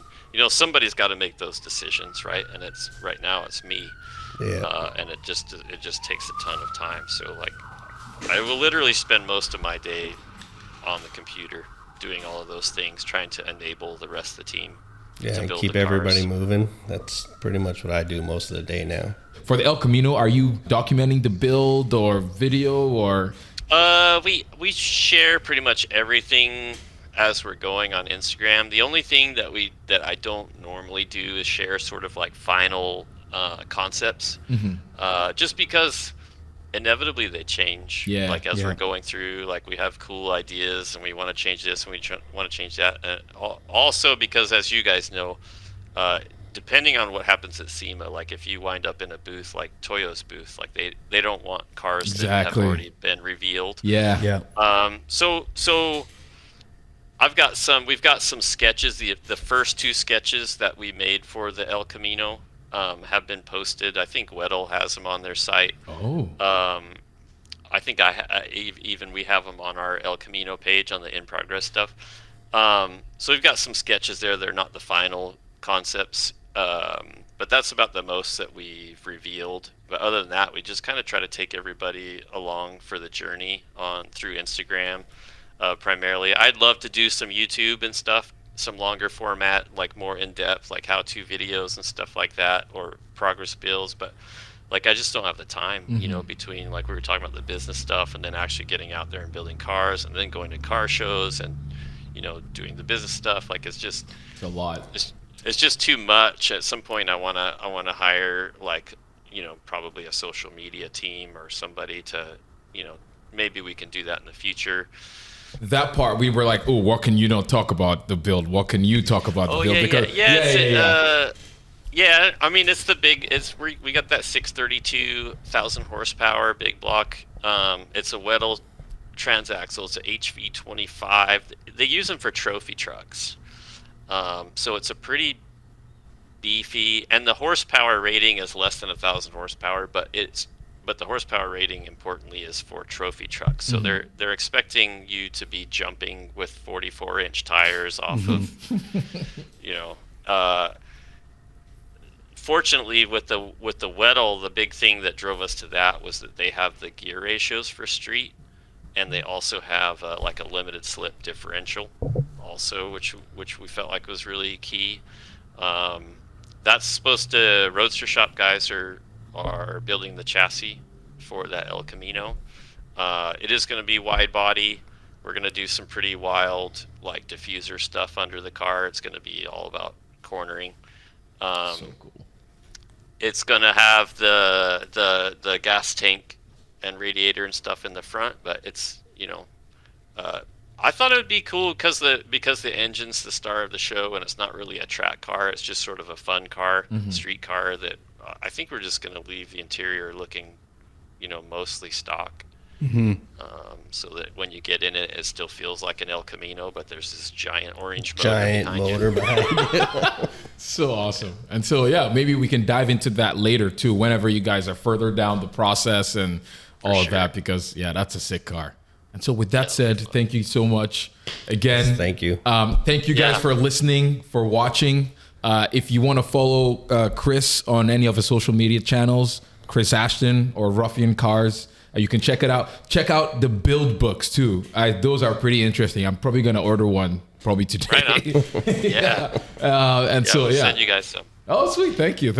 somebody's got to make those decisions, right? And right now it's me. Yeah. And it just takes a ton of time. So like I will literally spend most of my day on the computer doing all of those things, trying to enable the rest of the team Yeah, to and build keep the cars. everybody moving. That's pretty much what I do most of the day now. For the El Camino, are you documenting the build or video or? We share pretty much everything as we're going on Instagram. The only thing that I don't normally do is share sort of like final concepts, just because inevitably they change. Yeah, Like as yeah. we're going through, like we have cool ideas and we want to change this and we want to change that. And also because, as you guys know, depending on what happens at SEMA, like if you wind up in a booth like Toyo's booth, like they don't want cars that Exactly. have already been revealed. Yeah. Yeah. So we've got some sketches. The first two sketches that we made for the El Camino have been posted. I think Weddle has them on their site. Oh. I think even we have them on our El Camino page on the in progress stuff. So we've got some sketches there. They're not the final concepts, but but that's about the most that we've revealed. But other than that, we just kind of try to take everybody along for the journey on through Instagram, primarily. I'd love to do some YouTube and stuff, some longer format, like more in depth, like how-to videos and stuff like that, or progress builds. But like, I just don't have the time, you know, between, like, we were talking about the business stuff and then actually getting out there and building cars and then going to car shows and, you know, doing the business stuff. Like, it's a lot. It's just too much. At some point, I wanna hire, like, you know, probably a social media team or somebody to, you know, maybe we can do that in the future. That part, we were like, oh, what can you not talk about the build? What can you talk about the build? Yeah, I mean, it's the big. We got that 632,000 horsepower big block. It's a Weddell transaxle. It's a HV25. They use them for trophy trucks. So it's a pretty beefy, and the horsepower rating is less than 1,000 horsepower, but the horsepower rating, importantly, is for trophy trucks. So they're expecting you to be jumping with 44-inch tires off of, you know. Fortunately, with the Weddell, the big thing that drove us to that was that they have the gear ratios for street, and they also have like a limited slip differential, also, which we felt like was really key. That's supposed to, Roadster Shop guys are building the chassis for that El Camino. It is going to be wide body. We're going to do some pretty wild, like, diffuser stuff under the car. It's going to be all about cornering. So cool. It's going to have the gas tank and radiator and stuff in the front, but it's, you know, I thought it would be cool because the engine's the star of the show, and it's not really a track car. It's just sort of a fun car, street car that I think we're just going to leave the interior looking, you know, mostly stock. So that when you get in it, it still feels like an El Camino, but there's this giant orange motor behind it. So awesome. And so, yeah, maybe we can dive into that later too, whenever you guys are further down the process and all of that, because yeah, that's a sick car. And so with that said, thank you so much again. Yes, thank you. Thank you guys for listening, for watching. If you want to follow Chris on any of his social media channels, Chris Ashton or Ruffian Cars, you can check it out. Check out the build books too. Those are pretty interesting. I'm probably going to order one probably today. Right on. Yeah. We'll send you guys some. Oh, sweet. Thank you.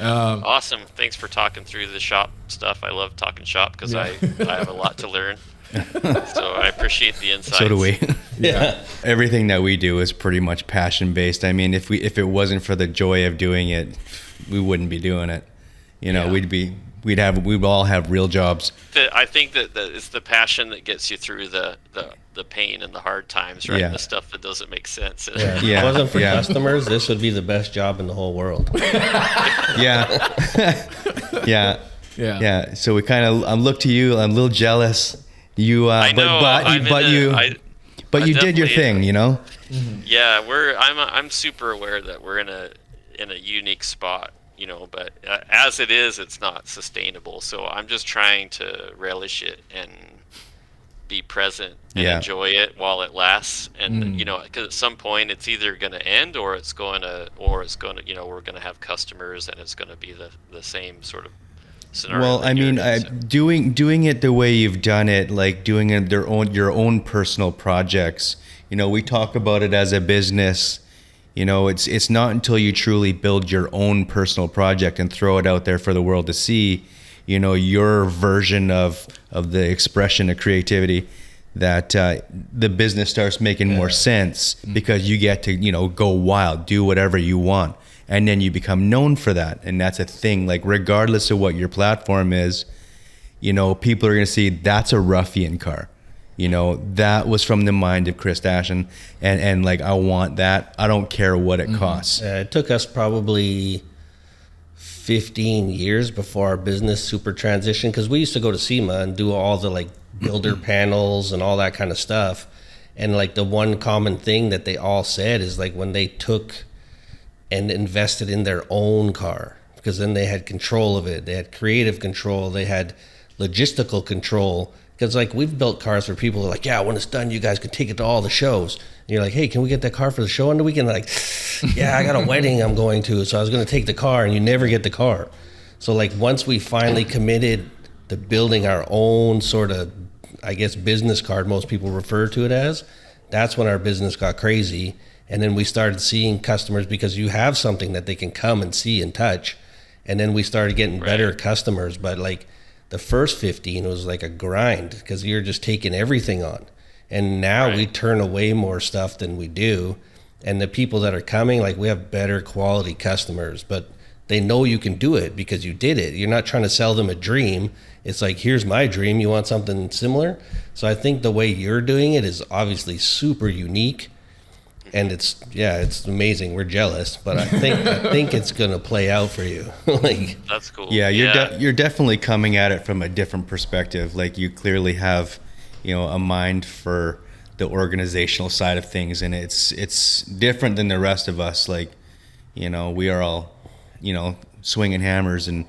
Awesome. Thanks for talking through the shop stuff. I love talking shop because I have a lot to learn. So I appreciate the insights. So do we. Everything that we do is pretty much passion based. I mean, if it wasn't for the joy of doing it, we wouldn't be doing it. You know, we'd all have real jobs. I think that it's the passion that gets you through the pain and the hard times, right? The stuff that doesn't make sense. If it wasn't for customers, this would be the best job in the whole world. Yeah. So we kind of look to you. I'm a little jealous. You, I know, but you did your thing, you know. Yeah, I'm super aware that we're in a unique spot, you know. But as it is, it's not sustainable. So I'm just trying to relish it and be present and enjoy it while it lasts. And you know, because at some point it's either going to end or it's going to, you know, we're going to have customers and it's going to be the same sort of scenario. Well, I mean, doing it the way you've done it, like doing it your own personal projects. You know, we talk about it as a business. You know, it's not until you truly build your own personal project and throw it out there for the world to see, you know, your version of the expression of creativity, that the business starts making more sense, because you get to, you know, go wild, do whatever you want. And then you become known for that. And that's a thing, like, regardless of what your platform is, you know, people are going to see that's a Ruffian car. You know, that was from the mind of Chris Ashton. And like, I want that. I don't care what it costs. It took us probably 15 years before our business super transitioned, because we used to go to SEMA and do all the, like, builder panels and all that kind of stuff. And, like, the one common thing that they all said is, like, when they took and invested in their own car, because then they had control of it. They had creative control. They had logistical control. Because like we've built cars for people who are like, yeah, when it's done, you guys can take it to all the shows. And you're like, hey, can we get that car for the show on the weekend? They're like, yeah, I got a wedding I'm going to, so I was going to take the car, and you never get the car. So like once we finally committed to building our own sort of, I guess, business card, most people refer to it as, that's when our business got crazy. And then we started seeing customers because you have something that they can come and see and touch. And then we started getting better customers. But like the first 15 was like a grind because you're just taking everything on. And now we turn away more stuff than we do. And the people that are coming, like we have better quality customers, but they know you can do it because you did it. You're not trying to sell them a dream. It's like, here's my dream. You want something similar? So I think the way you're doing it is obviously super unique. And it's amazing. We're jealous, but I think it's gonna play out for you. Like, that's cool. Yeah, you're definitely coming at it from a different perspective. Like you clearly have, a mind for the organizational side of things, and it's different than the rest of us. Like, we are all, swinging hammers and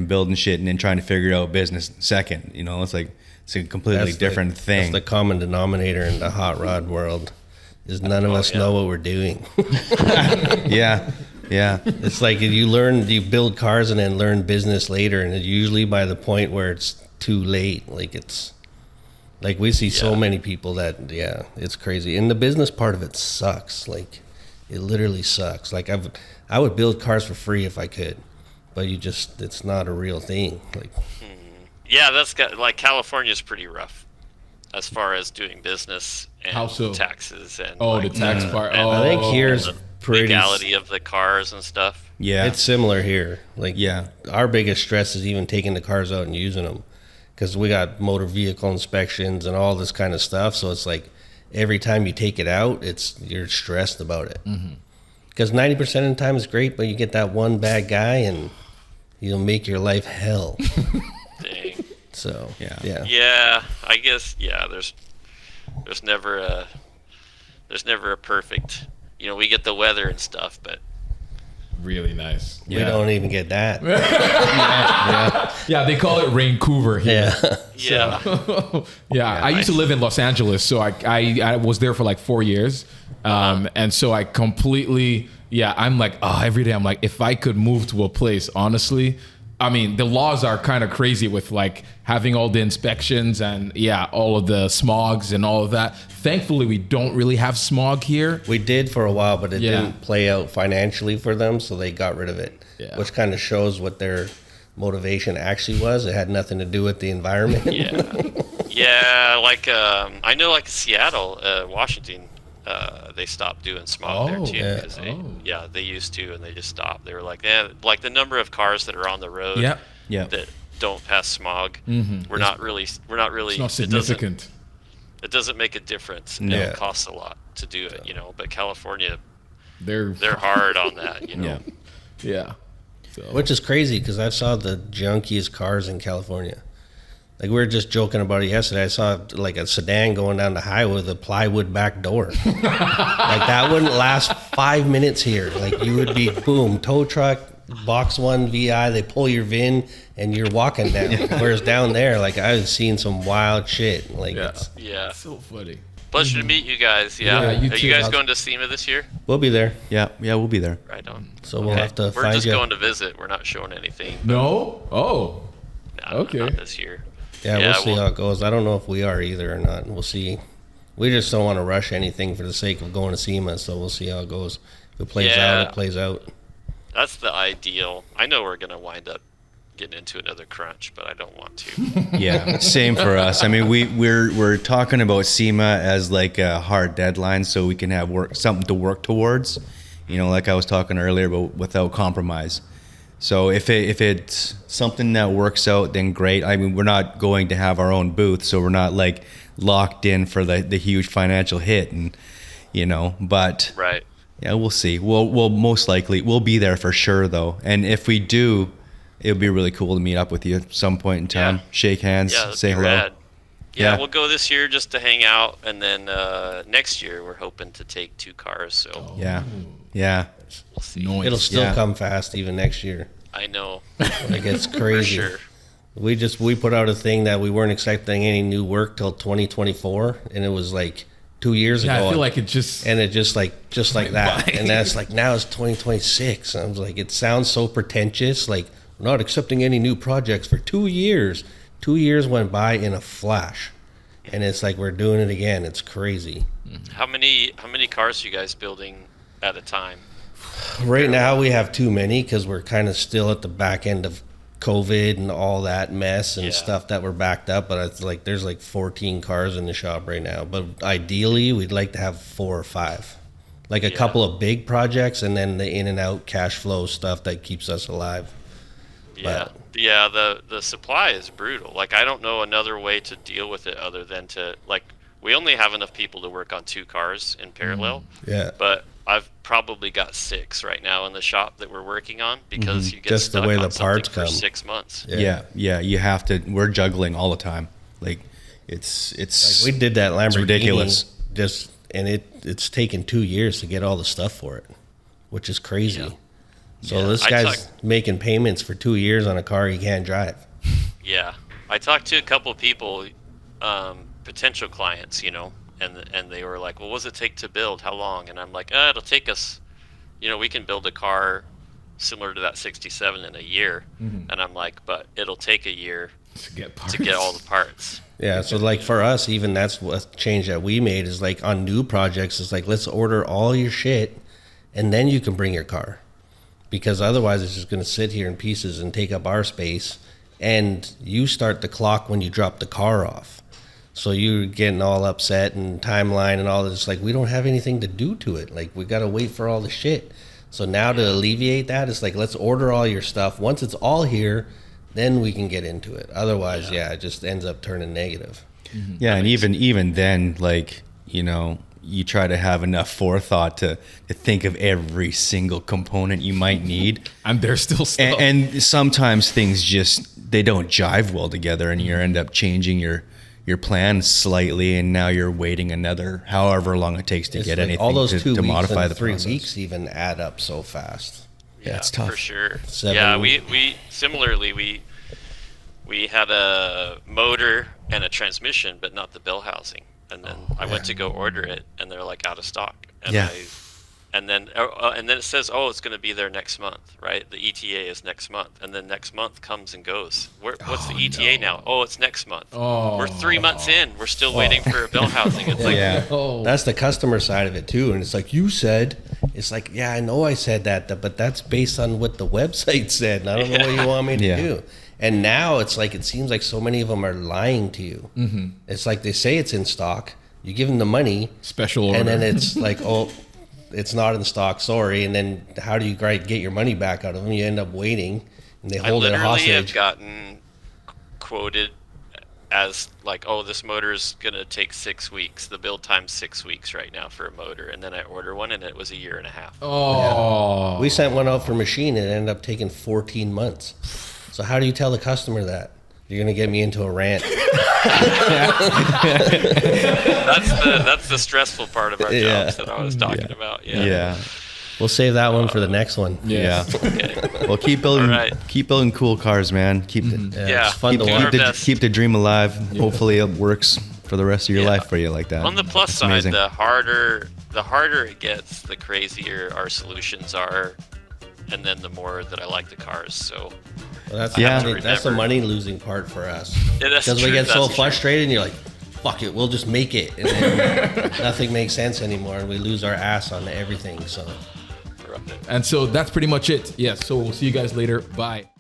building shit, and then trying to figure out business second. It's like it's a completely different thing. That's the common denominator in the hot rod world. Is none of us know what we're doing. Yeah. It's like you build cars and then learn business later, and it's usually by the point where it's too late. Like it's like we see so many people that it's crazy. And the business part of it sucks. Like it literally sucks. Like I would build cars for free if I could, but it's not a real thing. Like that's like California's pretty rough as far as doing business and How so? taxes and the tax part. and I think here's the pretty legality of the cars and stuff. Yeah. It's similar here. Like our biggest stress is even taking the cars out and using them, because we got motor vehicle inspections and all this kind of stuff. So it's like every time you take it out, you're stressed about it. Because 90% of the time it's great, but you get that one bad guy and you'll make your life hell. Dang. So Yeah, I guess there's never a perfect. We get the weather and stuff, but Really nice. we don't even get that. Yeah, they call it Vancouver here. Yeah. I used to live in Los Angeles, so I was there for like 4 years. And so I completely, I'm like, every day I'm like, if I could move to a place, honestly, I mean, the laws are kind of crazy with like having all the inspections and all of the smogs and all of that. Thankfully, we don't really have smog here. We did for a while, but it didn't play out financially for them, so they got rid of it, which kind of shows what their motivation actually was. It had nothing to do with the environment. Like I know, like Seattle, Washington, they stopped doing smog there too, because they used to, and they just stopped. They were like, like the number of cars that are on the road that don't pass smog, we're not really It's not significant. It doesn't make a difference. No. It costs a lot to do it, but California, They're hard on that, Yeah. So. Which is crazy, because I saw the junkiest cars in California. Like, we were just joking about it yesterday. I saw like a sedan going down the highway with a plywood back door. Like, that wouldn't last 5 minutes here. Like, you would be, boom, tow truck, box one VI, they pull your VIN, and you're walking down. Whereas down there, like, I've seen some wild shit. Like, it's So funny. Pleasure to meet you guys. Yeah, Are you you too. guys going to SEMA this year? we'll be there. Yeah, we'll be there. Right on. So we'll have to We're find just you. going to visit. We're not showing anything. No? Oh. No, Okay. not this year. Yeah, we'll see how it goes. I don't know if we are either or not. We'll see. We just don't want to rush anything for the sake of going to SEMA, so we'll see how it goes. If it plays out, it plays out. That's the ideal. I know we're going to wind up getting into another crunch, but I don't want to. Yeah, same for us. I mean, we're talking about SEMA as like a hard deadline, so we can have something to work towards. Like I was talking earlier, but without compromise. So if it's something that works out, then great. I mean, we're not going to have our own booth, so we're not like locked in for the huge financial hit, and But Right. yeah, we'll see. We'll most likely we'll be there for sure, though. And if we do, it would be really cool to meet up with you at some point in time. Shake hands, that'd say be hello. rad. Yeah, we'll go this year just to hang out, and then next year we're hoping to take 2 cars. So Yeah. we'll see. Noise. It'll still come fast even next year. I know Like, it's for crazy. sure. We put out a thing that we weren't expecting any new work till 2024, and it was like 2 years ago. I feel like it just like that, and that's like now it's 2026. I was like, it sounds so pretentious. Like, we're not accepting any new projects for 2 years. 2 years went by in a flash, and it's like we're doing it again. It's crazy. How many cars are you guys building at a time? Right now we have too many because we're kind of still at the back end of COVID and all that mess and stuff that we're backed up. But it's like there's like 14 cars in the shop right now. But ideally, we'd like to have 4 or 5, like a couple of big projects, and then the in and out cash flow stuff that keeps us alive. Yeah, the supply is brutal. Like, I don't know another way to deal with it other than to, like, we only have enough people to work on 2 cars in parallel. Yeah. But I've probably got 6 right now in the shop that we're working on because you get Just stuck the way on the parts something for come. 6 months. Yeah, you have to. We're juggling all the time. Like it's We did that Lamborghini. ridiculous. And it's taken 2 years to get all the stuff for it, which is crazy. Yeah. So this guy's making payments for 2 years on a car he can't drive. Yeah, I talked to a couple of people, potential clients, and they were like, "Well, what does it take to build? How long?" And I'm like, "It'll take us, we can build a car similar to that 67 in a year." And I'm like, "But it'll take a year to get parts. to get all the parts." Yeah, so like for us, even that's what change that we made is like on new projects, it's like, let's order all your shit and then you can bring your car. Because otherwise it's just going to sit here in pieces and take up our space. And you start the clock when you drop the car off. So you're getting all upset and timeline and all this. Like, we don't have anything to do to it. Like, we got to wait for all the shit. So now to alleviate that, it's like, let's order all your stuff. Once it's all here, then we can get into it. Otherwise, it just ends up turning negative. Yeah, and even then, like, you try to have enough forethought to think of every single component you might need. And there's still stuff. And sometimes things they don't jive well together, and you end up changing your plan slightly, and now you're waiting another however long it takes to It's get like anything all those 2 to weeks modify and the 3 process. weeks even add up so fast. Yeah, it's tough. For sure. 7 we similarly we had a motor and a transmission, but not the bell housing. And then I went to go order it, and they're like out of stock. And and then it says, oh, it's going to be there next month, right? The ETA is next month, and then next month comes and goes. What's the ETA now? Oh, it's next month. We're 3 months in. We're still waiting for a bell housing. It's like, That's the customer side of it too. And it's like, you said, it's like, yeah, I know I said that, but that's based on what the website said. And I don't know what you want me to do. And now it's like, it seems like so many of them are lying to you. Mm-hmm. It's like they say it's in stock. You give them the money. Special order. And then it's like, oh, it's not in stock, sorry. And then how do you get your money back out of them? You end up waiting, and they hold it hostage. I literally have gotten quoted as like, oh, this motor is going to take 6 weeks. The build time's 6 weeks right now for a motor. And then I order one, and it was a year and a half. Oh. We sent one out for machine, and it ended up taking 14 months. So how do you tell the customer that? You're going to get me into a rant. That's the stressful part of our jobs that I was talking about. Yeah. We'll save that one for the next one. Yeah. Okay. Well, keep building All right. keep building cool cars, man. Keep Yeah. It's fun to Doing watch. our best. keep the dream alive. Hopefully it works for the rest of your Yeah. life for you like that. On the plus It's side, amazing. the harder it gets, the crazier our solutions are, and then the more that I like the cars. So Well, that's Yeah. that's the money losing part for us. Yeah, that's Because we true, get so that's true. frustrated, and you're like, fuck it, we'll just make it. And then nothing makes sense anymore, and we lose our ass on everything. So. And so that's pretty much it. Yes. So we'll see you guys later. Bye.